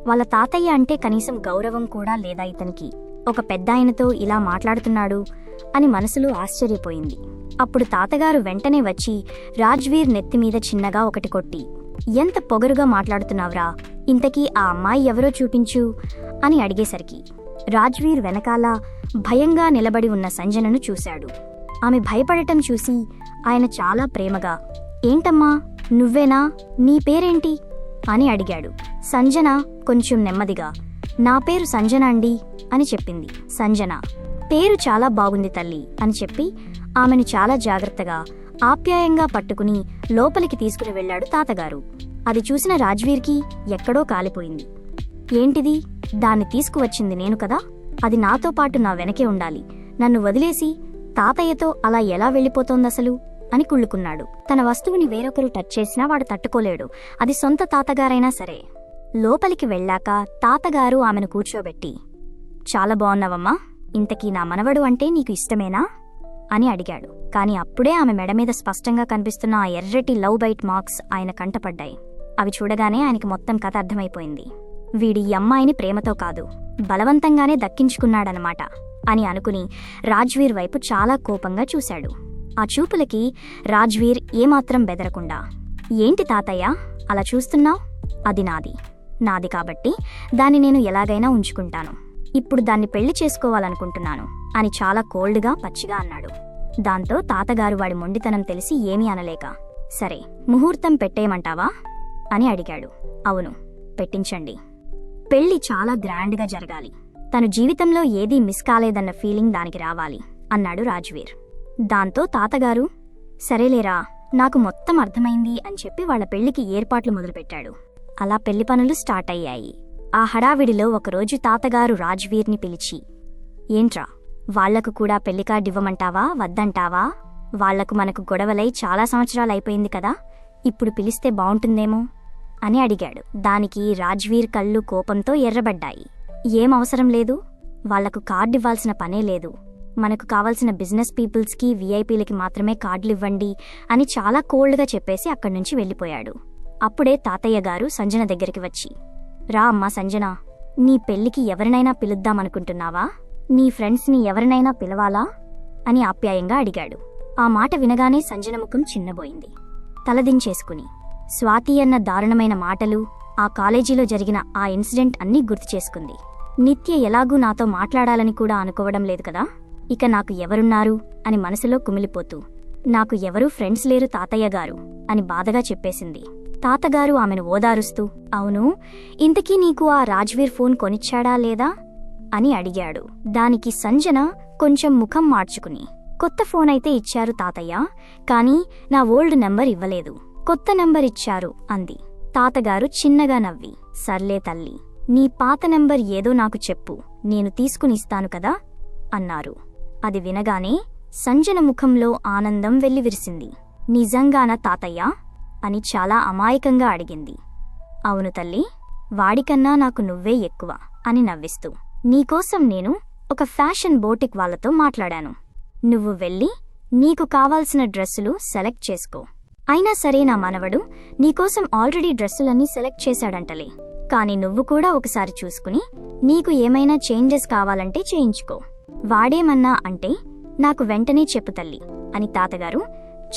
Speaker 1: వాళ్ళ తాతయ్య అంటే కనీసం గౌరవం కూడా లేదా ఇతనికి? ఒక పెద్దాయనతో ఇలా మాట్లాడుతున్నాడు అని మనసులో ఆశ్చర్యపోయింది. అప్పుడు తాతగారు వెంటనే వచ్చి రాజ్వీర్ నెత్తిమీద చిన్నగా ఒకటి కొట్టి, ఎంత పొగరుగా మాట్లాడుతున్నావురా, ఇంతకీ ఆ అమ్మాయి ఎవరో చూపించు అని అడిగేసరికి రాజ్వీర్ వెనకాల భయంగా నిలబడి ఉన్న సంజనను చూశాడు. ఆమె భయపడటం చూసి ఆయన చాలా ప్రేమగా, ఏంటమ్మా నువ్వేనా? నీ పేరేంటి అని అడిగాడు. సంజన కొంచెం నెమ్మదిగా, నా పేరు సంజన అండి అని చెప్పింది. సంజన, పేరు చాలా బాగుంది తల్లి అని చెప్పి ఆమెను చాలా జాగ్రత్తగా ఆప్యాయంగా పట్టుకుని లోపలికి తీసుకుని వెళ్లాడు తాతగారు. అది చూసిన రాజ్వీర్కి ఎక్కడో కాలిపోయింది. ఏంటిది? దాన్ని తీసుకువచ్చింది నేను కదా, అది నాతో పాటు నా వెనకే ఉండాలి, నన్ను వదిలేసి తాతయ్యతో అలా ఎలా వెళ్ళిపోతోందసలు అని కుళ్ళుకున్నాడు. తన వస్తువుని వేరొకరు టచ్ చేసినా వాడు తట్టుకోలేడు, అది సొంత తాతగారైనా సరే. లోపలికి వెళ్ళాక తాతగారు ఆమెను కూర్చోబెట్టి, చాలా బావున్నావమ్మా, ఇంతకీ నా మనవడు అంటే నీకు ఇష్టమేనా అని అడిగాడు. కాని అప్పుడే ఆమె మెడ మీద స్పష్టంగా కనిపిస్తున్న ఆ ఎర్రటి లవ్ బైట్ మార్క్స్ ఆయన కంటపడ్డాయి. అవి చూడగానే ఆయనకి మొత్తం కథ అర్థమైపోయింది. వీడి ఈ అమ్మాయిని ప్రేమతో కాదు, బలవంతంగానే దక్కించుకున్నాడనమాట అని అనుకుని రాజ్వీర్ వైపు చాలా కోపంగా చూశాడు. ఆ చూపులకి రాజ్వీర్ ఏమాత్రం బెదరకుండా, ఏంటి తాతయ్య అలా చూస్తున్నావ్? అది నాది కాబట్టి దాన్ని నేను ఎలాగైనా ఉంచుకుంటాను. ఇప్పుడు దాన్ని పెళ్లి చేసుకోవాలనుకుంటున్నాను అని చాలా కోల్డ్గా పచ్చిగా అన్నాడు. దాంతో తాతగారు వాడి మొండితనం తెలిసి ఏమీ అనలేక, సరే ముహూర్తం పెట్టేయమంటావా అని అడిగాడు. అవును, పెట్టించండి. పెళ్లి చాలా గ్రాండ్గా జరగాలి, తను జీవితంలో ఏదీ మిస్ కాలేదన్న ఫీలింగ్ దానికి రావాలి అన్నాడు రాజ్వీర్. దాంతో తాతగారు, సరేలేరా, నాకు మొత్తం అర్థమైంది అని చెప్పి వాళ్ల పెళ్లికి ఏర్పాట్లు మొదలుపెట్టాడు. అలా పెళ్లి పనులు స్టార్ట్ అయ్యాయి. ఆ హడావిడిలో ఒకరోజు తాతగారు రాజ్వీర్ని పిలిచి, ఏంట్రా, వాళ్లకు కూడా పెళ్లి కార్డు ఇవ్వమంటావా వద్దంటావా? వాళ్లకు మనకు గొడవలై చాలా సంవత్సరాలైపోయింది కదా, ఇప్పుడు పిలిస్తే బావుంటుందేమో అని అడిగాడు. దానికి రాజ్వీర్ కళ్ళు కోపంతో ఎర్రబడ్డాయి. ఏం అవసరం లేదు, వాళ్లకు కార్డివ్వాల్సిన పనే లేదు, మనకు కావలసిన బిజినెస్ పీపుల్స్కి వీఐపీలకి మాత్రమే కార్డులివ్వండి అని చాలా కోల్డ్గా చెప్పేసి అక్కడ్నుంచి వెళ్ళిపోయాడు. అప్పుడే తాతయ్య గారు సంజన దగ్గరికి వచ్చి, రా అమ్మా సంజన, నీ పెళ్లికి ఎవరినైనా పిలుద్దామనుకుంటున్నావా? నీ ఫ్రెండ్స్ని ఎవరినైనా పిలవాలా అని ఆప్యాయంగా అడిగాడు. ఆ మాట వినగానే సంజన ముఖం చిన్నబోయింది. తలదించేసుకుని స్వాతి అన్న దారుణమైన మాటలు, ఆ కాలేజీలో జరిగిన ఆ ఇన్సిడెంట్ అన్నీ గుర్తు చేసుకుంది. నిత్య ఎలాగూ నాతో మాట్లాడాలని కూడా అనుకోవడం లేదు కదా, ఇక నాకు ఎవరున్నారు అని మనసులో కుమిలిపోతూ, నాకు ఎవరూ ఫ్రెండ్స్ లేరు తాతయ్య గారు అని బాధగా చెప్పేసింది. తాతగారు ఆమెను ఓదారుస్తూ, అవును, ఇంతకీ నీకు ఆ రాజ్వీర్ ఫోన్ కొనిచ్చాడా లేదా అని అడిగాడు. దానికి సంజన కొంచెం ముఖం మార్చుకుని, కొత్త ఫోన్ అయితే ఇచ్చారు తాతయ్య, కానీ నా ఓల్డ్ నెంబర్ ఇవ్వలేదు, కొత్త నెంబర్ ఇచ్చారు అంది. తాతగారు చిన్నగా నవ్వి, సర్లే తల్లి, నీ పాత నెంబర్ ఏదో నాకు చెప్పు, నేను తీసుకునిస్తాను కదా అన్నారు. అది వినగానే సంజన ముఖంలో ఆనందం వెల్లివిరిసింది. నిజంగానా తాతయ్య అని చాలా అమాయకంగా అడిగింది. అవును తల్లి, వాడికన్నా నాకు నువ్వే ఎక్కువ అని నవ్విస్తూ, నీకోసం నేను ఒక ఫ్యాషన్ బోటిక్ వాళ్లతో మాట్లాడాను, నువ్వు వెళ్ళి నీకు కావాల్సిన డ్రెస్సులు సెలెక్ట్ చేసుకో. అయినా సరే నా మనవడు నీకోసం ఆల్రెడీ డ్రెస్సులన్నీ సెలెక్ట్ చేశాడంటలే, కాని నువ్వు కూడా ఒకసారి చూసుకుని నీకు ఏమైనా చేంజెస్ కావాలంటే చేయించుకో. వాడేమన్నా అంటే నాకు వెంటనే చెప్పు తల్లి అని తాతగారు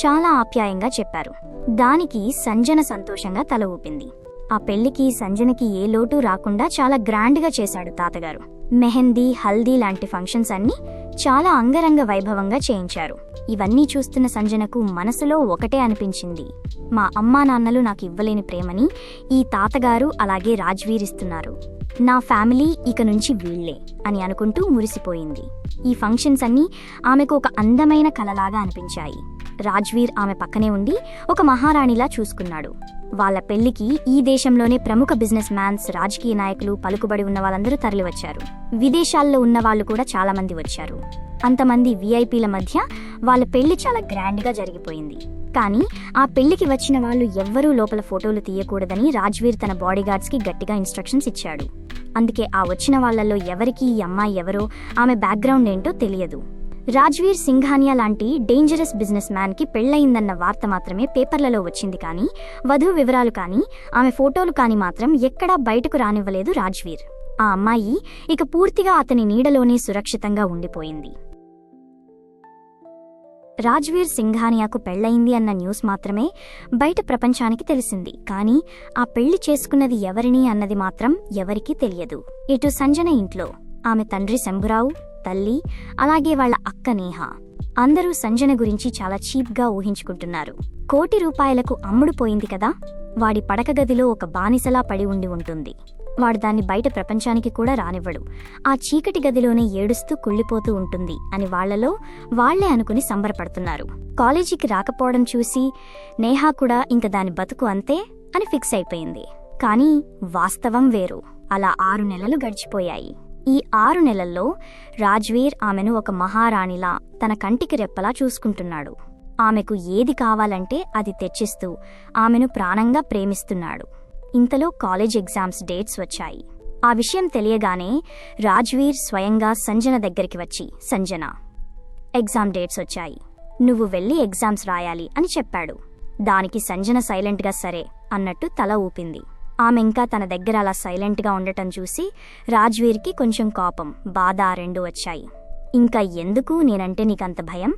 Speaker 1: చాలా ఆప్యాయంగా చెప్పారు. దానికి సంజన సంతోషంగా తల ఊపింది. ఆ పెళ్లికి సంజనకి ఏ లోటు రాకుండా చాలా గ్రాండ్గా చేశాడు తాతగారు. మెహందీ, హల్దీ లాంటి ఫంక్షన్స్ అన్నీ చాలా అంగరంగ వైభవంగా చేయించారు. ఇవన్నీ చూస్తున్న సంజనకు మనసులో ఒకటే అనిపించింది, మా అమ్మా నాన్నలు నాకు ఇవ్వలేని ప్రేమని ఈ తాతగారు అలాగే రాజ్వీరిస్తున్నారు, నా ఫ్యామిలీ ఇక నుంచి వీళ్లే అని అనుకుంటూ మురిసిపోయింది. ఈ ఫంక్షన్స్ అన్నీ ఆమెకు ఒక అందమైన కలలాగా అనిపించాయి. రాజ్వీర్ ఆమె పక్కనే ఉండి ఒక మహారాణిలా చూసుకున్నాడు. వాళ్ల పెళ్లికి ఈ దేశంలోనే ప్రముఖ బిజినెస్ మ్యాన్స్, రాజకీయ నాయకులు, పలుకుబడి ఉన్న వాళ్ళందరూ తరలివచ్చారు. విదేశాల్లో ఉన్న వాళ్ళు కూడా చాలా మంది వచ్చారు. అంతమంది వీఐపీల మధ్య వాళ్ళ పెళ్లి చాలా గ్రాండ్గా జరిగిపోయింది. కానీ ఆ పెళ్లికి వచ్చిన వాళ్ళు ఎవ్వరూ లోపల ఫోటోలు తీయకూడదని రాజ్వీర్ తన బాడీగార్డ్స్కి గట్టిగా ఇన్స్ట్రక్షన్స్ ఇచ్చాడు. అందుకే ఆ వచ్చిన వాళ్లలో ఎవరికీ ఈ అమ్మాయి ఎవరో, ఆమె బ్యాక్గ్రౌండ్ ఏంటో తెలియదు. రాజ్వీర్ సింఘానియా లాంటి డేంజరస్ బిజినెస్ మ్యాన్కి పెళ్లయిందన్న వార్త మాత్రమే పేపర్లలో వచ్చింది, కానీ వధువు వివరాలు కానీ ఆమె ఫోటోలు కానీ మాత్రం ఎక్కడా బయటకు రానివ్వలేదు రాజ్వీర్. ఆ అమ్మాయి ఇక పూర్తిగా అతని నీడలోనే సురక్షితంగా ఉండిపోయింది. రాజ్వీర్ సింఘానియాకు పెళ్లయింది అన్న న్యూస్ మాత్రమే బయట ప్రపంచానికి తెలిసింది, కానీ ఆ పెళ్లి చేసుకున్నది ఎవరిని అన్నది మాత్రం ఎవరికీ తెలియదు. ఇటు సంజన ఇంట్లో ఆమె తండ్రి శంభురావు, తల్లి, అలాగే వాళ్ల అక్క నేహ అందరూ సంజన గురించి చాలా చీప్గా ఊహించుకుంటున్నారు. ₹1,00,00,000 అమ్ముడుపోయింది కదా. వాడి పడక గదిలో ఒక బానిసలా పడి ఉండి ఉంటుంది. వాడు దాన్ని బయట ప్రపంచానికి కూడా రానివ్వడు. ఆ చీకటి గదిలోనే ఏడుస్తూ కుళ్ళిపోతూ ఉంటుంది అని వాళ్లలో వాళ్లే అనుకుని సంబరపడుతున్నారు. కాలేజీకి రాకపోవడం చూసి నేహా కూడా ఇంక దాని బతుకు అంతే అని ఫిక్స్ అయిపోయింది. కానీ వాస్తవం వేరు. అలా 6 నెలలు గడిచిపోయాయి. ఈ 6 నెలల్లో రాజ్వీర్ ఆమెను ఒక మహారాణిలా తన కంటికి రెప్పలా చూసుకుంటున్నాడు. ఆమెకు ఏది కావాలంటే అది తెచ్చిస్తూ ఆమెను ప్రాణంగా ప్రేమిస్తున్నాడు. ఇంతలో కాలేజ్ ఎగ్జామ్స్ డేట్స్ వచ్చాయి. ఆ విషయం తెలియగానే రాజ్వీర్ స్వయంగా సంజన దగ్గరికి వచ్చి, సంజన, ఎగ్జామ్ డేట్స్ వచ్చాయి, నువ్వు వెళ్ళి ఎగ్జామ్స్ రాయాలి అని చెప్పాడు. దానికి సంజన సైలెంట్గా సరే అన్నట్టు తల ఊపింది. ఆమె ఇంకా తన దగ్గర అలా సైలెంట్గా ఉండటం చూసి రాజ్వీర్కి కొంచెం కోపం, బాధ రెండూ వచ్చాయి. ఇంకా ఎందుకు నేనంటే నీకంత భయం?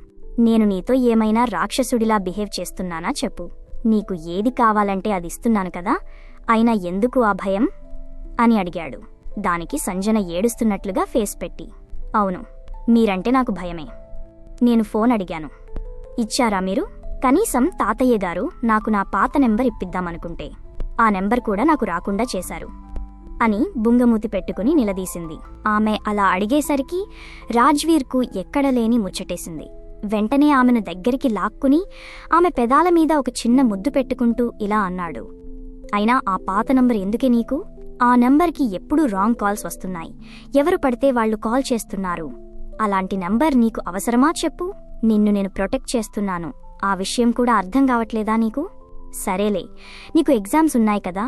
Speaker 1: నేను నీతో ఏమైనా రాక్షసుడిలా బిహేవ్ చేస్తున్నానా చెప్పు. నీకు ఏది కావాలంటే అది ఇస్తున్నాను కదా, అయినా ఎందుకు ఆ భయం అని అడిగాడు. దానికి సంజన ఏడుస్తున్నట్లుగా ఫేస్ పెట్టి, అవును, మీరంటే నాకు భయమే. నేను ఫోన్ అడిగాను, ఇచ్చారా మీరు? కనీసం తాతయ్య గారు నాకు నా పాత నెంబర్ ఇప్పిద్దామనుకుంటే ఆ నెంబర్ కూడా నాకు రాకుండా చేశారు అని బుంగమూతి పెట్టుకుని నిలదీసింది. ఆమె అలా అడిగేసరికి రాజ్వీర్కు ఎక్కడలేని ముచ్చటేసింది. వెంటనే ఆమెను దగ్గరికి లాక్కుని ఆమె పెదాల మీద ఒక చిన్న ముద్దు పెట్టుకుంటూ ఇలా అన్నాడు, అయినా ఆ పాత నంబర్ ఎందుకే నీకు? ఆ నంబర్కి ఎప్పుడూ రాంగ్ కాల్స్ వస్తున్నాయి. ఎవరు పడితే వాళ్లు కాల్ చేస్తున్నారు. అలాంటి నంబర్ నీకు అవసరమా చెప్పు? నిన్ను నేను ప్రొటెక్ట్ చేస్తున్నాను. ఆ విషయం కూడా అర్థం కావట్లేదా నీకు? సరేలే, నీకు ఎగ్జామ్స్ ఉన్నాయి కదా,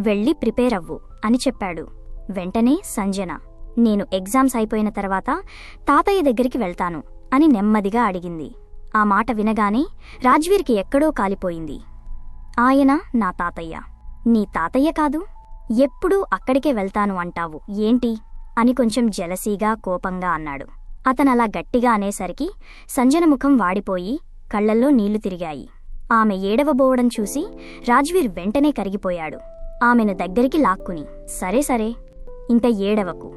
Speaker 1: వెళ్ళి ప్రిపేర్ అవ్వు అని చెప్పాడు. వెంటనే సంజన, నేను ఎగ్జామ్స్ అయిపోయిన తర్వాత తాతయ్య దగ్గరికి వెళ్తాను అని నెమ్మదిగా అడిగింది. ఆ మాట వినగానే రాజ్వీర్కి ఎక్కడో కాలిపోయింది. ఆయన నా తాతయ్య? నీ తాతయ్య కాదు, ఎప్పుడూ అక్కడికే వెళ్తాను అంటావు ఏంటి అని కొంచెం జెలసీగా కోపంగా అన్నాడు. అతనలా గట్టిగా అనేసరికి సంజన ముఖం వాడిపోయి కళ్లల్లో నీళ్లు తిరిగాయి. ఆమె ఏడవబోవడం చూసి రాజ్వీర్ వెంటనే కరిగిపోయాడు. ఆమెను దగ్గరికి లాక్కుని, సరే సరే, ఇంక ఏడవకు.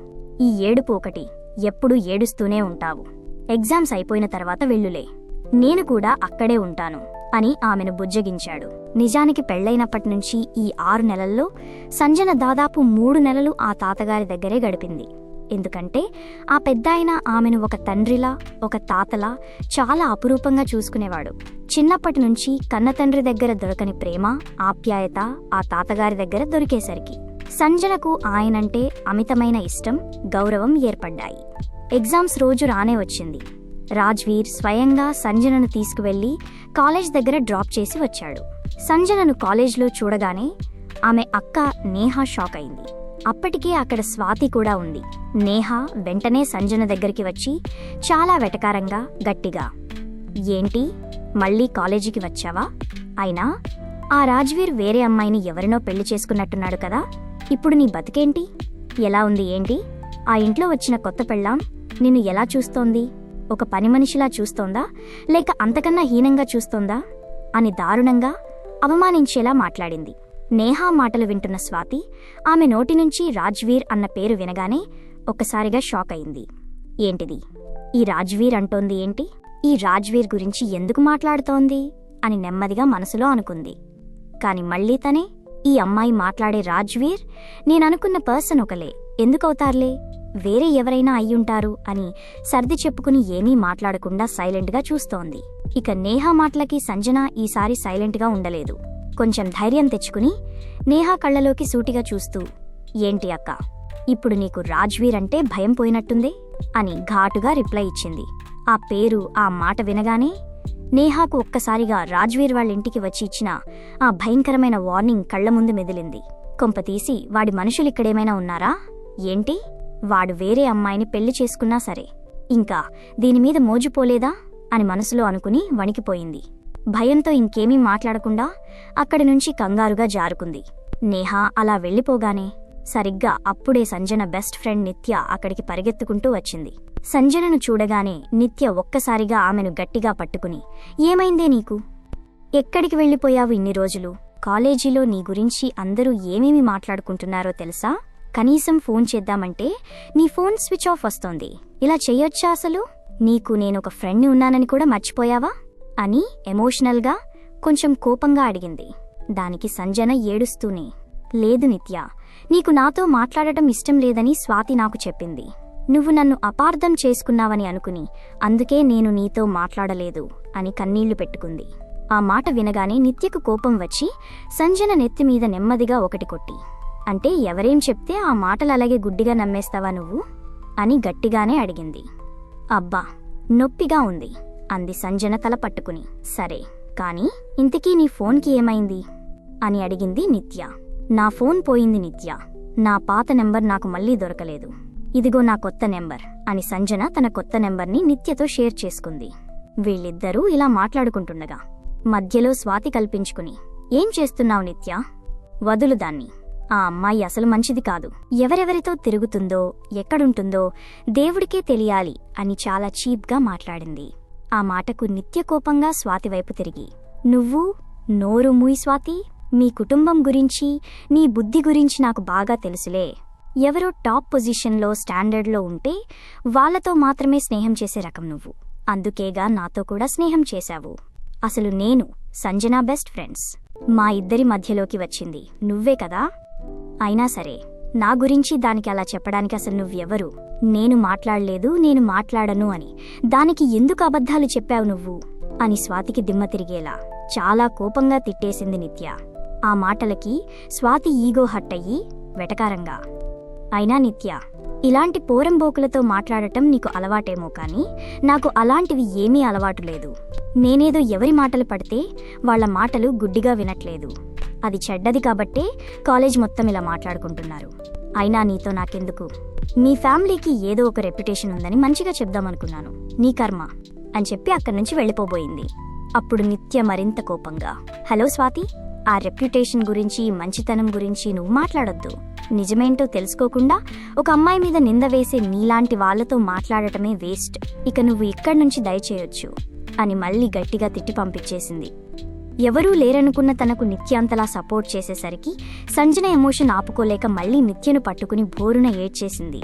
Speaker 1: ఈ ఏడుపు ఒకటి, ఎప్పుడూ ఏడుస్తూనే ఉంటావు. ఎగ్జామ్స్ అయిపోయిన తర్వాత వెళ్ళులే, నేను కూడా అక్కడే ఉంటాను అని ఆమెను బుజ్జగించాడు. నిజానికి పెళ్లైనప్పటినుంచి ఈ 6 నెలల్లో సంజన దాదాపు 3 నెలలు ఆ తాతగారి దగ్గరే గడిపింది. ఎందుకంటే ఆ పెద్దాయన ఆమెను ఒక తండ్రిలా, ఒక తాతలా చాలా అపురూపంగా చూసుకునేవాడు. చిన్నప్పటినుంచి కన్నతండ్రి దగ్గర దొరకని ప్రేమ, ఆప్యాయత ఆ తాతగారి దగ్గర దొరికేసరికి సంజనకు ఆయనంటే అమితమైన ఇష్టం, గౌరవం ఏర్పడ్డాయి. ఎగ్జామ్స్ రోజు రానే వచ్చింది. రాజ్వీర్ స్వయంగా సంజనను తీసుకువెళ్లి కాలేజ్ దగ్గర డ్రాప్ చేసి వచ్చాడు. సంజనను కాలేజ్లో చూడగానే ఆమె అక్క నేహా షాక్ అయింది. అప్పటికే అక్కడ స్వాతి కూడా ఉంది. నేహా వెంటనే సంజన దగ్గరికి వచ్చి చాలా వెటకారంగా, గట్టిగా, ఏంటి మళ్ళీ కాలేజీకి వచ్చావా? అయినా ఆ రాజ్వీర్ వేరే అమ్మాయిని ఎవరినో పెళ్లి చేసుకున్నట్టున్నాడు కదా, ఇప్పుడు నీ బతికేంటి? ఎలా ఉంది ఏంటి? ఆ ఇంట్లో వచ్చిన కొత్త పెళ్ళాం నిన్ను ఎలా చూస్తోంది? ఒక పని మనిషిలా చూస్తోందా, లేక అంతకన్నా హీనంగా చూస్తోందా అని దారుణంగా, అవమానించేలా మాట్లాడింది. నేహా మాటలు వింటున్న స్వాతి ఆమె నోటి నుంచి రాజ్వీర్ అన్న పేరు వినగానే ఒక్కసారిగా షాక్ అయింది. ఏంటిది, ఈ రాజ్వీర్ అంటోంది ఏంటి? ఈ రాజ్వీర్ గురించి ఎందుకు మాట్లాడుతోంది అని నెమ్మదిగా మనసులో అనుకుంది. కాని మళ్లీ తనే, ఈ అమ్మాయి మాట్లాడే రాజ్వీర్ నేననుకున్న పర్సన్ ఒకలే, ఎందుకవుతారులే, వేరే ఎవరైనా అయ్యుంటారు అని సర్ది చెప్పుకుని ఏమీ మాట్లాడకుండా సైలెంట్గా చూస్తోంది. ఇక నేహా మాటలకి సంజన ఈసారి సైలెంట్గా ఉండలేదు. కొంచెం ధైర్యం తెచ్చుకుని నేహా కళ్లలోకి సూటిగా చూస్తూ, ఏంటి అక్క, ఇప్పుడు నీకు రాజ్వీర్ అంటే భయం పోయినట్టుందే అని ఘాటుగా రిప్లై ఇచ్చింది. ఆ పేరు, ఆ మాట వినగానే నేహాకు ఒక్కసారిగా రాజ్వీర్ వాళ్ళింటికి వచ్చి ఇచ్చిన ఆ భయంకరమైన వార్నింగ్ కళ్ల ముందు మెదిలింది. కొంపతీసి వాడి మనుషులిక్కడేమైనా ఉన్నారా ఏంటి? వాడు వేరే అమ్మాయిని పెళ్లి చేసుకున్నా సరే ఇంకా దీనిమీద మోజుపోలేదా అని మనసులో అనుకుని వణికిపోయింది. భయంతో ఇంకేమీ మాట్లాడకుండా అక్కడి నుంచి కంగారుగా జారుకుంది. నేహా అలా వెళ్ళిపోగానే సరిగ్గా అప్పుడే సంజన బెస్ట్ ఫ్రెండ్ నిత్య అక్కడికి పరిగెత్తుకుంటూ వచ్చింది. సంజనను చూడగానే నిత్య ఒక్కసారిగా ఆమెను గట్టిగా పట్టుకుని, ఏమైందే నీకు? ఎక్కడికి వెళ్ళిపోయావు ఇన్ని రోజులు? కాలేజీలో నీ గురించి అందరూ ఏమేమి మాట్లాడుకుంటున్నారో తెలుసా? కనీసం ఫోన్ చేద్దామంటే నీ ఫోన్ స్విచ్ ఆఫ్ వస్తోంది. ఇలా చెయ్యొచ్చా అసలు? నీకు నేనొక ఫ్రెండ్ని ఉన్నానని కూడా మర్చిపోయావా అని ఎమోషనల్గా కొంచెం కోపంగా అడిగింది. దానికి సంజన ఏడుస్తూనే, లేదు నిత్య, నీకు నాతో మాట్లాడటం ఇష్టం లేదని స్వాతి నాకు చెప్పింది. నువ్వు నన్ను అపార్థం చేసుకున్నావని అనుకుని అందుకే నేను నీతో మాట్లాడలేదు అని కన్నీళ్లు పెట్టుకుంది. ఆ మాట వినగానే నిత్యకు కోపం వచ్చి సంజన నెత్తిమీద నెమ్మదిగా ఒకటి కొట్టి, అంటే ఎవరేం చెప్తే ఆ మాటలు అలాగే గుడ్డిగా నమ్మేస్తావా నువ్వు అని గట్టిగానే అడిగింది. అబ్బా, నొప్పిగా ఉంది అంది సంజన తల పట్టుకుని. సరే, కానీ ఇంతకీ నీ ఫోన్కి ఏమైంది అని అడిగింది నిత్య. నా ఫోన్ పోయింది నిత్య, నా పాత నెంబర్ నాకు మళ్ళీ దొరకలేదు, ఇదిగో నా కొత్త నెంబర్ అని సంజన తన కొత్త నెంబర్ని నిత్యతో షేర్ చేసుకుంది. వీళ్ళిద్దరూ ఇలా మాట్లాడుకుంటుండగా మధ్యలో స్వాతి కల్పించుకుని, ఏం చేస్తున్నావు నిత్య, వదులు దాన్ని, ఆ అమ్మాయి అసలు మంచిది కాదు, ఎవరెవరితో తిరుగుతుందో ఎక్కడుంటుందో దేవుడికే తెలియాలి అని చాలా చీప్గా మాట్లాడింది. ఆ మాటకు నిత్య కోపంగా స్వాతి వైపు తిరిగి, నువ్వు నోరు మూయి స్వాతి, మీ కుటుంబం గురించి నీ బుద్ధి గురించి నాకు బాగా తెలుసులే. ఎవరో టాప్ పొజిషన్లో స్టాండర్డ్లో ఉంటే వాళ్లతో మాత్రమే స్నేహం చేసే రకం నువ్వు, అందుకేగా నాతో కూడా స్నేహం చేశావు. అసలు నేను సంజన బెస్ట్ ఫ్రెండ్స్, మా ఇద్దరి మధ్యలోకి వచ్చింది నువ్వే కదా. అయినా సరే, నా గురించి దానికి అలా చెప్పడానికి అసలు నువ్వెవరు, నేను మాట్లాడలేదు నేను మాట్లాడను అని దానికి ఎందుకు అబద్ధాలు చెప్పావు నువ్వు అని స్వాతికి దిమ్మ తిరిగేలా చాలా కోపంగా తిట్టేసింది నిత్య. ఆ మాటలకి స్వాతి ఈగో హర్ట్ అయ్యి వెటకారంగా, అయినా నిత్య, ఇలాంటి పోరంబోకులతో మాట్లాడటం నీకు అలవాటేమో కానీ నాకు అలాంటివి ఏమీ అలవాటు లేదు. నేనేదో ఎవరి మాటలు పడితే వాళ్ల మాటలు గుడ్డిగా వినట్లేదు. అది చెడ్డది కాబట్టే కాలేజ్ మొత్తం ఇలా మాట్లాడుకుంటున్నారు. అయినా నీతో నాకెందుకు, మీ ఫ్యామిలీకి ఏదో ఒక రెప్యుటేషన్ ఉందని మంచిగా చెప్దామనుకున్నాను, నీ కర్మ అని చెప్పి అక్కడి నుంచి వెళ్ళిపోబోయింది. అప్పుడు నిత్య మరింత కోపంగా, హలో స్వాతి, ఆ రెప్యుటేషన్ గురించి మంచితనం గురించి నువ్వు మాట్లాడొద్దు. నిజమేంటో తెలుసుకోకుండా ఒక అమ్మాయి మీద నింద వేసే నీలాంటి వాళ్లతో మాట్లాడటమే వేస్ట్. ఇక నువ్వు ఇక్కడి నుంచి దయచేయొచ్చు అని మళ్ళీ గట్టిగా తిట్టి పంపించేసింది. ఎవరూ లేరనుకున్న తనకు నిత్య అంతలా సపోర్ట్ చేసేసరికి సంజన ఎమోషన్ ఆపుకోలేక మళ్ళీ నిత్యను పట్టుకుని బోరున ఏడ్చేసింది.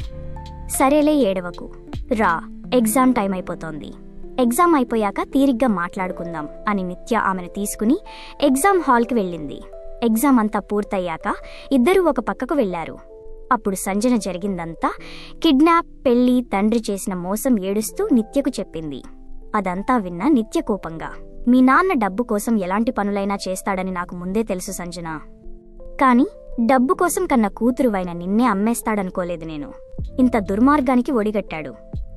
Speaker 1: సరేలే, ఏడవకు, రా, ఎగ్జామ్ టైం అయిపోతోంది, ఎగ్జామ్ అయిపోయాక తీరిగ్గా మాట్లాడుకుందాం అని నిత్య ఆమెను తీసుకుని ఎగ్జామ్ హాల్కి వెళ్ళింది. ఎగ్జామ్ అంతా పూర్తయ్యాక ఇద్దరూ ఒక పక్కకు వెళ్లారు. అప్పుడు సంజన జరిగిందంతా, కిడ్నాప్, పెళ్లి, తండ్రి చేసిన మోసం ఏడుస్తూ నిత్యకు చెప్పింది. అదంతా విన్న నిత్య కోపంగా, మీ నాన్న డబ్బు కోసం ఎలాంటి పనులైనా చేస్తాడని నాకు ముందే తెలుసు సంజన, కాని డబ్బు కోసం కన్న కూతురువైన నిన్నే అమ్మేస్తాడనుకోలేదు నేను. ఇంత దుర్మార్గానికి ఒడిగట్టాడు,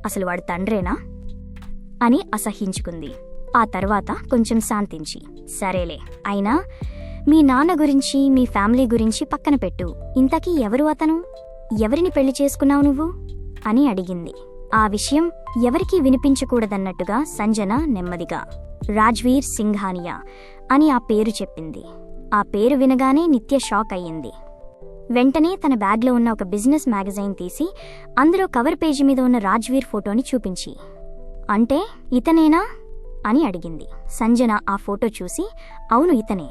Speaker 1: అసలు వాడు తండ్రేనా అని అసహ్యించుకుంది. ఆ తర్వాత కొంచెం శాంతించి, సరేలే, అయినా మీ నాన్న గురించి మీ ఫ్యామిలీ గురించి పక్కన పెట్టు, ఇంతకీ ఎవరు అతను, ఎవరిని పెళ్లి చేసుకున్నావు నువ్వు అని అడిగింది. ఆ విషయం ఎవరికీ వినిపించకూడదన్నట్టుగా సంజన నెమ్మదిగా రాజ్వీర్ సింఘానియా అని ఆ పేరు చెప్పింది. ఆ పేరు వినగానే నిత్య షాక్ అయ్యింది. వెంటనే తన బ్యాగ్లో ఉన్న ఒక బిజినెస్ మ్యాగజైన్ తీసి అందులో కవర్ పేజీ మీద ఉన్న రాజ్వీర్ ఫోటోని చూపించి, అంటే ఇతనేనా అని అడిగింది. సంజన ఆ ఫోటో చూసి, అవును ఇతనే,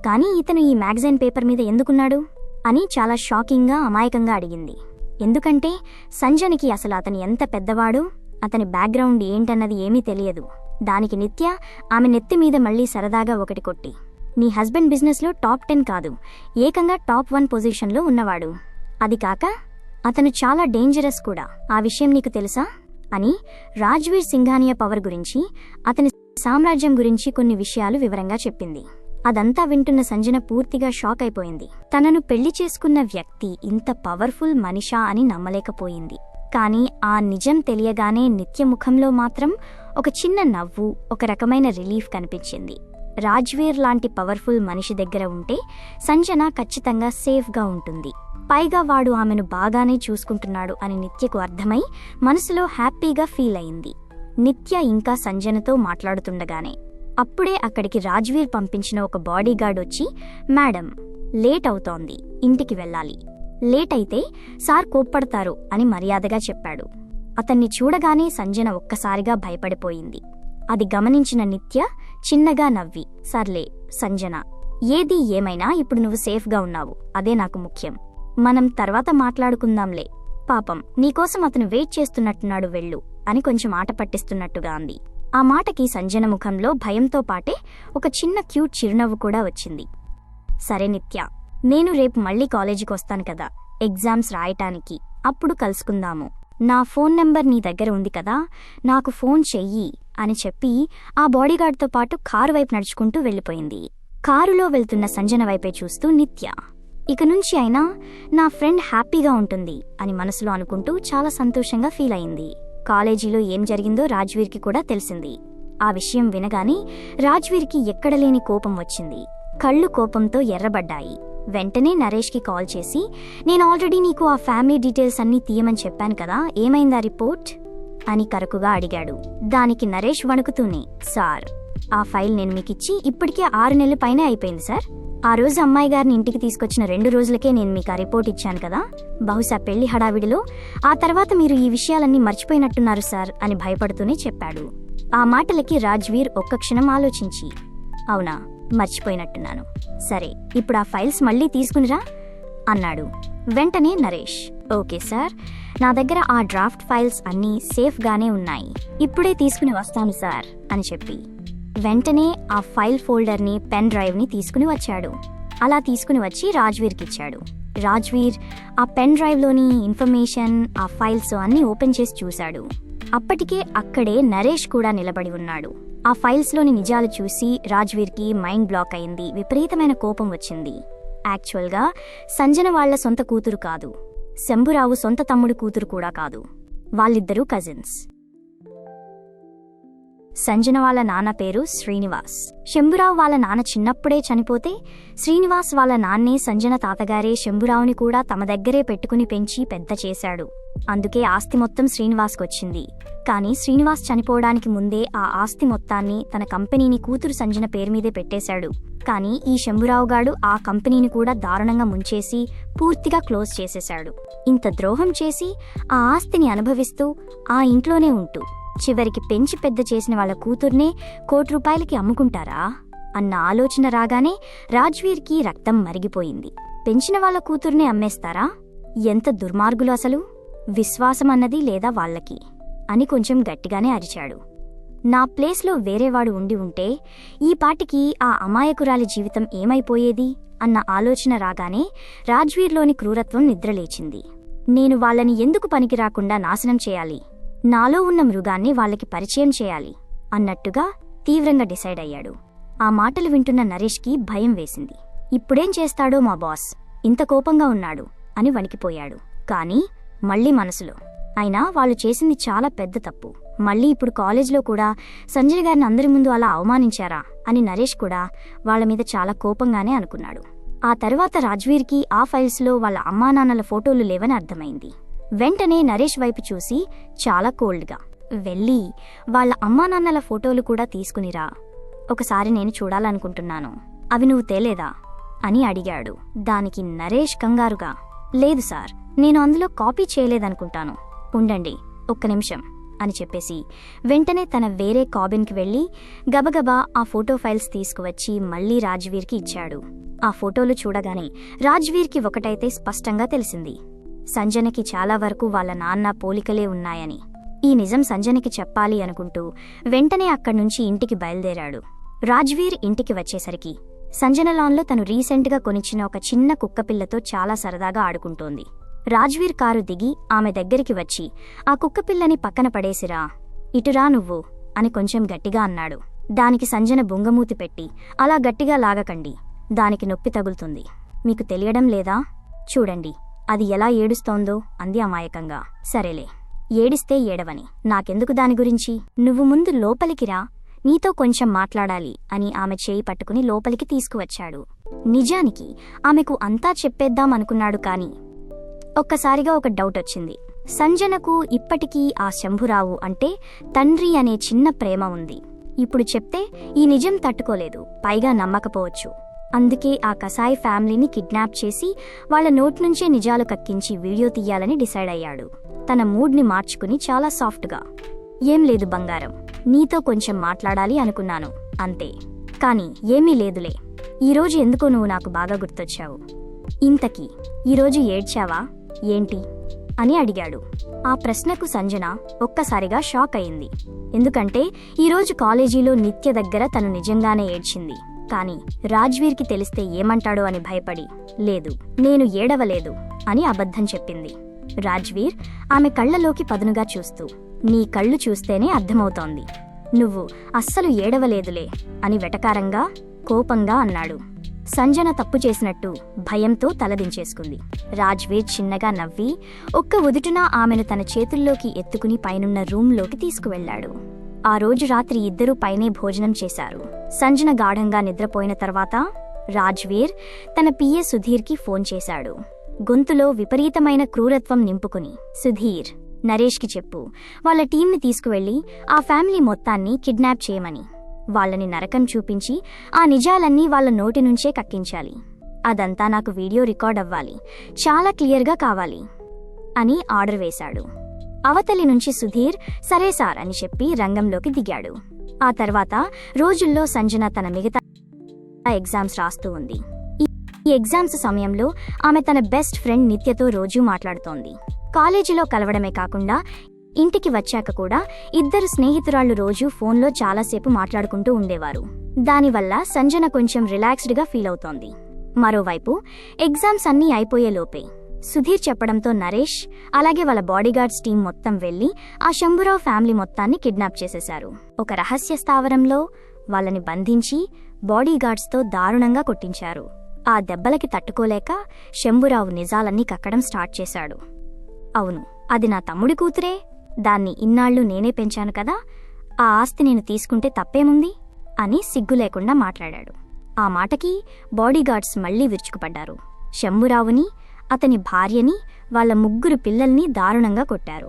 Speaker 1: కానీ ఇతను ఈ మ్యాగజైన్ పేపర్ మీద ఎందుకున్నాడు అని చాలా షాకింగ్గా అమాయకంగా అడిగింది. ఎందుకంటే సంజనకి అసలు అతను ఎంత పెద్దవాడు, అతని బ్యాక్గ్రౌండ్ ఏంటన్నది ఏమీ తెలియదు. దానికి నిత్య ఆమె నెత్తి మీద మళ్లీ సరదాగా ఒకటి కొట్టి, నీ హస్బెండ్ బిజినెస్లో టాప్ 10 కాదు, ఏకంగా టాప్ 1 పొజిషన్లో ఉన్నవాడు, అది కాక అతను చాలా డేంజరస్ కూడా, ఆ విషయం నీకు తెలుసా అని రాజ్వీర్ సింఘానియా పవర్ గురించి, అతని సామ్రాజ్యం గురించి కొన్ని విషయాలు వివరంగా చెప్పింది. అదంతా వింటున్న సంజన పూర్తిగా షాక్ అయిపోయింది. తనను పెళ్లి చేసుకున్న వ్యక్తి ఇంత పవర్ఫుల్ మనిషా అని నమ్మలేకపోయింది. కానీ ఆ నిజం తెలియగానే నిత్య ముఖంలో మాత్రం ఒక చిన్న నవ్వు, ఒక రకమైన రిలీఫ్ కనిపించింది. రాజ్వీర్ లాంటి పవర్ఫుల్ మనిషి దగ్గర ఉంటే సంజన ఖచ్చితంగా సేఫ్గా ఉంటుంది. పైగా వాడు ఆమెను బాగానే చూసుకుంటున్నాడు అని నిత్యకు అర్థమై మనసులో హ్యాపీగా ఫీల్ అయింది. నిత్య ఇంకా సంజనతో మాట్లాడుతుండగానే అప్పుడే అక్కడికి రాజ్వీర్ పంపించిన ఒక బాడీగార్డ్ వచ్చి, మేడం, లేట్ అవుతోంది, ఇంటికి వెళ్ళాలి, లేట్ అయితే సార్ కోప్పడతారు అని మర్యాదగా చెప్పాడు. అతన్ని చూడగానే సంజన ఒక్కసారిగా భయపడిపోయింది. అది గమనించిన నిత్య చిన్నగా నవ్వి, సర్లే సంజన, ఏది ఏమైనా ఇప్పుడు నువ్వు సేఫ్గా ఉన్నావు, అదే నాకు ముఖ్యం, మనం తర్వాత మాట్లాడుకుందాంలే, పాపం నీకోసం అతను వెయిట్ చేస్తున్నట్టున్నాడు, వెళ్ళు అని కొంచెం ఆట పట్టిస్తున్నట్టుగా అంది. ఆ మాటకి సంజన ముఖంలో భయంతో పాటే ఒక చిన్న క్యూట్ చిరునవ్వు కూడా వచ్చింది. సరే నిత్య, నేను రేపు మళ్ళీ కాలేజీకి వస్తాను కదా ఎగ్జామ్స్ రాయటానికి, అప్పుడు కలుసుకుందాము. నా ఫోన్ నెంబర్ నీ దగ్గర ఉంది కదా, నాకు ఫోన్ చెయ్యి అని చెప్పి ఆ బాడీగార్డ్తో పాటు కారు వైపు నడుచుకుంటూ వెళ్ళిపోయింది. కారులో వెళ్తున్న సంజన వైపే చూస్తూ నిత్య, ఇక నుంచి అయినా నా ఫ్రెండ్ హ్యాపీగా ఉంటుంది అని మనసులో అనుకుంటూ చాలా సంతోషంగా ఫీల్ అయింది. కాలేజీలో ఏం జరిగిందో రాజ్వీర్కి కూడా తెలిసింది. ఆ విషయం వినగానే రాజ్వీర్కి ఎక్కడలేని కోపం వచ్చింది. కళ్ళు కోపంతో ఎర్రబడ్డాయి. వెంటనే నరేష్కి కాల్ చేసి, నేను ఆల్రెడీ నీకు ఆ ఫ్యామిలీ డీటెయిల్స్ అన్నీ తీయమని చెప్పాను కదా, ఏమైందా రిపోర్ట్ అని కరుకుగా అడిగాడు. దానికి నరేష్ వణుకుతూనే, సార్, ఆ ఫైల్ నేను మీకిచ్చి ఇప్పటికే 6 నెలల పైనే అయిపోయింది సార్. ఆ రోజు అమ్మాయి గారిని ఇంటికి తీసుకొచ్చిన 2 రోజులకే నేను మీకు ఆ రిపోర్ట్ ఇచ్చాను కదా, బహుశా పెళ్లి హడావిడిలో ఆ తర్వాత మీరు ఈ విషయాలన్నీ మర్చిపోయినట్టున్నారు సార్ అని భయపడుతూనే చెప్పాడు. ఆ మాటలకి రాజ్వీర్ ఒక్క క్షణం ఆలోచించి, అవునా, మర్చిపోయినట్టున్నాను, సరే ఇప్పుడు ఆ ఫైల్స్ మళ్ళీ తీసుకునిరా అన్నాడు. వెంటనే నరేష్, ఓకే సార్, నా దగ్గర ఆ డ్రాఫ్ట్ ఫైల్స్ అన్నీ సేఫ్గానే ఉన్నాయి, ఇప్పుడే తీసుకుని వస్తాను సార్ అని చెప్పి వెంటనే ఆ ఫైల్ ఫోల్డర్ని, పెన్ డ్రైవ్ని తీసుకుని వచ్చాడు. అలా తీసుకుని వచ్చి రాజ్వీర్కిచ్చాడు. రాజ్వీర్ ఆ పెన్ డ్రైవ్లోని ఇన్ఫర్మేషన్, ఆ ఫైల్స్ అన్నీ ఓపెన్ చేసి చూశాడు. అప్పటికే అక్కడే నరేష్ కూడా నిలబడి ఉన్నాడు. ఆ ఫైల్స్లోని నిజాలు చూసి రాజ్వీర్కి మైండ్ బ్లాక్ అయింది. విపరీతమైన కోపం వచ్చింది. యాక్చువల్గా సంజన వాళ్ల సొంత కూతురు కాదు, శంభురావు సొంత తమ్ముడు కూతురు కూడా కాదు, వాళ్ళిద్దరూ కజిన్స్. సంజన వాళ్ళ నాన్న పేరు శ్రీనివాస్. శంభురావు వాళ్ళ నాన్న చిన్నప్పుడే చనిపోతే శ్రీనివాస్ వాళ్ళ నాన్నే సంజన తాతగారే శంభురావుని కూడా తమ దగ్గరే పెట్టుకుని పెంచి పెద్ద చేశాడు. అందుకే ఆస్తి మొత్తం శ్రీనివాస్కొచ్చింది. కానీ శ్రీనివాస్ చనిపోవడానికి ముందే ఆ ఆస్తి మొత్తాన్ని తన కంపెనీని కూతురు సంజన పేరు మీదే పెట్టేశాడు. కానీ ఈ శంభురావుగాడు ఆ కంపెనీని కూడా దారుణంగా ముంచేసి పూర్తిగా క్లోజ్ చేసేశాడు. ఇంత ద్రోహం చేసి ఆ ఆస్తిని అనుభవిస్తూ ఆ ఇంట్లోనే ఉంటూ చివరికి పెంచి పెద్ద చేసిన వాళ్ళ కూతుర్నే ₹1,00,00,000కి అమ్ముకుంటారా అన్న ఆలోచన రాగానే రాజ్వీర్కి రక్తం మరిగిపోయింది. పెంచిన వాళ్ళ కూతుర్నే అమ్మేస్తారా? ఎంత దుర్మార్గులు అసలు! విశ్వాసం అన్నది లేదా వాళ్ళకి అని కొంచెం గట్టిగానే అరిచాడు. నా ప్లేస్లో వేరేవాడు ఉండి ఉంటే ఈ పాటికి ఆ అమాయకురాలి జీవితం ఏమైపోయేది అన్న ఆలోచన రాగానే రాజ్వీర్లోని క్రూరత్వం నిద్రలేచింది. నేను వాళ్ళని ఎందుకు పనికిరాకుండా నాశనం చేయాలి, నాలో ఉన్న మృగాన్ని వాళ్ళకి పరిచయం చేయాలి అన్నట్టుగా తీవ్రంగా డిసైడ్ అయ్యాడు. ఆ మాటలు వింటున్న నరేష్కి భయం వేసింది. ఇప్పుడేం చేస్తాడో మా బాస్, ఇంత కోపంగా ఉన్నాడు అని వణికిపోయాడు. కానీ మళ్ళీ మనసులో, అయినా వాళ్ళు చేసింది చాలా పెద్ద తప్పు, మళ్ళీ ఇప్పుడు కాలేజ్లో కూడా సంజయ్ గారిని అందరి ముందు అలా అవమానించారా అని నరేష్ కూడా వాళ్ళ మీద చాలా కోపంగానే అనుకున్నాడు. ఆ తర్వాత రాజ్వీర్కి ఆ ఫైల్స్లో వాళ్ళ అమ్మానాన్నల ఫోటోలు లేవని అర్థమైంది. వెంటనే నరేష్ వైపు చూసి చాలా కోల్డ్గా, వెళ్ళి వాళ్ళ అమ్మానాన్నల ఫోటోలు కూడా తీసుకునిరా, ఒకసారి నేను చూడాలనుకుంటున్నాను, అవి నువ్వు తేలేదా అని అడిగాడు. దానికి నరేష్ కంగారుగా, లేదు సార్, నేను అందులో కాపీ చేయలేదనుకుంటాను, ఉండండి ఒక్క నిమిషం అని చెప్పేసి వెంటనే తన వేరే కాబిన్కి వెళ్ళి గబగబా ఆ ఫోటో ఫైల్స్ తీసుకువచ్చి మళ్లీ రాజ్వీర్కి ఇచ్చాడు. ఆ ఫోటోలు చూడగానే రాజ్వీర్కి ఒకటైతే స్పష్టంగా తెలిసింది, సంజనకి చాలా వరకు వాళ్ళ నాన్న పోలికలే ఉన్నాయని. ఈ నిజం సంజనకి చెప్పాలి అనుకుంటూ వెంటనే అక్కడ్నుంచి ఇంటికి బయలుదేరాడు. రాజ్వీర్ ఇంటికి వచ్చేసరికి సంజన లాన్లో తను రీసెంట్గా కొనిచ్చిన ఒక చిన్న కుక్కపిల్లతో చాలా సరదాగా ఆడుకుంటోంది. రాజ్వీర్ కారు దిగి ఆమె దగ్గరికి వచ్చి, ఆ కుక్కపిల్లని పక్కన పడేసిరా, ఇటురా నువ్వు అని కొంచెం గట్టిగా అన్నాడు. దానికి సంజన బొంగమూతి పెట్టి, అలా గట్టిగా లాగకండి, దానికి నొప్పి తగులుతుంది, మీకు తెలియడం లేదా, చూడండి అది ఎలా ఏడుస్తోందో అంది అమాయకంగా. సరేలే, ఏడిస్తే ఏడవని, నాకెందుకు దాని గురించి, నువ్వు ముందు లోపలికి రా, నీతో కొంచెం మాట్లాడాలి అని ఆమె చేయి పట్టుకుని లోపలికి తీసుకువచ్చాడు. నిజానికి ఆమెకు అంతా చెప్పేద్దామనుకున్నాడు. కాని ఒక్కసారిగా ఒక డౌట్ వచ్చింది. సంజనకు ఇప్పటికీ ఆ శంభురావు అంటే తండ్రి అనే చిన్న ప్రేమ ఉంది. ఇప్పుడు చెప్తే ఈ నిజం తట్టుకోలేదు, పైగా నమ్మకపోవచ్చు. అందుకే ఆ కసాయి ఫ్యామిలీని కిడ్నాప్ చేసి వాళ్ల నోట్నుంచే నిజాలు కక్కించి వీడియో తీయాలని డిసైడ్ అయ్యాడు. తన మూడ్ని మార్చుకుని చాలా సాఫ్ట్గా, ఏం లేదు బంగారం, నీతో కొంచెం మాట్లాడాలి అనుకున్నాను అంతే, కానీ ఏమీ లేదులే, ఈరోజు ఎందుకో నువ్వు నాకు బాగా గుర్తొచ్చావు. ఇంతకీ ఈరోజు ఏడ్చావా ఏంటి అని అడిగాడు. ఆ ప్రశ్నకు సంజన ఒక్కసారిగా షాక్ అయింది. ఎందుకంటే ఈరోజు కాలేజీలో నిత్య దగ్గర తను నిజంగానే ఏడ్చింది. కాని రాజ్వీర్కి తెలిస్తే ఏమంటాడో అని భయపడి, లేదు, నేను ఏడవలేదు అని అబద్ధం చెప్పింది. రాజ్వీర్ ఆమె కళ్లలోకి పదునుగా చూస్తూ, నీ కళ్ళు చూస్తేనే అర్థమవుతోంది, నువ్వు అస్సలు ఏడవలేదులే అని వెటకారంగా, కోపంగా అన్నాడు. సంజన తప్పు చేసినట్టు భయంతో తలదించేసుకుంది. రాజ్వీర్ చిన్నగా నవ్వి ఒక్క ఉదుటున ఆమెను తన చేతుల్లోకి ఎత్తుకుని పైనున్న రూంలోకి తీసుకువెళ్లాడు. ఆ రోజు రాత్రి ఇద్దరూ పైనే భోజనం చేశారు. సంజన గాఢంగా నిద్రపోయిన తర్వాత రాజ్వీర్ తన పిఏ సుధీర్కి ఫోన్ చేశాడు. గొంతులో విపరీతమైన క్రూరత్వం నింపుకుని, సుధీర్, నరేష్కి చెప్పు, వాళ్ళ టీంని తీసుకువెళ్లి ఆ ఫ్యామిలీ మొత్తాన్ని కిడ్నాప్ చేయమని, వాళ్ళని నరకం చూపించి ఆ నిజాలన్నీ వాళ్ళ నోటి నుంచే కక్కించాలి. అదంతా నాకు వీడియో రికార్డ్ అవ్వాలి, చాలా క్లియర్గా కావాలి అని ఆర్డర్ వేశాడు. అవతలి నుంచి సుధీర్ సరే సార్ అని చెప్పి రంగంలోకి దిగాడు. ఆ తర్వాత రోజుల్లో సంజన తన మిగతా ఎగ్జామ్స్ రాస్తూ ఉంది. ఈ ఎగ్జామ్స్ సమయంలో ఆమె తన బెస్ట్ ఫ్రెండ్ నిత్యతో రోజూ మాట్లాడుతోంది. కాలేజీలో కలవడమే కాకుండా ఇంటికి వచ్చాక కూడా ఇద్దరు స్నేహితురాళ్లు రోజూ ఫోన్లో చాలాసేపు మాట్లాడుకుంటూ ఉండేవారు. దానివల్ల సంజన కొంచెం రిలాక్స్డ్గా ఫీల్ అవుతోంది. మరోవైపు ఎగ్జామ్స్ అన్నీ అయిపోయేలోపే సుధీర్ చెప్పడంతో నరేష్ అలాగే వాళ్ళ బాడీగార్డ్స్ టీం మొత్తం వెళ్లి ఆ శంభురావు ఫ్యామిలీ మొత్తాన్ని కిడ్నాప్ చేసేశారు. ఒక రహస్య స్థావరంలో వాళ్ళని బంధించి బాడీగార్డ్స్తో దారుణంగా కొట్టించారు. ఆ దెబ్బలకి తట్టుకోలేక శంభురావు నిజాలన్నీ కక్కడం స్టార్ట్ చేశాడు. అవును, అది నా తమ్ముడి కూతురే, దాన్ని ఇన్నాళ్లు నేనే పెంచాను కదా, ఆ ఆస్తి నేను తీసుకుంటే తప్పేముంది అని సిగ్గు లేకుండా మాట్లాడాడు. ఆ మాటకి బాడీగార్డ్స్ మళ్లీ విరుచుకుపడ్డారు. శంభురావుని, అతని భార్యని, వాళ్ళ ముగ్గురు పిల్లల్ని దారుణంగా కొట్టారు.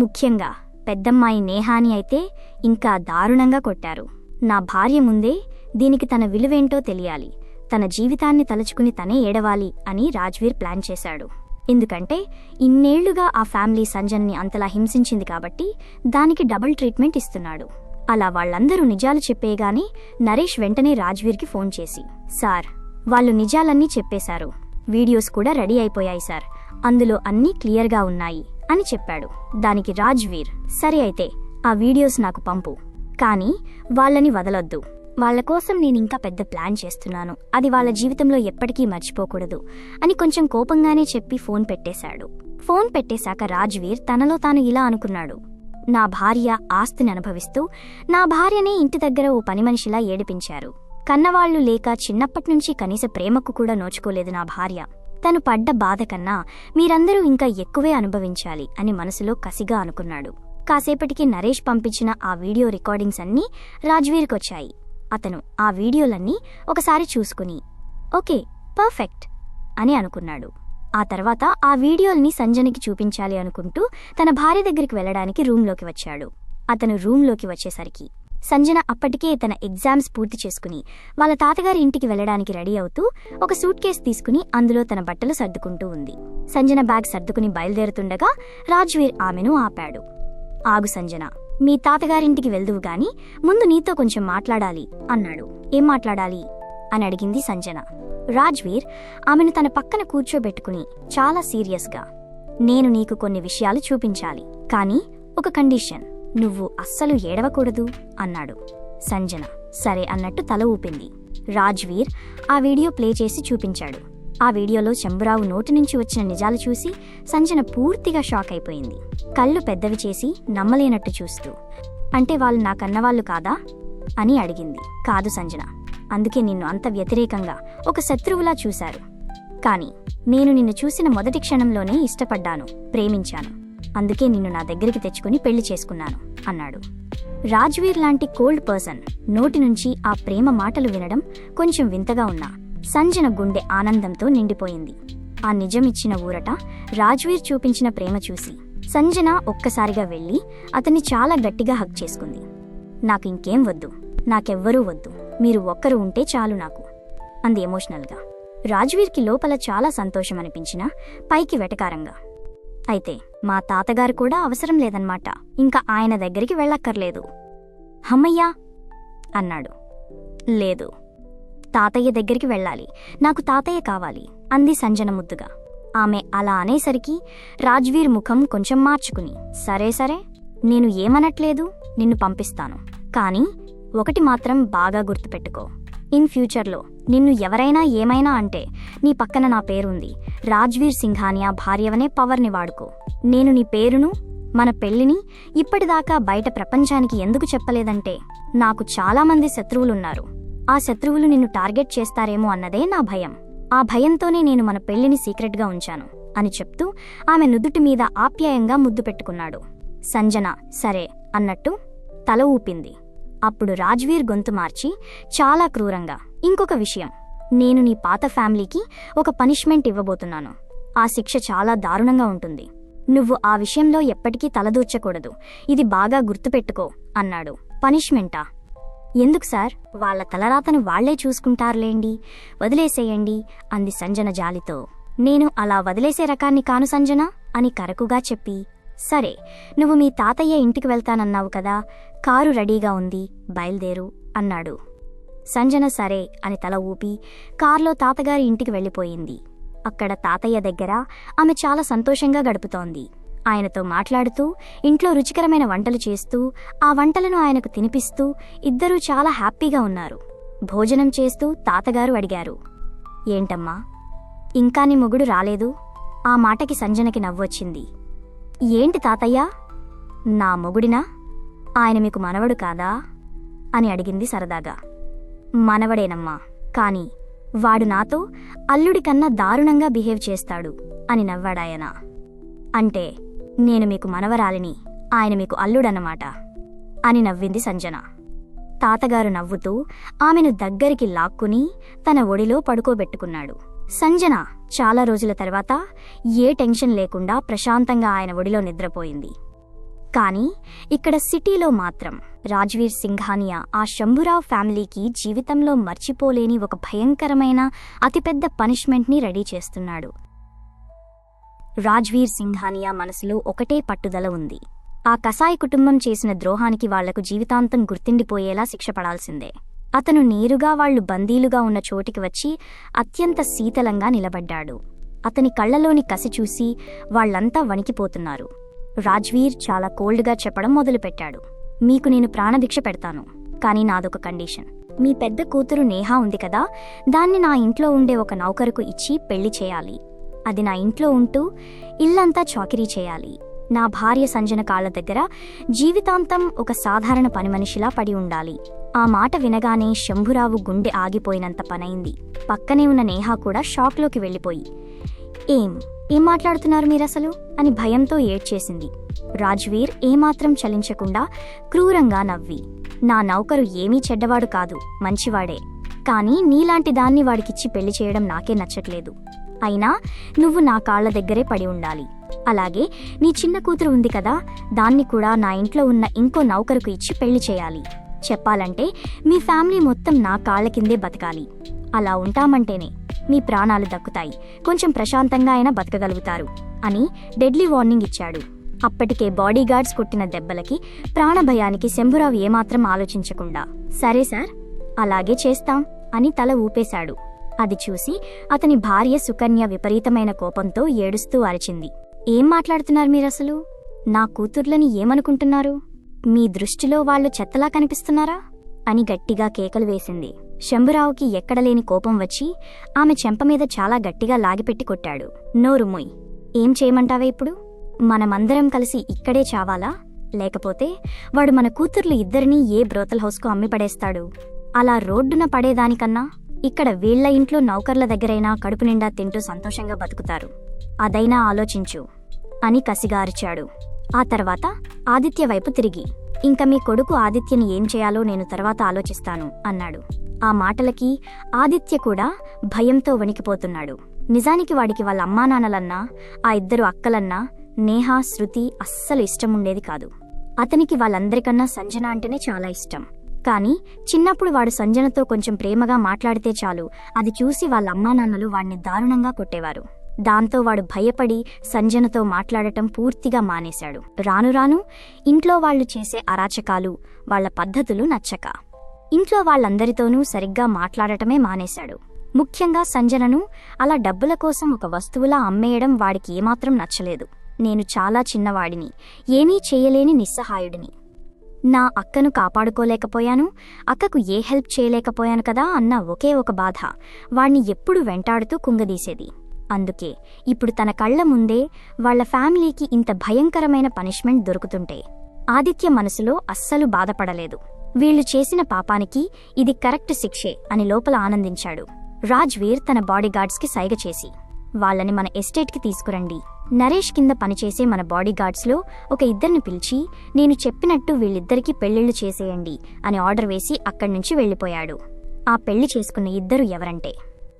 Speaker 1: ముఖ్యంగా పెద్దమ్మాయి నేహాని అయితే ఇంకా దారుణంగా కొట్టారు. నా భార్య ముందే దీనికి తన విలువేంటో తెలియాలి, తన జీవితాన్ని తలుచుకుని తనే ఏడవాలి అని రాజ్వీర్ ప్లాన్ చేశాడు. ఎందుకంటే ఇన్నేళ్లుగా ఆ ఫ్యామిలీ సంజన్ని అంతలా హింసించింది కాబట్టి దానికి డబుల్ ట్రీట్మెంట్ ఇస్తున్నాడు. అలా వాళ్ళందరూ నిజాలు చెప్పేగానే నరేష్ వెంటనే రాజ్వీర్కి ఫోన్ చేసి, సార్, వాళ్ళు నిజాలన్నీ చెప్పేశారు, వీడియోస్ కూడా రెడీ అయిపోయాయి సార్, అందులో అన్నీ క్లియర్గా ఉన్నాయి అని చెప్పాడు. దానికి రాజ్వీర్, సరే అయితే ఆ వీడియోస్ నాకు పంపు, కానీ వాళ్ళని వదలొద్దు, వాళ్ల కోసం నేనింకా పెద్ద ప్లాన్ చేస్తున్నాను, అది వాళ్ళ జీవితంలో ఎప్పటికీ మర్చిపోకూడదు అని కొంచెం కోపంగానే చెప్పి ఫోన్ పెట్టేశాడు. ఫోన్ పెట్టేశాక రాజ్వీర్ తనలో తాను ఇలా అనుకున్నాడు, నా భార్య ఆస్తిని అనుభవిస్తూ నా భార్యనే ఇంటి దగ్గర ఓ పని మనిషిలా ఏడిపించారు. కన్నవాళ్లు లేక చిన్నప్పట్నుంచి కనీస ప్రేమకు కూడా నోచుకోలేదు నా భార్య. తను పడ్డ బాధ కన్నా మీరందరూ ఇంకా ఎక్కువే అనుభవించాలి అని మనసులో కసిగా అనుకున్నాడు. కాసేపటికి నరేష్ పంపించిన ఆ వీడియో రికార్డింగ్స్ అన్నీ రాజ్వీర్కొచ్చాయి. అతను ఆ వీడియోలన్నీ ఒకసారి చూసుకుని ఓకే, పర్ఫెక్ట్ అని అనుకున్నాడు. ఆ తర్వాత ఆ వీడియోల్ని సంజనకి చూపించాలి అనుకుంటూ తన భార్య దగ్గరికి వెళ్లడానికి రూంలోకి వచ్చాడు. అతను రూంలోకి వచ్చేసరికి సంజన అప్పటికే తన ఎగ్జామ్స్ పూర్తి చేసుకుని వాళ్ళ తాతగారి ఇంటికి వెళ్లడానికి రెడీ అవుతూ ఒక సూట్ కేసు తీసుకుని అందులో తన బట్టలు సర్దుకుంటూ ఉంది. సంజన బ్యాగ్ సర్దుకుని బయలుదేరుతుండగా రాజ్వీర్ ఆమెను ఆపాడు. ఆగు సంజన, మీ తాతగారింటికి వెళ్దువు గాని ముందు నీతో కొంచెం మాట్లాడాలి అన్నాడు. ఏం మాట్లాడాలి అని అడిగింది సంజన. రాజ్వీర్ ఆమెను తన పక్కన కూర్చోబెట్టుకుని చాలా సీరియస్గా, నేను నీకు కొన్ని విషయాలు చూపించాలి, కానీ ఒక కండిషన్, నువ్వు అస్సలు ఏడవకూడదు అన్నాడు. సంజన సరే అన్నట్టు తల ఊపింది. రాజ్వీర్ ఆ వీడియో ప్లే చేసి చూపించాడు. ఆ వీడియోలో శంభురావు నోటి నుంచి వచ్చిన నిజాలు చూసి సంజన పూర్తిగా షాక్ అయిపోయింది. కళ్ళు పెద్దవి చేసి నమ్మలేనట్టు చూస్తూ, అంటే వాళ్ళు నా కన్నవాళ్లు కాదా అని అడిగింది. కాదు సంజన, అందుకే నిన్ను అంత వ్యతిరేకంగా ఒక శత్రువులా చూశారు. కాని నేను నిన్ను చూసిన మొదటి క్షణంలోనే ఇష్టపడ్డాను, ప్రేమించాను, అందుకే నిన్ను నా దగ్గరికి తెచ్చుకుని పెళ్లి చేసుకున్నాను అన్నాడు. రాజ్వీర్ లాంటి కోల్డ్ పర్సన్ నోటి నుంచి ఆ ప్రేమ మాటలు వినడం కొంచెం వింతగా ఉన్నా సంజన గుండె ఆనందంతో నిండిపోయింది. ఆ నిజం ఇచ్చిన ఊరట, రాజ్వీర్ చూపించిన ప్రేమ చూసి సంజన ఒక్కసారిగా వెళ్లి అతన్ని చాలా గట్టిగా హగ్ చేసుకుంది. నాకు ఇంకేం వద్దు, నాకెవ్వరూ వద్దు, మీరు ఒక్కరు ఉంటే చాలు నాకు అంది ఎమోషనల్గా. రాజ్వీర్కి లోపల చాలా సంతోషం అనిపించినా పైకి వెటకారంగా, అయితే మా తాతగారు కూడా అవసరం లేదన్నమాట, ఇంకా ఆయన దగ్గరికి వెళ్ళక్కర్లేదు. హమ్మయ్యా అన్నాడు. లేదు, తాతయ్య దగ్గరికి వెళ్ళాలి, నాకు తాతయ్య కావాలి అంది సంజన ముద్దుగా. ఆమె అలా అనేసరికి రాజ్వీర్ ముఖం కొంచెం మార్చుకుని, సరే సరే, నేను ఏమనట్లేదు, నిన్ను పంపిస్తాను. కానీ ఒకటి మాత్రం బాగా గుర్తుపెట్టుకో, ఇన్ ఫ్యూచర్లో నిన్ను ఎవరైనా ఏమైనా అంటే నీ పక్కన నా పేరుంది, రాజ్వీర్ సింఘానియా భార్యవనే పవర్ని వాడుకో. నేను నీ పేరును, మన పెళ్లిని ఇప్పటిదాకా బయట ప్రపంచానికి ఎందుకు చెప్పలేదంటే నాకు చాలామంది శత్రువులున్నారు. ఆ శత్రువులు నిన్ను టార్గెట్ చేస్తారేమో అన్నదే నా భయం. ఆ భయంతోనే నేను మన పెళ్లిని సీక్రెట్గా ఉంచాను అని చెప్తూ ఆమె నుదుటి మీద ఆప్యాయంగా ముద్దు పెట్టుకున్నాడు. సంజన సరే అన్నట్టు తల ఊపింది. అప్పుడు రాజ్వీర్ గొంతు మార్చి చాలా క్రూరంగా, ఇంకొక విషయం, నేను నీ పాత ఫ్యామిలీకి ఒక పనిష్మెంట్ ఇవ్వబోతున్నాను. ఆ శిక్ష చాలా దారుణంగా ఉంటుంది. నువ్వు ఆ విషయంలో ఎప్పటికీ తలదూర్చకూడదు, ఇది బాగా గుర్తుపెట్టుకో అన్నాడు. పనిష్మెంటా? ఎందుకు సార్, వాళ్ల తలరాతను వాళ్లే చూసుకుంటారులేండి, వదిలేసేయండి అంది సంజన జాలితో. నేను అలా వదిలేసే రకాన్ని కాను సంజన అని కరకుగా చెప్పి, సరే, నువ్వు మీ తాతయ్య ఇంటికి వెళ్తానన్నావు కదా, కారు రెడీగా ఉంది, బయల్దేరు అన్నాడు. సంజన సరే అని తల ఊపి కార్లో తాతగారి ఇంటికి వెళ్ళిపోయింది. అక్కడ తాతయ్య దగ్గర ఆమె చాలా సంతోషంగా గడుపుతోంది. ఆయనతో మాట్లాడుతూ, ఇంట్లో రుచికరమైన వంటలు చేస్తూ, ఆ వంటలను ఆయనకు తినిపిస్తూ ఇద్దరూ చాలా హ్యాపీగా ఉన్నారు. భోజనం చేస్తూ తాతగారు అడిగారు, ఏంటమ్మా, ఇంకా నీ మొగుడు రాలేదు? ఆ మాటకి సంజనకి నవ్వొచ్చింది. ఏంటి తాతయ్యా, నా మొగుడినా? ఆయన మీకు మనవడు కాదా అని అడిగింది సరదాగా. మనవడేనమ్మా, కాని వాడు నాతో అల్లుడి కన్నా దారుణంగా బిహేవ్ చేస్తాడు అని నవ్వాడాయన. అంటే నేను మీకు మనవరాలిని, ఆయన మీకు అల్లుడన్నమాట అని నవ్వింది సంజన. తాతగారు నవ్వుతూ ఆమెను దగ్గరికి లాక్కుని తన ఒడిలో పడుకోబెట్టుకున్నాడు. సంజన చాలా రోజుల తర్వాత ఏ టెన్షన్ లేకుండా ప్రశాంతంగా ఆయన ఒడిలో నిద్రపోయింది. కానీ ఇక్కడ సిటీలో మాత్రం రాజ్వీర్ సింఘానియా ఆ శంభురావు ఫ్యామిలీకి జీవితంలో మర్చిపోలేని ఒక భయంకరమైన అతిపెద్ద పనిష్మెంట్ని రెడీ చేస్తున్నాడు. రాజ్వీర్ సింఘానియా మనసులో ఒకటే పట్టుదల ఉంది. ఆ కసాయి కుటుంబం చేసిన ద్రోహానికి వాళ్లకు జీవితాంతం గుర్తుండిపోయేలా శిక్ష పడాల్సిందే. అతను నేరుగా వాళ్లు బందీలుగా ఉన్న చోటికి వచ్చి అత్యంత శీతలంగా నిలబడ్డాడు. అతని కళ్లలోని కసి చూసి వాళ్లంతా వణికిపోతున్నారు. రాజ్వీర్ చాలా కోల్డ్గా చెప్పడం మొదలుపెట్టాడు. మీకు నేను ప్రాణభిక్ష పెడతాను, కానీ నాదొక కండిషన్. మీ పెద్ద కూతురు నేహా ఉంది కదా, దాన్ని నా ఇంట్లో ఉండే ఒక నౌకరుకు ఇచ్చి పెళ్లి చేయాలి. అది నా ఇంట్లో ఉంటూ ఇల్లంతా చాకిరీ చేయాలి. నా భార్య సంజన కాళ్ల దగ్గర జీవితాంతం ఒక సాధారణ పనిమనిషిలా పడి ఉండాలి. ఆ మాట వినగానే శంభురావు గుండె ఆగిపోయినంత పనైంది. పక్కనే ఉన్న నేహా కూడా షాక్లోకి వెళ్ళిపోయి, ఏం మాట్లాడుతున్నారు మీరసలు అని భయంతో ఏడ్చేసింది. రాజ్వీర్ ఏమాత్రం చలించకుండా క్రూరంగా నవ్వి, నా నౌకరు ఏమీ చెడ్డవాడు కాదు, మంచివాడే. కానీ నీలాంటి దాన్ని వాడికిచ్చి పెళ్లి చేయడం నాకే నచ్చట్లేదు. అయినా నువ్వు నా కాళ్ల దగ్గరే పడి ఉండాలి. అలాగే నీ చిన్న కూతురు ఉంది కదా, దాన్ని కూడా నా ఇంట్లో ఉన్న ఇంకో నౌకరుకు ఇచ్చి పెళ్లి చేయాలి. చెప్పాలంటే మీ ఫ్యామిలీ మొత్తం నా కాళ్ల కిందే బతకాలి. అలా ఉంటామంటేనే మీ ప్రాణాలు దక్కుతాయి, కొంచెం ప్రశాంతంగా అయినా బతకగలుగుతారు అని డెడ్లీ వార్నింగ్ ఇచ్చాడు. అప్పటికే బాడీగార్డ్స్ కొట్టిన దెబ్బలకి ప్రాణభయానికి శంభురావు ఏమాత్రం ఆలోచించకుండా, సరే సార్, అలాగే చేస్తాం అని తల ఊపేశాడు. అది చూసి అతని భార్య సుకన్య విపరీతమైన కోపంతో ఏడుస్తూ అరిచింది, ఏం మాట్లాడుతున్నారు మీరసలు? నా కూతుర్లని ఏమనుకుంటున్నారు? మీ దృష్టిలో వాళ్లు చెత్తలా కనిపిస్తున్నారా అని గట్టిగా కేకలు వేసింది. శంభురావుకి ఎక్కడలేని కోపం వచ్చి ఆమె చెంపమీద చాలా గట్టిగా లాగిపెట్టి కొట్టాడు. నోరుమొయ్, ఏం చేయమంటావే ఇప్పుడు? మనమందరం కలిసి ఇక్కడే చావాలా? లేకపోతే వాడు మన కూతుర్లు ఇద్దరినీ ఏ బ్రోతల్ హౌస్కు అమ్మిపడేస్తాడు? అలా రోడ్డున పడేదానికన్నా ఇక్కడ వీళ్ల ఇంట్లో నౌకర్ల దగ్గరైనా కడుపు నిండా తింటూ సంతోషంగా బతుకుతారు. అదైనా ఆలోచించు అని కసిగా అరిచాడు. ఆ తర్వాత ఆదిత్య వైపు తిరిగి, ఇంక మీ కొడుకు ఆదిత్యని ఏం చేయాలో నేను తర్వాత ఆలోచిస్తాను అన్నాడు. ఆ మాటలకి ఆదిత్య కూడా భయంతో వణికిపోతున్నాడు. నిజానికి వాడికి వాళ్ళ అమ్మానాన్నలన్నా, ఆ ఇద్దరు అక్కలన్నా, నేహా, శృతి అస్సలు ఇష్టముండేది కాదు. అతనికి వాళ్ళందరికన్నా సంజన అంటేనే చాలా ఇష్టం. కానీ చిన్నప్పుడు వాడు సంజనతో కొంచెం ప్రేమగా మాట్లాడితే చాలు, అది చూసి వాళ్ళ అమ్మానాన్నలు వాణ్ణి దారుణంగా కొట్టేవారు. దాంతో వాడు భయపడి సంజనతో మాట్లాడటం పూర్తిగా మానేశాడు. రాను రాను ఇంట్లో వాళ్లు చేసే అరాచకాలు, వాళ్ల పద్ధతులు నచ్చక ఇంట్లో వాళ్ళందరితోనూ సరిగ్గా మాట్లాడటమే మానేశాడు. ముఖ్యంగా సంజనను అలా డబ్బుల కోసం ఒక వస్తువులా అమ్మేయడం వాడికి ఏమాత్రం నచ్చలేదు. నేను చాలా చిన్నవాడిని, ఏమీ చేయలేని నిస్సహాయుడిని. నా అక్కను కాపాడుకోలేకపోయాను, అక్కకు ఏ హెల్ప్ చేయలేకపోయాను కదా అన్న ఒకే ఒక బాధ వాణ్ణి ఎప్పుడూ వెంటాడుతూ కుంగదీసేది. అందుకే ఇప్పుడు తన కళ్ల ముందే వాళ్ల ఫ్యామిలీకి ఇంత భయంకరమైన పనిష్మెంట్ దొరుకుతుంటే ఆదిత్య మనసులో అస్సలు బాధపడలేదు. వీళ్లు చేసిన పాపానికి ఇది కరెక్ట్ శిక్షే అని లోపల ఆనందించాడు. రాజ్వీర్ తన బాడీగార్డ్స్కి సైగ చేసి, వాళ్ళని మన ఎస్టేట్కి తీసుకురండి. నరేష్ కింద పనిచేసే మన బాడీగార్డ్స్లో ఒక ఇద్దరిని పిలిచి నేను చెప్పినట్టు వీళ్ళిద్దరికీ పెళ్లిళ్లు చేసేయండి అని ఆర్డర్ వేసి అక్కడ్నుంచి వెళ్లిపోయాడు. ఆ పెళ్లి చేసుకున్న ఇద్దరు ఎవరంటే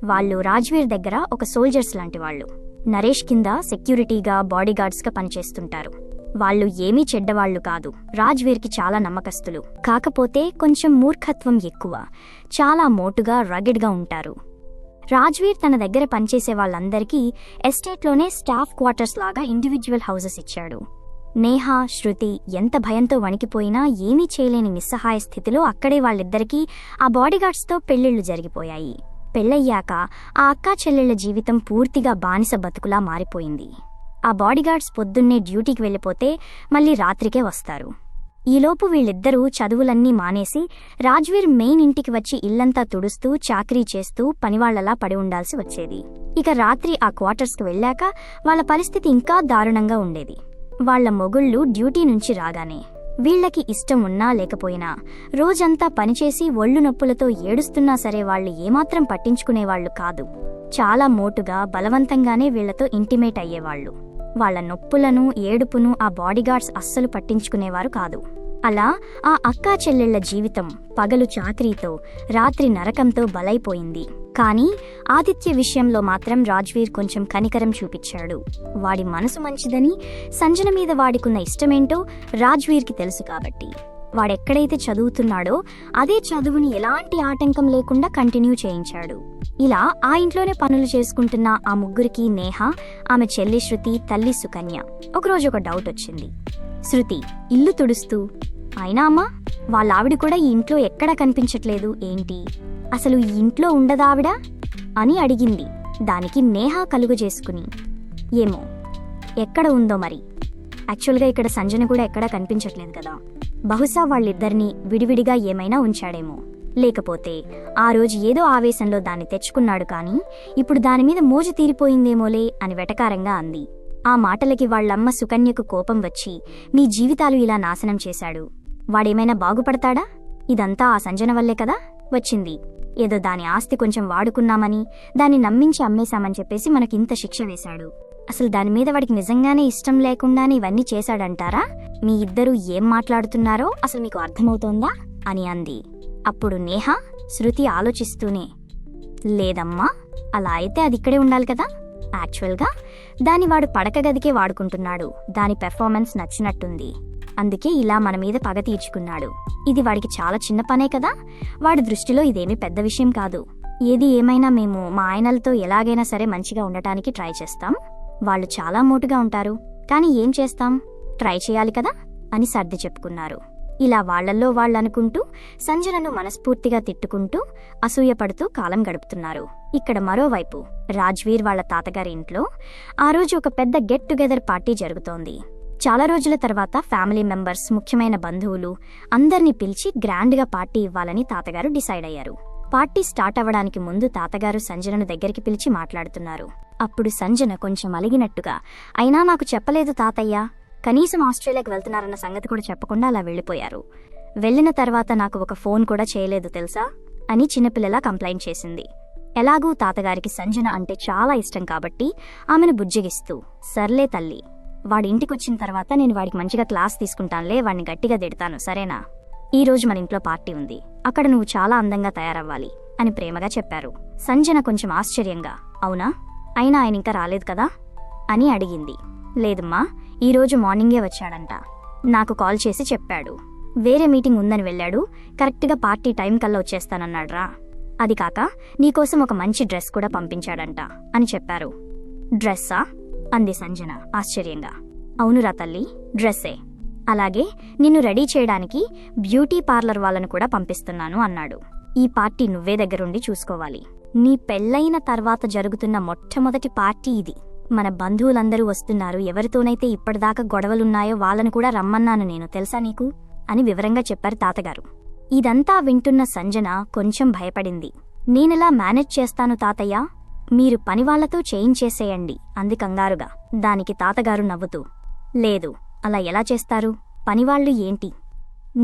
Speaker 1: వాళ్ళు రాజ్వీర్ దగ్గర ఒక సోల్జర్స్ లాంటి వాళ్ళు. నరేష్ కింద సెక్యూరిటీగా బాడీగార్డ్స్గా పనిచేస్తుంటారు. వాళ్ళు ఏమీ చెడ్డవాళ్లు కాదు, రాజ్వీర్కి చాలా నమ్మకస్తులు. కాకపోతే కొంచెం మూర్ఖత్వం ఎక్కువ, చాలా మోటుగా రగెడ్గా ఉంటారు. రాజ్వీర్ తన దగ్గర పనిచేసే వాళ్ళందరికీ ఎస్టేట్లోనే స్టాఫ్ క్వార్టర్స్ లాగా ఇండివిడ్యువల్ హౌసెస్ ఇచ్చాడు. నేహా, శృతి ఎంత భయంతో వణికిపోయినా ఏమీ చేయలేని నిస్సహాయ స్థితిలో అక్కడే వాళ్ళిద్దరికీ ఆ బాడీగార్డ్స్తో పెళ్లిళ్లు జరిగిపోయాయి. పెళ్లయ్యాక ఆ అక్కా చెల్లెళ్ల జీవితం పూర్తిగా బానిస బతుకులా మారిపోయింది. ఆ బాడీగార్డ్స్ పొద్దున్నే డ్యూటీకి వెళ్ళిపోతే మళ్ళీ రాత్రికే వస్తారు. ఈలోపు వీళ్ళిద్దరూ చదువులన్నీ మానేసి రాజ్వీర్ మెయిన్ ఇంటికి వచ్చి ఇల్లంతా తుడుస్తూ చాకరీ చేస్తూ పనివాళ్లలా పడి ఉండాల్సి వచ్చేది. ఇక రాత్రి ఆ క్వార్టర్స్కి వెళ్ళాక వాళ్ల పరిస్థితి ఇంకా దారుణంగా ఉండేది. వాళ్ల మొగుళ్ళు డ్యూటీ నుంచి రాగానే వీళ్లకి ఇష్టం ఉన్నా లేకపోయినా రోజంతా పనిచేసి ఒళ్ళు నొప్పులతో ఏడుస్తున్నా సరే వాళ్లు ఏమాత్రం పట్టించుకునేవాళ్లు కాదు. చాలా మోటుగా బలవంతంగానే వీళ్లతో ఇంటిమేట్ అయ్యేవాళ్లు. వాళ్ల నొప్పులను ఏడుపును ఆ బాడీగార్డ్స్ అస్సలు పట్టించుకునేవారు కాదు. అలా ఆ అక్కా చెల్లెళ్ల జీవితం పగలు చాకరీతో రాత్రి నరకంతో బలైపోయింది. కానీ ఆదిత్య విషయంలో మాత్రం రాజ్వీర్ కొంచెం కనికరం చూపించాడు. వాడి మనసు మంచిదని, సంజన మీద వాడికున్న ఇష్టమేంటో రాజ్వీర్కి తెలుసు కాబట్టి వాడెక్కడైతే చదువుతున్నాడో అదే చదువుని ఎలాంటి ఆటంకం లేకుండా కంటిన్యూ చేయించాడు. ఇలా ఆ ఇంట్లోనే పనులు చేసుకుంటున్న ఆ ముగ్గురికి నేహ, ఆమె చెల్లి శృతి, తల్లి సుకన్య. ఒకరోజు ఒక డౌట్ వచ్చింది. శృతి ఇల్లు తుడుస్తూ, అయినా అమ్మా వాళ్ళ ఆవిడ కూడా ఈ ఇంట్లో ఎక్కడా కనిపించట్లేదు ఏంటి, అసలు ఈ ఇంట్లో ఉండదావిడ అని అడిగింది. దానికి నేహ కలుగు చేసుకుని, ఏమో ఎక్కడ ఉందో మరి, యాక్చువల్గా ఇక్కడ సంజన కూడా ఎక్కడా కనిపించట్లేదు కదా, బహుశా వాళ్ళిద్దరినీ విడివిడిగా ఏమైనా ఉంచాడేమో, లేకపోతే ఆ రోజు ఏదో ఆవేశంలో దాన్ని తెచ్చుకున్నాడు కానీ ఇప్పుడు దానిమీద మోజు తీరిపోయిందేమోలే అని వెటకారంగా అంది. ఆ మాటలకి వాళ్లమ్మ సుకన్యకు కోపం వచ్చి, మీ జీవితాలు ఇలా నాశనం చేశాడు, వాడేమైనా బాగుపడతాడా, ఇదంతా ఆ సంజన వల్లే కదా వచ్చింది, ఏదో దాని ఆస్తి కొంచెం వాడుకున్నామని దాన్ని నమ్మించి అమ్మేశామని చెప్పేసి మనకింత శిక్ష వేశాడు, అసలు దానిమీద వాడికి నిజంగానే ఇష్టం లేకుండానే ఇవన్నీ చేశాడంటారా, మీ ఇద్దరూ ఏం మాట్లాడుతున్నారో అసలు మీకు అర్థమవుతోందా అని అంది. అప్పుడు నేహ, శృతి ఆలోచిస్తూనే, లేదమ్మా అలా అయితే అది ఇక్కడే ఉండాలి కదా, యాక్చువల్గా దాని వాడు పడక గదికే వాడుకుంటున్నాడు, దాని పెర్ఫార్మెన్స్ నచ్చినట్టుంది, అందుకే ఇలా మన మీద పగ తీర్చుకున్నాడు, ఇది వాడికి చాలా చిన్న పనే కదా, వాడి దృష్టిలో ఇదేమీ పెద్ద విషయం కాదు, ఏది ఏమైనా మేము మా ఆయనలతో ఎలాగైనా సరే మంచిగా ఉండటానికి ట్రై చేస్తాం, వాళ్ళు చాలా మోటుగా ఉంటారు, కానీ ఏం చేస్తాం, ట్రై చేయాలి కదా అని సర్ది చెప్పుకున్నారు. ఇలా వాళ్లల్లో వాళ్ళనుకుంటూ సంజనను మనస్ఫూర్తిగా తిట్టుకుంటూ అసూయపడుతూ కాలం గడుపుతున్నారు. ఇక్కడ మరోవైపు రాజ్వీర్ వాళ్ల తాతగారి ఇంట్లో ఆ రోజు ఒక పెద్ద గెట్ టుగెదర్ పార్టీ జరుగుతోంది. చాలా రోజుల తర్వాత ఫ్యామిలీ మెంబర్స్, ముఖ్యమైన బంధువులు అందర్నీ పిలిచి గ్రాండ్గా పార్టీ ఇవ్వాలని తాతగారు డిసైడ్ అయ్యారు. పార్టీ స్టార్ట్ అవ్వడానికి ముందు తాతగారు సంజనను దగ్గరికి పిలిచి మాట్లాడుతున్నారు. అప్పుడు సంజన కొంచెం అలిగినట్టుగా, అయినా నాకు చెప్పలేదు తాతయ్య, కనీసం ఆస్ట్రేలియాకి వెళ్తున్నారన్న సంగతి కూడా చెప్పకుండా అలా వెళ్ళిపోయారు, వెళ్లిన తర్వాత నాకు ఒక ఫోన్ కూడా చేయలేదు తెలుసా అని చిన్నపిల్లలా కంప్లైంట్ చేసింది. ఎలాగూ తాతగారికి సంజన అంటే చాలా ఇష్టం కాబట్టి ఆమెను బుజ్జగిస్తూ, సర్లే తల్లి, వాడి ఇంటికొచ్చిన తర్వాత నేను వాడికి మంచిగా క్లాస్ తీసుకుంటానులే, వాడిని గట్టిగా తిడతాను సరేనా, ఈ రోజు మన ఇంట్లో పార్టీ ఉంది, అక్కడ నువ్వు చాలా అందంగా తయారవ్వాలి అని ప్రేమగా చెప్పారు. సంజన కొంచెం ఆశ్చర్యంగా, అవునా, అయినా ఆయన ఇంకా రాలేదు కదా అని అడిగింది. లేదమ్మా, ఈరోజు మార్నింగే వచ్చాడంట, నాకు కాల్ చేసి చెప్పాడు, వేరే మీటింగ్ ఉందని వెళ్ళాడు, కరెక్ట్గా పార్టీ టైం కల్లా వచ్చేస్తానన్నాడ్రా, అది కాక నీకోసం ఒక మంచి డ్రెస్ కూడా పంపించాడంట అని చెప్పారు. డ్రెస్సా అంది సంజన ఆశ్చర్యంగా. అవునురా తల్లి, డ్రెస్సే, అలాగే నిన్ను రెడీ చేయడానికి బ్యూటీ పార్లర్ వాళ్ళను కూడా పంపిస్తున్నాను అన్నాడు. ఈ పార్టీ నువ్వే దగ్గరుండి చూసుకోవాలి, నీ పెళ్ళైన తర్వాత జరుగుతున్న మొట్టమొదటి పార్టీ ఇది. మన బంధువులందరూ వస్తున్నారు. ఎవరితోనైతే ఇప్పటిదాకా గొడవలున్నాయో వాళ్ళను కూడా రమ్మన్నాను నేను, తెలుసా నీకు అని వివరంగా చెప్పారు తాతగారు. ఇదంతా వింటున్న సంజన కొంచెం భయపడింది. నేనెలా మేనేజ్ చేస్తాను తాతయ్య, మీరు పనివాళ్లతో చేయించేసేయండి అంది కంగారుగా. దానికి తాతగారు నవ్వుతూ, లేదు, అలా ఎలా చేస్తారు? పనివాళ్లు ఏంటి?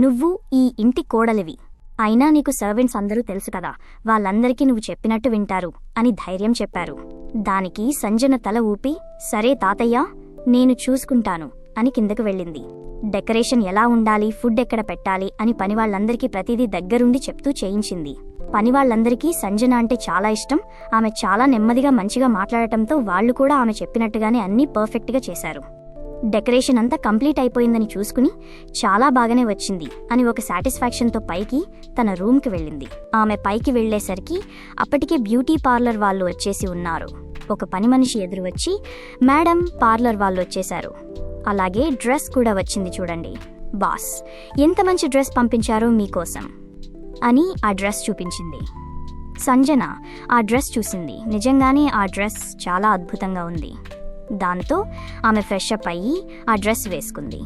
Speaker 1: నువ్వు ఈ ఇంటి కోడలివి. అయినా నీకు సర్వెంట్స్ అందరూ తెలుసు కదా, వాళ్ళందరికీ నువ్వు చెప్పినట్టు వింటారు అని ధైర్యం చెప్పారు. దానికి సంజన తల ఊపి, సరే తాతయ్య, నేను చూసుకుంటాను అని కిందకు వెళ్ళింది. డెకరేషన్ ఎలా ఉండాలి, ఫుడ్ ఎక్కడ పెట్టాలి అని పనివాళ్లందరికీ ప్రతిదీ దగ్గరుండి చెప్తూ చేయించింది. పనివాళ్లందరికీ సంజన అంటే చాలా ఇష్టం. ఆమె చాలా నెమ్మదిగా మంచిగా మాట్లాడటంతో వాళ్లు కూడా ఆమె చెప్పినట్టుగానే అన్నీ పర్ఫెక్ట్గా చేశారు. డెకరేషన్ అంతా కంప్లీట్ అయిపోయిందని చూసుకుని చాలా బాగానే వచ్చింది అని ఒక సాటిస్ఫాక్షన్తో పైకి తన రూమ్కి వెళ్ళింది. ఆమె పైకి వెళ్లేసరికి అప్పటికే బ్యూటీ పార్లర్ వాళ్ళు వచ్చేసి ఉన్నారు. ఒక పని మనిషి ఎదురు వచ్చి, మేడం, పార్లర్ వాళ్ళు వచ్చేశారు, అలాగే డ్రెస్ కూడా వచ్చింది చూడండి. బాస్ ఎంత మంచి డ్రెస్ పంపించారో మీకోసం అని ఆ డ్రెస్ చూపించింది. సంజన ఆ డ్రెస్ చూసింది. నిజంగానే ఆ డ్రెస్ చాలా అద్భుతంగా ఉంది. దాంతో ఆమె ఫ్రెష్ అప్ అయ్యి ఆ డ్రెస్ వేసుకుంది.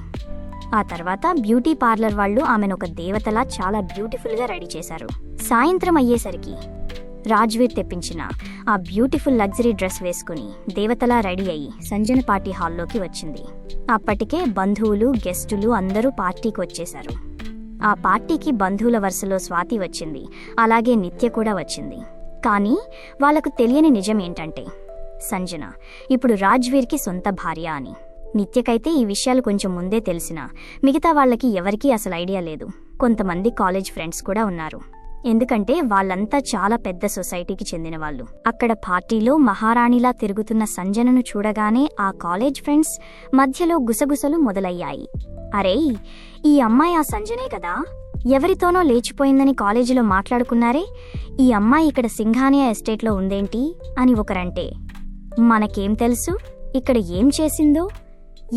Speaker 1: ఆ తర్వాత బ్యూటీ పార్లర్ వాళ్ళు ఆమెను ఒక దేవతలా చాలా బ్యూటిఫుల్గా రెడీ చేశారు. సాయంత్రం అయ్యేసరికి రాజ్వీర్ తెప్పించిన ఆ బ్యూటిఫుల్ లగ్జరీ డ్రెస్ వేసుకుని దేవతలా రెడీ అయ్యి సంజన పార్టీ హాల్లోకి వచ్చింది. అప్పటికే బంధువులు, గెస్టులు అందరూ పార్టీకి వచ్చేశారు. ఆ పార్టీకి బంధువుల వరుసలో స్వాతి వచ్చింది, అలాగే నిత్య కూడా వచ్చింది. కానీ వాళ్లకు తెలియని నిజం ఏంటంటే సంజన ఇప్పుడు రాజ్వీర్కి సొంత భార్య అని. నిత్యకైతే ఈ విషయాలు కొంచెం ముందే తెలిసినా మిగతా వాళ్ళకి ఎవరికీ అసలు ఐడియా లేదు. కొంతమంది కాలేజ్ ఫ్రెండ్స్ కూడా ఉన్నారు, ఎందుకంటే వాళ్ళంతా చాలా పెద్ద సొసైటీకి చెందిన వాళ్ళు. అక్కడ పార్టీలో మహారాణిలా తిరుగుతున్న సంజనను చూడగానే ఆ కాలేజ్ ఫ్రెండ్స్ మధ్యలో గుసగుసలు మొదలయ్యాయి. అరే, ఈ అమ్మాయి ఆ సంజనే కదా, ఎవరితోనో లేచిపోయిందని కాలేజీలో మాట్లాడుకున్నారే, ఈ అమ్మాయి ఇక్కడ సింఘానియా ఎస్టేట్లో ఉందేంటి అని ఒకరంటే, మనకేం తెలుసు ఇక్కడ ఏం చేసిందో,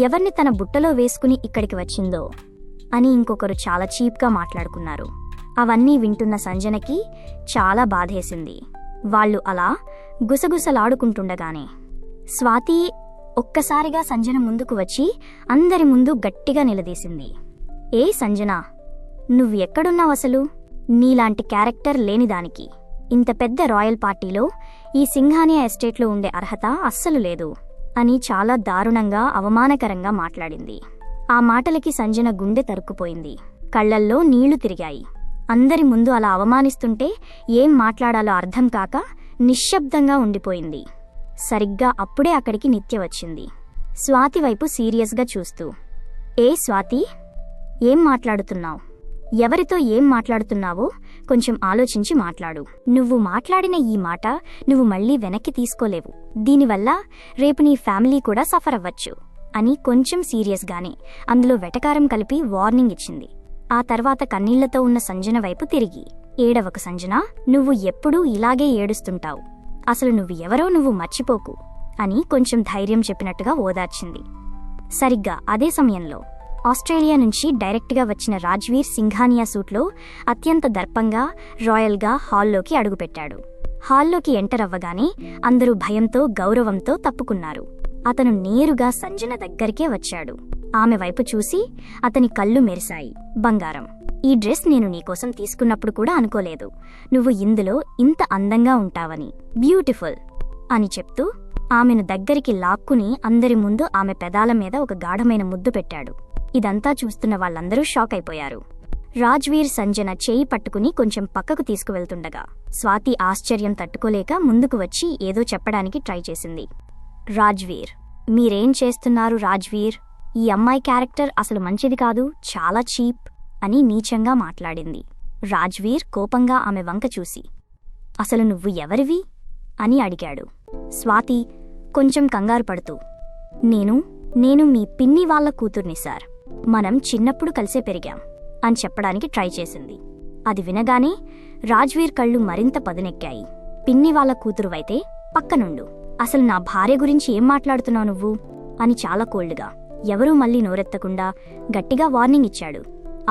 Speaker 1: ఎవర్ని తన బుట్టలో వేసుకుని ఇక్కడికి వచ్చిందో అని ఇంకొకరు చాలా చీప్గా మాట్లాడుకున్నారు. అవన్నీ వింటున్న సంజనకి చాలా బాధేసింది. వాళ్ళు అలా గుసగుసలాడుకుంటుండగానే స్వాతి ఒక్కసారిగా సంజన ముందుకు వచ్చి అందరి ముందు గట్టిగా నిలదీసింది. ఏ సంజన, నువ్వు ఎక్కడున్నావు అసలు? నీలాంటి క్యారెక్టర్ లేనిదానికి ఇంత పెద్ద రాయల్ పార్టీలో ఈ సింఘానియా ఎస్టేట్లో ఉండే అర్హత అస్సలు లేదు అని చాలా దారుణంగా, అవమానకరంగా మాట్లాడింది. ఆ మాటలకి సంజన గుండె తరుక్కుపోయింది. కళ్లల్లో నీళ్లు తిరిగాయి. అందరి ముందు అలా అవమానిస్తుంటే ఏం మాట్లాడాలో అర్థం కాక నిశ్శబ్దంగా ఉండిపోయింది. సరిగ్గా అప్పుడే అక్కడికి నిత్య వచ్చింది, స్వాతి వైపు సీరియస్గా చూస్తూ. ఏ స్వాతి, ఏం మాట్లాడుతున్నావు? ఎవరితో ఏం మాట్లాడుతున్నావో కొంచెం ఆలోచించి మాట్లాడు. నువ్వు మాట్లాడిన ఈ మాట నువ్వు మళ్ళీ వెనక్కి తీసుకోలేవు. దీనివల్ల రేపు నీ ఫ్యామిలీ కూడా సఫర్ అవ్వచ్చు అని కొంచెం సీరియస్గానే, అందులో వెటకారం కలిపి వార్నింగ్ ఇచ్చింది. ఆ తర్వాత కన్నీళ్లతో ఉన్న సంజన వైపు తిరిగి, ఏడవకు సంజన, నువ్వు ఎప్పుడూ ఇలాగే ఏడుస్తుంటావు. అసలు నువ్వు ఎవరో నువ్వు మర్చిపోకు అని కొంచెం ధైర్యం చెప్పినట్టుగా ఓదార్చింది. సరిగ్గా అదే సమయంలో ఆస్ట్రేలియా నుంచి డైరెక్ట్గా వచ్చిన రాజ్వీర్ సింఘానియా సూట్లో అత్యంత దర్పంగా, రాయల్గా హాల్లోకి అడుగుపెట్టాడు. హాల్లోకి ఎంటర్ అవ్వగానే అందరూ భయంతో, గౌరవంతో తప్పుకున్నారు. అతను నేరుగా సంజన దగ్గరికే వచ్చాడు. ఆమె వైపు చూసి అతని కళ్ళు మెరిశాయి. బంగారం, ఈ డ్రెస్ నేను నీకోసం తీసుకున్నప్పుడు కూడా అనుకోలేదు నువ్వు ఇందులో ఇంత అందంగా ఉంటావని. బ్యూటిఫుల్ అని చెప్తూ ఆమెను దగ్గరికి లాక్కుని అందరి ముందు ఆమె పెదాల మీద ఒక గాఢమైన ముద్దు పెట్టాడు. ఇదంతా చూస్తున్న వాళ్ళందరూ షాక్ అయిపోయారు. రాజ్వీర్ సంజన చేయి పట్టుకుని కొంచెం పక్కకు తీసుకువెళ్తుండగా స్వాతి ఆశ్చర్యం తట్టుకోలేక ముందుకు వచ్చి ఏదో చెప్పడానికి ట్రై చేసింది. రాజ్వీర్, మీరేం చేస్తున్నారు రాజ్వీర్? ఈ అమ్మాయి క్యారెక్టర్ అసలు మంచిది కాదు, చాలా చీప్ అని నీచంగా మాట్లాడింది. రాజ్వీర్ కోపంగా ఆమె వంక చూసి, అసలు నువ్వు ఎవరివి అని అడిగాడు. స్వాతి కొంచెం కంగారు పడుతూ, నేను మీ పిన్ని వాళ్ళ కూతుర్ని సార్, మనం చిన్నప్పుడు కలిసే పెరిగాం అని చెప్పడానికి ట్రై చేసింది. అది వినగానే రాజ్వీర్ కళ్ళు మరింత పదునెక్కాయి. పిన్ని వాళ్ళ కూతురువైతే పక్కనుండు, అసలు నా భార్య గురించి ఏం మాట్లాడుతున్నావు నువ్వు అని చాలా కోల్డ్గా, ఎవరూ మళ్ళీ నోరెత్తకుండా గట్టిగా వార్నింగ్ ఇచ్చాడు.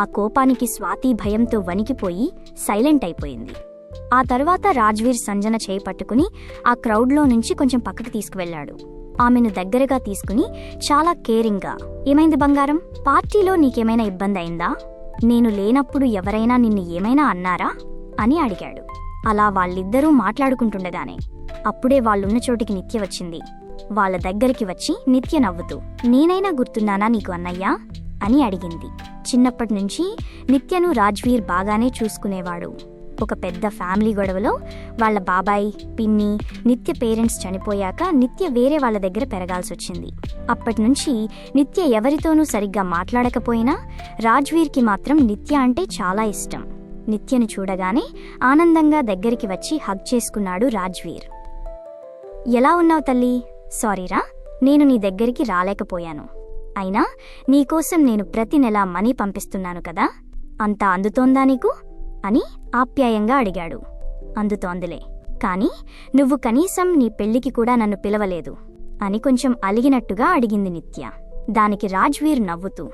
Speaker 1: ఆ కోపానికి స్వాతి భయంతో వణికిపోయి సైలెంట్ అయిపోయింది. ఆ తర్వాత రాజ్వీర్ సంజన చేయి పట్టుకుని ఆ క్రౌడ్లో నుంచి కొంచెం పక్కకి తీసుకువెళ్లాడు. ఆమెను దగ్గరగా తీసుకుని చాలా కేరింగ్గా, ఏమైంది బంగారం, పార్టీలో నీకేమైనా ఇబ్బంది అయిందా? నేను లేనప్పుడు ఎవరైనా నిన్ను ఏమైనా అన్నారా అని అడిగాడు. అలా వాళ్ళిద్దరూ మాట్లాడుకుంటుండగానే అప్పుడే వాళ్ళున్న చోటికి నిత్య వచ్చింది. వాళ్ళ దగ్గరికి వచ్చి నిత్య నవ్వుతూ, నేనైనా గుర్తున్నానా నీకు అన్నయ్యా అని అడిగింది. చిన్నప్పటినుంచి నిత్యను రాజ్వీర్ బాగానే చూసుకునేవాడు. ఒక పెద్ద ఫ్యామిలీ గొడవలో వాళ్ళ బాబాయ్, పిన్ని, నిత్య పేరెంట్స్ చనిపోయాక నిత్య వేరే వాళ్ళ దగ్గర పెరగాల్సొచ్చింది. అప్పటినుంచి నిత్య ఎవరితోనూ సరిగ్గా మాట్లాడకపోయినా రాజ్వీర్కి మాత్రం నిత్య అంటే చాలా ఇష్టం. నిత్యను చూడగానే ఆనందంగా దగ్గరికి వచ్చి హగ్ చేసుకున్నాడు రాజ్వీర్. ఎలా ఉన్నావు తల్లి? సారీరా, నేను నీ దగ్గరికి రాలేకపోయాను. అయినా నీకోసం నేను ప్రతి నెలా మనీ పంపిస్తున్నాను కదా, అంతా అందుతోందా నీకు అని ఆప్యాయంగా అడిగాడు. అందుతోందిలే, కాని నువ్వు కనీసం నీ పెళ్లికి కూడా నన్ను పిలవలేదు అని కొంచెం అలిగినట్టుగా అడిగింది నిత్య. దానికి రాజ్వీర్ నవ్వుతూ,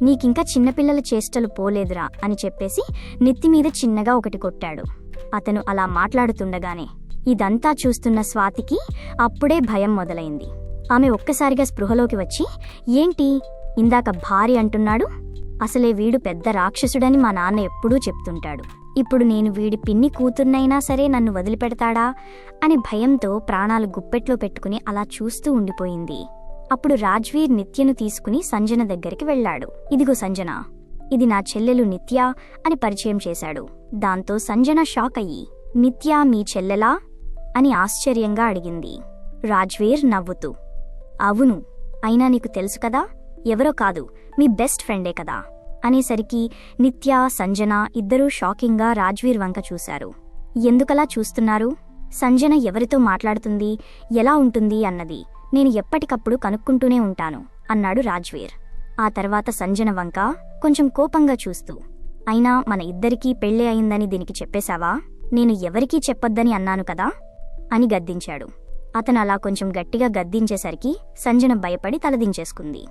Speaker 1: నీకింకా చిన్నపిల్లల చేష్టలు పోలేదురా అని చెప్పేసి నెత్తిమీద చిన్నగా ఒకటి కొట్టాడు. అతను అలా మాట్లాడుతుండగానే ఇదంతా చూస్తున్న స్వాతికి అప్పుడే భయం మొదలైంది. ఆమె ఒక్కసారిగా స్పృహలోకి వచ్చి, ఏంటి ఇందాక భార్య అంటున్నాడు? అసలే వీడు పెద్ద రాక్షసుడని మా నాన్న ఎప్పుడూ చెప్తుంటాడు. ఇప్పుడు నేను వీడి పిన్ని కూతుర్నైనా సరే నన్ను వదిలిపెడతాడా అని భయంతో ప్రాణాలు గుప్పెట్లో పెట్టుకుని అలా చూస్తూ ఉండిపోయింది. అప్పుడు రాజ్వీర్ నిత్యను తీసుకుని సంజన దగ్గరికి వెళ్లాడు. ఇదిగో సంజన, ఇది నా చెల్లెలు నిత్య అని పరిచయం చేశాడు. దాంతో సంజన షాక్ అయ్యి, నిత్య మీ చెల్లెలా అని ఆశ్చర్యంగా అడిగింది. రాజ్వీర్ నవ్వుతూ, అవును, అయినా నీకు తెలుసు కదా, ఎవరో కాదు మీ బెస్ట్ ఫ్రెండే కదా అనేసరికి నిత్య, సంజన ఇద్దరూ షాకింగ్గా రాజ్వీర్ వంక చూశారు. ఎందుకలా చూస్తున్నారు? సంజన ఎవరితో మాట్లాడుతుంది, ఎలా ఉంటుంది అన్నది నేను ఎప్పటికప్పుడు కనుక్కుంటూనే ఉంటాను అన్నాడు రాజ్వీర్. ఆ తర్వాత సంజన వంక కొంచెం కోపంగా చూస్తూ, అయినా మన ఇద్దరికీ పెళ్ళే అయిందని దీనికి చెప్పేశావా? నేను ఎవరికీ చెప్పొద్దని అన్నాను కదా అని గద్దించాడు. అతను అలా కొంచెం గట్టిగా గద్దించేసరికి సంజన భయపడి తలదించేసుకుంది.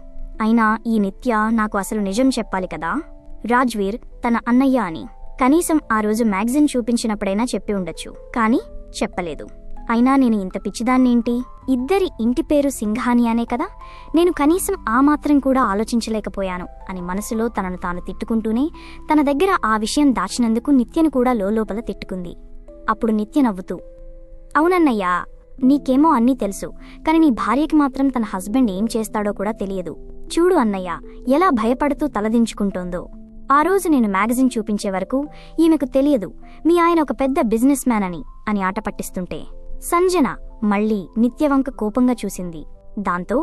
Speaker 1: అయినా ఈ నిత్య నాకు అసలు నిజం చెప్పాలి కదా. రాజ్వీర్ తన అన్నయ్య అని కనీసం ఆ రోజు మ్యాగజిన్ చూపించినప్పుడైనా చెప్పి ఉండొచ్చు, కానీ చెప్పలేదు. అయినా నేను ఇంత పిచ్చిదాన్నేంటి? ఇద్దరి ఇంటి పేరు సింఘాని అనే కదా, నేను కనీసం ఆ మాత్రం కూడా ఆలోచించలేకపోయాను అని మనసులో తనను తాను తిట్టుకుంటూనే తన దగ్గర ఆ విషయం దాచినందుకు నిత్యను కూడా లోలోపల తిట్టుకుంది. అప్పుడు నిత్య నవ్వుతూ, అవునన్నయ్యా, నీకేమో అన్నీ తెలుసు, కాని నీ భార్యకి మాత్రం తన హస్బెండ్ ఏం చేస్తాడో కూడా తెలియదు. చూడు అన్నయ్య ఎలా భయపడుతూ తలదించుకుంటోందో. ఆ రోజు నేను మ్యాగజిన్ చూపించే వరకు ఈమెకు తెలియదు మీ ఆయన ఒక పెద్ద బిజినెస్ మ్యాన్ అని ఆట పట్టిస్తుంటే. సంజన మళ్లీ నిత్యవంక కోపంగా చూసింది. దాంతో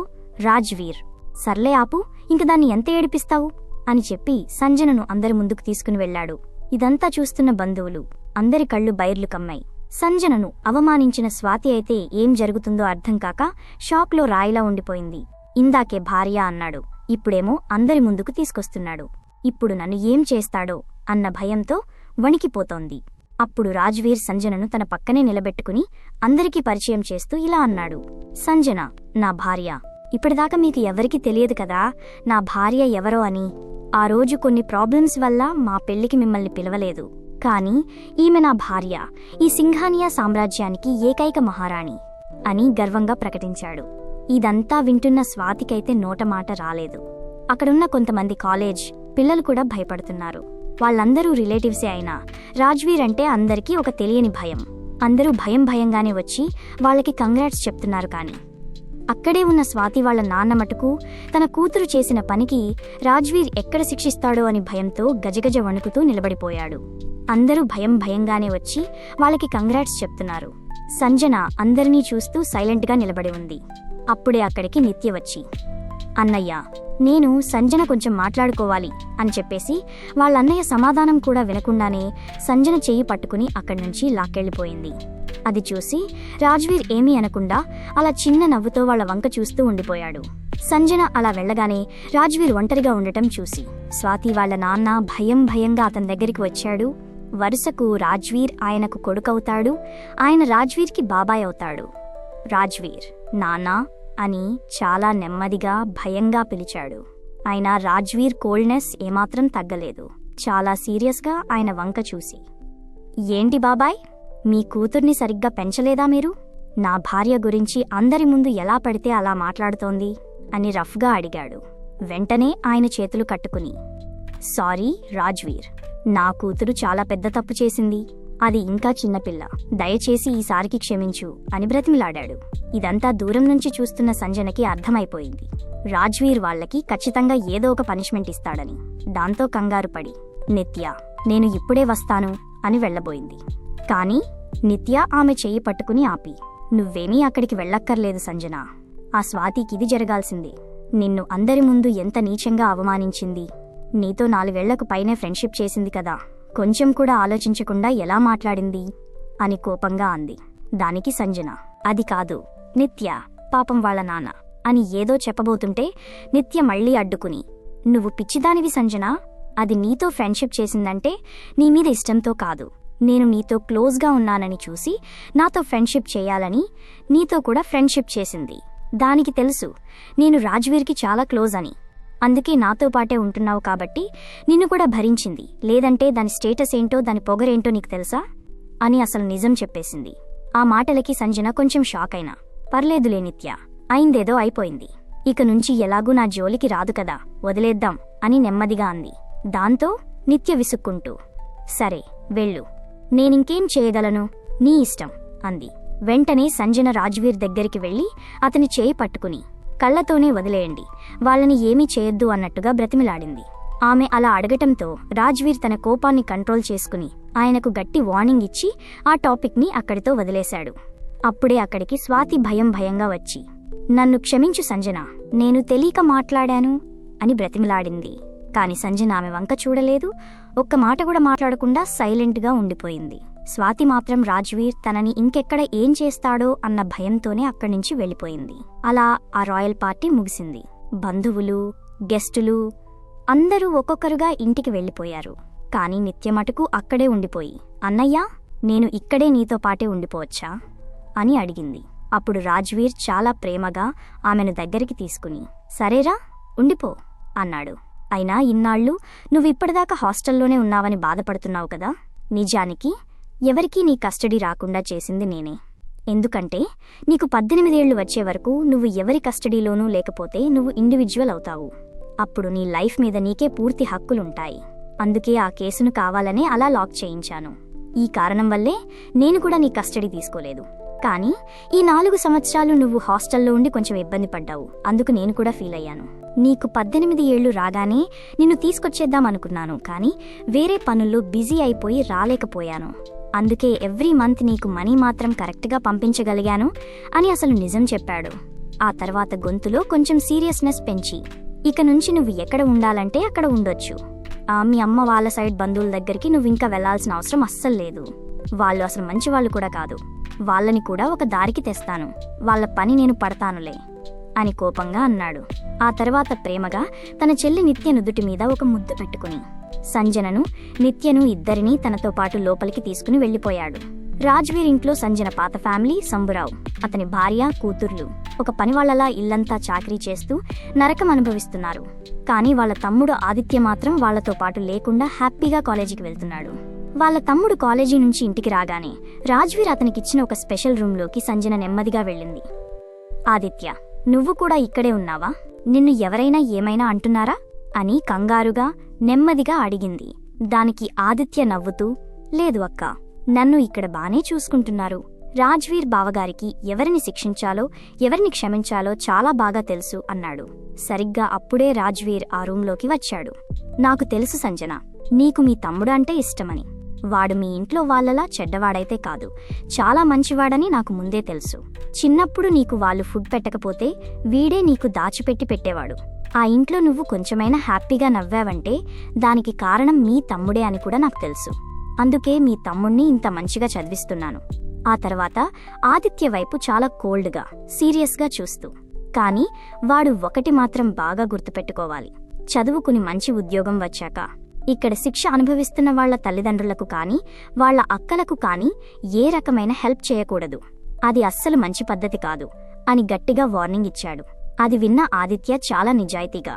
Speaker 1: రాజ్వీర్, సర్లే ఆపు, ఇంక దాన్ని ఎంత ఏడిపిస్తావు అని చెప్పి సంజనను అందరి ముందుకు తీసుకుని వెళ్లాడు. ఇదంతా చూస్తున్న బంధువులు అందరి కళ్ళు బైర్లు కమ్మాయి. సంజనను అవమానించిన స్వాతి అయితే ఏం జరుగుతుందో అర్థం కాక షాక్లో రాయిలా ఉండిపోయింది. ఇందాకే భార్య అన్నాడు, ఇప్పుడేమో అందరి ముందుకు తీసుకొస్తున్నాడు. ఇప్పుడు నన్ను ఏం చేస్తాడో అన్న భయంతో వణికిపోతోంది. అప్పుడు రాజ్వీర్ సంజనను తన పక్కనే నిలబెట్టుకుని అందరికీ పరిచయం చేస్తూ ఇలా అన్నాడు, సంజన నా భార్య. ఇప్పటిదాకా మీకు ఎవరికీ తెలియదు కదా నా భార్య ఎవరో అని. ఆ రోజు కొన్ని ప్రాబ్లమ్స్ వల్ల మా పెళ్లికి మిమ్మల్ని పిలవలేదు, కానీ ఈమె నా భార్య, ఈ సింఘానియా సామ్రాజ్యానికి ఏకైక మహారాణి అని గర్వంగా ప్రకటించాడు. ఇదంతా వింటున్న స్వాతికైతే నోటమాట రాలేదు. అక్కడున్న కొంతమంది కాలేజ్ పిల్లలు కూడా భయపడుతున్నారు. వాళ్ళందరూ రిలేటివ్సే అయినా రాజ్వీర్ అంటే అందరికీ ఒక తెలియని భయం. అందరూ భయంగానే వచ్చి వాళ్ళకి కంగ్రాట్స్ చెప్తున్నారు. కానీ అక్కడే ఉన్న స్వాతి వాళ్ల నాన్న మటుకు తన కూతురు చేసిన పనికి రాజ్వీర్ ఎక్కడ శిక్షిస్తాడో అని భయంతో గజగజ వణుకుతూ నిలబడిపోయాడు. అందరూ భయంగానే వచ్చి వాళ్ళకి కంగ్రాట్స్ చెప్తున్నారు. సంజన అందరినీ చూస్తూ సైలెంట్గా నిలబడి ఉంది. అప్పుడే అక్కడికి నిత్య వచ్చి, అన్నయ్య, నేను సంజన కొంచెం మాట్లాడుకోవాలి అని చెప్పేసి వాళ్ళన్నయ్య సమాధానం కూడా వినకుండానే సంజన చెయ్యి పట్టుకుని అక్కడ్నుంచి లాక్కెళ్లిపోయింది. అది చూసి రాజ్వీర్ ఏమీ అనకుండా అలా చిన్న నవ్వుతో వాళ్ల వంక చూస్తూ ఉండిపోయాడు. సంజన అలా వెళ్లగానే రాజ్వీర్ ఒంటరిగా ఉండటం చూసి స్వాతి వాళ్ల నాన్న భయంగా అతని దగ్గరికి వచ్చాడు. వరుసకు రాజ్వీర్ ఆయనకు కొడుకవుతాడు, ఆయన రాజ్వీర్కి బాబాయ్ అవుతాడు. రాజ్వీర్ నాన్నా అని చాలా నెమ్మదిగా భయంగా పిలిచాడు. అయినా రాజ్వీర్ కోల్డ్నెస్ ఏమాత్రం తగ్గలేదు. చాలా సీరియస్గా ఆయన వంక చూసి, ఏంటి బాబాయ్ మీ కూతుర్ని సరిగ్గా పెంచలేదా మీరు? నా భార్య గురించి అందరి ముందు ఎలా పడితే అలా మాట్లాడుతోంది అని రఫ్గా అడిగాడు. వెంటనే ఆయన చేతులు కట్టుకుని, సారీ రాజ్వీర్, నా కూతురు చాలా పెద్ద తప్పు చేసింది. అది ఇంకా చిన్నపిల్ల, దయచేసి ఈసారికి క్షమించు అని బ్రతిమిలాడాడు. ఇదంతా దూరం నుంచి చూస్తున్న సంజనకి అర్థమైపోయింది. రాజ్వీర్ వాళ్లకి ఖచ్చితంగా ఏదో ఒక పనిష్మెంట్ ఇస్తాడని. దాంతో కంగారు పడి, నిత్య, నేను ఇప్పుడే వస్తాను అని వెళ్లబోయింది. కాని నిత్య ఆమె చెయ్యి పట్టుకుని ఆపి, నువ్వేమీ అక్కడికి వెళ్ళక్కర్లేదు సంజన. ఆ స్వాతికిది జరగాల్సిందే. నిన్ను అందరి ముందు ఎంత నీచంగా అవమానించింది. నీతో 4 ఏళ్లకు పైనే ఫ్రెండ్షిప్ చేసింది కదా, కొంచెం కూడా ఆలోచించకుండా ఎలా మాట్లాడింది అని కోపంగా అంది. దానికి సంజన, అది కాదు నిత్య, పాపం వాళ్ళ నాన్న అని ఏదో చెప్పబోతుంటే నిత్య మళ్లీ అడ్డుకుని, నువ్వు పిచ్చిదానివి సంజన. అది నీతో ఫ్రెండ్షిప్ చేసిందంటే నీ మీద ఇష్టంతో కాదు. నేను నీతో క్లోజ్గా ఉన్నానని చూసి నాతో ఫ్రెండ్షిప్ చేయాలని నీతో కూడా ఫ్రెండ్షిప్ చేసింది. దానికి తెలుసు నేను రాజ్వీర్కి చాలా క్లోజ్ అని. అందుకే నాతో పాటే ఉంటున్నావు కాబట్టి నిన్ను కూడా భరించింది. లేదంటే దాని స్టేటస్ ఏంటో, దాని పొగరేంటో నీకు తెలుసా అని అసలు నిజం చెప్పేసింది. ఆ మాటలకి సంజన కొంచెం షాక్ అయినా, పర్లేదులే నిత్య, అయిందేదో అయిపోయింది. ఇక నుంచి ఎలాగూ నా జోలికి రాదు కదా, వదిలేద్దాం అని నెమ్మదిగా అంది. దాంతో నిత్య విసుక్కుంటూ, సరే వెళ్ళు, నేనింకేం చేయగలను, నీ ఇష్టం అంది. వెంటనే సంజన రాజ్వీర్ దగ్గరికి వెళ్లి అతని చేయి పట్టుకుని, కళ్లతోనే వదిలేయండి, వాళ్ళని ఏమీ చేయొద్దు అన్నట్టుగా బ్రతిమిలాడింది. ఆమె అలా అడగటంతో రాజ్వీర్ తన కోపాన్ని కంట్రోల్ చేసుకుని ఆయనకు గట్టి వార్నింగ్ ఇచ్చి ఆ టాపిక్ని అక్కడితో వదిలేశాడు. అప్పుడే అక్కడికి స్వాతి భయంగా వచ్చి, నన్ను క్షమించు సంజన, నేను తెలియక మాట్లాడాను అని బ్రతిమిలాడింది. కాని సంజన ఆమె వంక చూడలేదు. ఒక్క మాట కూడా మాట్లాడకుండా సైలెంట్గా ఉండిపోయింది. స్వాతి మాత్రం రాజ్వీర్ తనని ఇంకెక్కడ ఏం చేస్తాడో అన్న భయంతోనే అక్కడ్నుంచి వెళ్ళిపోయింది. అలా ఆ రాయల్ పార్టీ ముగిసింది. బంధువులు, గెస్టులు అందరూ ఒక్కొక్కరుగా ఇంటికి వెళ్ళిపోయారు. కాని నిత్యమటుకు అక్కడే ఉండిపోయి, అన్నయ్యా, నేను ఇక్కడే నీతో పాటే ఉండిపోవచ్చా అని అడిగింది. అప్పుడు రాజ్వీర్ చాలా ప్రేమగా ఆమెను దగ్గరికి తీసుకుని, సరేరా ఉండిపో అన్నాడు. అయినా ఇన్నాళ్ళు నువ్విప్పటిదాకా హాస్టల్లోనే ఉన్నావని బాధపడుతున్నావు కదా, నిజానికి ఎవరికీ నీ కస్టడీ రాకుండా చేసింది నేనే. ఎందుకంటే నీకు 18 ఏళ్లు వచ్చే వరకు నువ్వు ఎవరి కస్టడీలోనూ లేకపోతే నువ్వు ఇండివిడ్యువల్ అవుతావు. అప్పుడు నీ లైఫ్ మీద నీకే పూర్తి హక్కులుంటాయి. అందుకే ఆ కేసును కావాలనే అలా లాక్ చేయించాను. ఈ కారణం వల్లే నేను కూడా నీ కస్టడీ తీసుకోలేదు. కానీ ఈ 4 సంవత్సరాలు నువ్వు హాస్టల్లో ఉండి కొంచెం ఇబ్బంది పడ్డావు. అందుకు నేను కూడా ఫీల్ అయ్యాను. నీకు 18 ఏళ్లు రాగానే నిన్ను తీసుకొచ్చేద్దామనుకున్నాను, కానీ వేరే పనుల్లో బిజీ అయిపోయి రాలేకపోయాను. అందుకే ఎవ్రీ మంత్ నీకు మనీ మాత్రం కరెక్ట్గా పంపించగలిగాను అని అసలు నిజం చెప్పాడు. ఆ తర్వాత గొంతులో కొంచెం సీరియస్నెస్ పెంచి, ఇక నుంచి నువ్వు ఎక్కడ ఉండాలంటే అక్కడ ఉండొచ్చు. మీ అమ్మ వాళ్ళ సైడ్ బంధువుల దగ్గరికి నువ్వు ఇంకా వెళ్లాల్సిన అవసరం అస్సలు లేదు. వాళ్ళు అసలు మంచివాళ్ళు కూడా కాదు. వాళ్ళని కూడా ఒక దారికి తెస్తాను. వాళ్ళ పని నేను పడతానులే అని కోపంగా అన్నాడు. ఆ తర్వాత ప్రేమగా తన చెల్లి నిత్య నుదుటి మీద ఒక ముద్దు పెట్టుకుని సంజనను, నిత్యను ఇద్దరినీ తనతో పాటు లోపలికి తీసుకుని వెళ్లిపోయాడు. రాజ్వీర్ ఇంట్లో సంజన పాత ఫ్యామిలీ, సంబురావు, అతని భార్య, కూతుర్లు ఒక పనివాళ్లలా ఇల్లంతా చాకరీ చేస్తూ నరకం అనుభవిస్తున్నారు. కానీ వాళ్ళ తమ్ముడు ఆదిత్య మాత్రం వాళ్లతో పాటు లేకుండా హ్యాపీగా కాలేజీకి వెళ్తున్నాడు. వాళ్ళ తమ్ముడు కాలేజీ నుంచి ఇంటికి రాగానే రాజ్వీర్ అతనికిచ్చిన ఒక స్పెషల్ రూంలోకి సంజన నెమ్మదిగా వెళ్ళింది. ఆదిత్య, నువ్వు కూడా ఇక్కడే ఉన్నావా? నిన్ను ఎవరైనా ఏమైనా అంటున్నారా అని కంగారుగా నెమ్మదిగా అడిగింది. దానికి ఆదిత్య నవ్వుతూ, లేదు అక్కా, నన్ను ఇక్కడ బానే చూసుకుంటున్నారు. రాజ్వీర్ బావగారికి ఎవరిని శిక్షించాలో ఎవరిని క్షమించాలో చాలా బాగా తెలుసు అన్నాడు. సరిగ్గా అప్పుడే రాజ్వీర్ ఆ రూంలోకి వచ్చాడు. నాకు తెలుసు సంజన, నీకు మీ తమ్ముడు అంటే ఇష్టమని. వాడు మీ ఇంట్లో వాళ్ళలా చెడ్డవాడైతే కాదు, చాలా మంచివాడని నాకు ముందే తెలుసు. చిన్నప్పుడు నీకు వాళ్ళు ఫుడ్ పెట్టకపోతే వీడే నీకు దాచిపెట్టి పెట్టేవాడు. ఆ ఇంట్లో నువ్వు కొంచెమైనా హ్యాపీగా నవ్వావంటే దానికి కారణం మీ తమ్ముడే అని కూడా నాకు తెలుసు. అందుకే మీ తమ్ముణ్ణి ఇంత మంచిగా చదివిస్తున్నాను. ఆ తర్వాత ఆదిత్య వైపు చాలా కోల్డ్గా, సీరియస్గా చూస్తూ, కానీ వాడు ఒకటి మాత్రం బాగా గుర్తుపెట్టుకోవాలి. చదువుకుని మంచి ఉద్యోగం వచ్చాక ఇక్కడ శిక్ష అనుభవిస్తున్న వాళ్ల తల్లిదండ్రులకు కానీ వాళ్ల అక్కలకు కానీ ఏ రకమైన హెల్ప్ చేయకూడదు. అది అస్సలు మంచి పద్ధతి కాదు అని గట్టిగా వార్నింగ్ ఇచ్చాడు. అది విన్న ఆదిత్య చాలా నిజాయితీగా,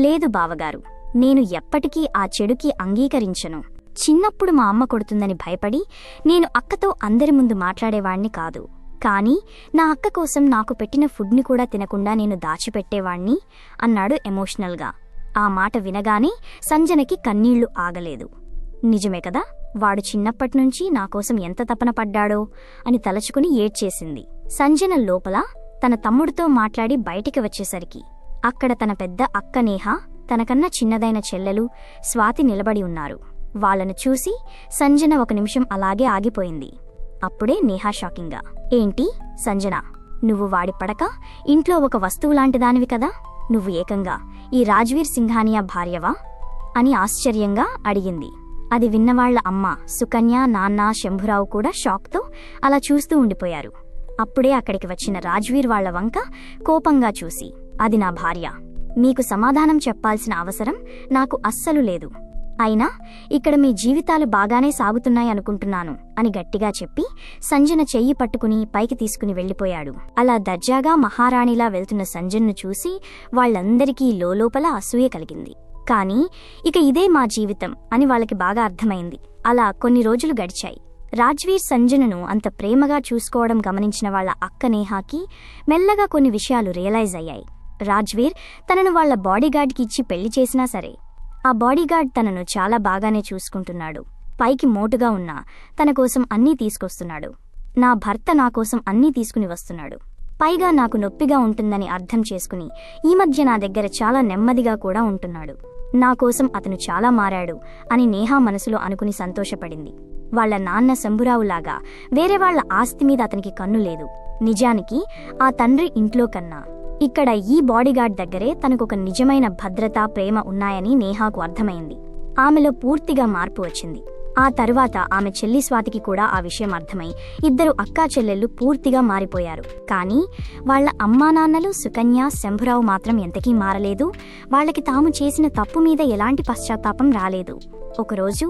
Speaker 1: లేదు బావగారు, నేను ఎప్పటికీ ఆ చెడుకి అంగీకరించను చిన్నప్పుడు మా అమ్మ కొడుతుందని భయపడి నేను అక్కతో అందరి ముందు మాట్లాడేవాణ్ణి కాదు. కానీ నా అక్క కోసం నాకు పెట్టిన ఫుడ్ని కూడా తినకుండా నేను దాచిపెట్టేవాణ్ణి అన్నాడు ఎమోషనల్గా. ఆ మాట వినగానే సంజనకి కన్నీళ్లు ఆగలేదు. నిజమే కదా, వాడు చిన్నప్పట్నుంచి నాకోసం ఎంత తపన పడ్డాడో అని తలచుకుని ఏడ్చేసింది. సంజన లోపల తన తమ్ముడితో మాట్లాడి బయటికి వచ్చేసరికి అక్కడ తన పెద్ద అక్క నేహ, తనకన్నా చిన్నదైన చెల్లెలు స్వాతి నిలబడి ఉన్నారు. వాళ్లను చూసి సంజన ఒక నిమిషం అలాగే ఆగిపోయింది. అప్పుడే నేహ షాకింగ్గా, ఏంటి సంజన, నువ్వు వాడి పడక ఇంట్లో ఒక వస్తువులాంటిదానివి కదా, నువ్వు ఏకంగా ఈ రాజ్వీర్ సింఘానియా భార్యవా అని ఆశ్చర్యంగా అడిగింది. అది విన్నవాళ్ల అమ్మ సుకన్య, నాన్న శంభురావు కూడా షాక్తో అలా చూస్తూ ఉండిపోయారు. అప్పుడే అక్కడికి వచ్చిన రాజ్వీర్ వాళ్ల వంక కోపంగా చూసి, అది నా భార్య, మీకు సమాధానం చెప్పాల్సిన అవసరం నాకు అస్సలు లేదు. అయినా ఇక్కడ మీ జీవితాలు బాగానే సాగుతున్నాయనుకుంటున్నాను అని గట్టిగా చెప్పి సంజన చెయ్యి పట్టుకుని పైకి తీసుకుని వెళ్లిపోయాడు. అలా దర్జాగా మహారాణిలా వెళ్తున్న సంజన్ను చూసి వాళ్లందరికీ లోలోపల అసూయ కలిగింది. కానీ ఇక ఇదే మా జీవితం అని వాళ్ళకి బాగా అర్థమైంది. అలా కొన్ని రోజులు గడిచాయి. రాజ్వీర్ సంజనను అంత ప్రేమగా చూసుకోవడం గమనించిన వాళ్ల అక్క నేహాకి మెల్లగా కొన్ని విషయాలు రియలైజ్ అయ్యాయి. రాజ్వీర్ తనను వాళ్ల బాడీగార్డ్కి ఇచ్చి పెళ్లి చేసినా సరే ఆ బాడీగార్డ్ తనను చాలా బాగానే చూసుకుంటున్నాడు. పైకి మోటుగా ఉన్నా తన కోసం అన్నీ తీసుకొస్తున్నాడు. నా భర్త నా కోసం అన్నీ తీసుకుని వస్తున్నాడు. పైగా నాకు నొప్పిగా ఉంటుందని అర్థం చేసుకుని ఈ మధ్య నా దగ్గర చాలా నెమ్మదిగా కూడా ఉంటున్నాడు. నా కోసం అతను చాలా మారాడు అని నేహా మనసులో అనుకుని సంతోషపడింది. వాళ్ల నాన్న శంభురావులాగా వేరే వాళ్ల ఆస్తి మీద అతనికి కన్ను లేదు. నిజానికి ఆ తండ్రి ఇంట్లో కన్నా ఇక్కడ ఈ బాడీగార్డ్ దగ్గరే తనకొక నిజమైన భద్రత, ప్రేమ ఉన్నాయని నేహాకు అర్థమైంది. ఆమెలో పూర్తిగా మార్పు వచ్చింది. ఆ తరువాత ఆమె చెల్లి స్వాతికి కూడా ఆ విషయం అర్థమై ఇద్దరు అక్కా చెల్లెళ్ళు పూర్తిగా మారిపోయారు. కానీ వాళ్ల అమ్మానాన్నలు సుకన్య, శంభురావు మాత్రం ఎంతకీ మారలేదు. వాళ్లకి తాము చేసిన తప్పు మీద ఎలాంటి పశ్చాత్తాపం రాలేదు. ఒకరోజు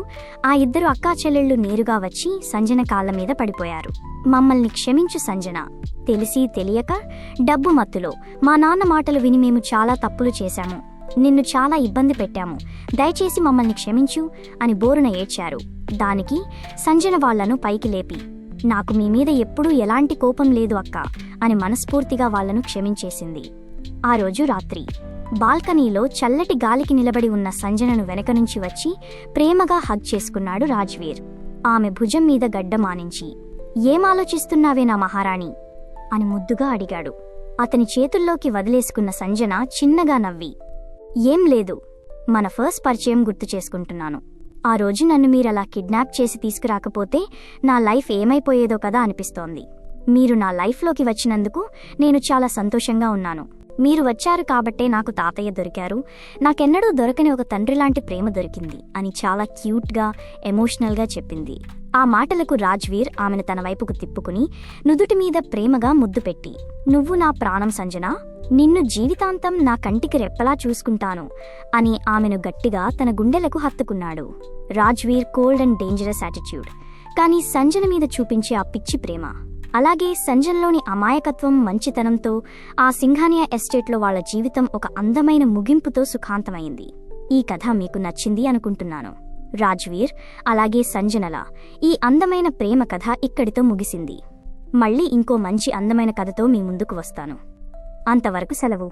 Speaker 1: ఆ ఇద్దరు అక్కా చెల్లెళ్ళు నేరుగా వచ్చి సంజన కాళ్ల మీద పడిపోయారు. మమ్మల్ని క్షమించు సంజన, తెలిసి తెలియక డబ్బు మత్తులో మా నాన్న మాటలు విని మేము చాలా తప్పులు చేశాము. నిన్ను చాలా ఇబ్బంది పెట్టాము. దయచేసి మమ్మల్ని క్షమించు అని బోరున ఏడ్చారు. దానికి సంజన వాళ్లను పైకి లేపి, నాకు మీ మీద ఎప్పుడూ ఎలాంటి కోపం లేదు అక్క అని మనస్ఫూర్తిగా వాళ్లను క్షమించేసింది. ఆ రోజు రాత్రి బాల్కనీలో చల్లటి గాలికి నిలబడి ఉన్న సంజనను వెనక నుంచి వచ్చి ప్రేమగా హగ్ చేసుకున్నాడు రాజ్వీర్. ఆమె భుజం మీద గడ్డమానించి, ఏమాలోచిస్తున్నావే నా మహారాణి అని ముద్దుగా అడిగాడు. అతని చేతుల్లోకి వదిలేసుకున్న సంజన చిన్నగా నవ్వి, ఏం లేదు, మన ఫస్ట్ పరిచయం గుర్తు చేసుకుంటున్నాను. ఆ రోజు నన్ను మీరలా కిడ్నాప్ చేసి తీసుకురాకపోతే నా లైఫ్ ఏమైపోయేదో కదా అనిపిస్తోంది. మీరు నా లైఫ్లోకి వచ్చినందుకు నేను చాలా సంతోషంగా ఉన్నాను. మీరు వచ్చారు కాబట్టే నాకు తాతయ్య దొరికారు. నాకెన్నడూ దొరకని ఒక తండ్రిలాంటి ప్రేమ దొరికింది అని చాలా క్యూట్గా, ఎమోషనల్గా చెప్పింది. ఆ మాటలకు రాజ్వీర్ ఆమెను తన వైపుకు తిప్పుకుని నుదుటి మీద ప్రేమగా ముద్దు పెట్టి, నువ్వు నా ప్రాణం సంజన, నిన్ను జీవితాంతం నా కంటికి రెప్పలా చూసుకుంటాను అని ఆమెను గట్టిగా తన గుండెలకు హత్తుకున్నాడు. Rajveer cold and dangerous attitude, కానీ సంజన మీద చూపించే ఆ పిచ్చి ప్రేమ, అలాగే సంజన్లోని అమాయకత్వం, మంచితనంతో ఆ సింఘానియా ఎస్టేట్లో వాళ్ల జీవితం ఒక అందమైన ముగింపుతో సుఖాంతమైంది. ఈ కథ మీకు నచ్చింది అనుకుంటున్నాను. రాజ్వీర్ అలాగే సంజనల ఈ అందమైన ప్రేమ కథ ఇక్కడితో ముగిసింది. మళ్ళీ ఇంకో మంచి అందమైన కథతో మీ ముందుకు వస్తాను. అంతవరకు సెలవు.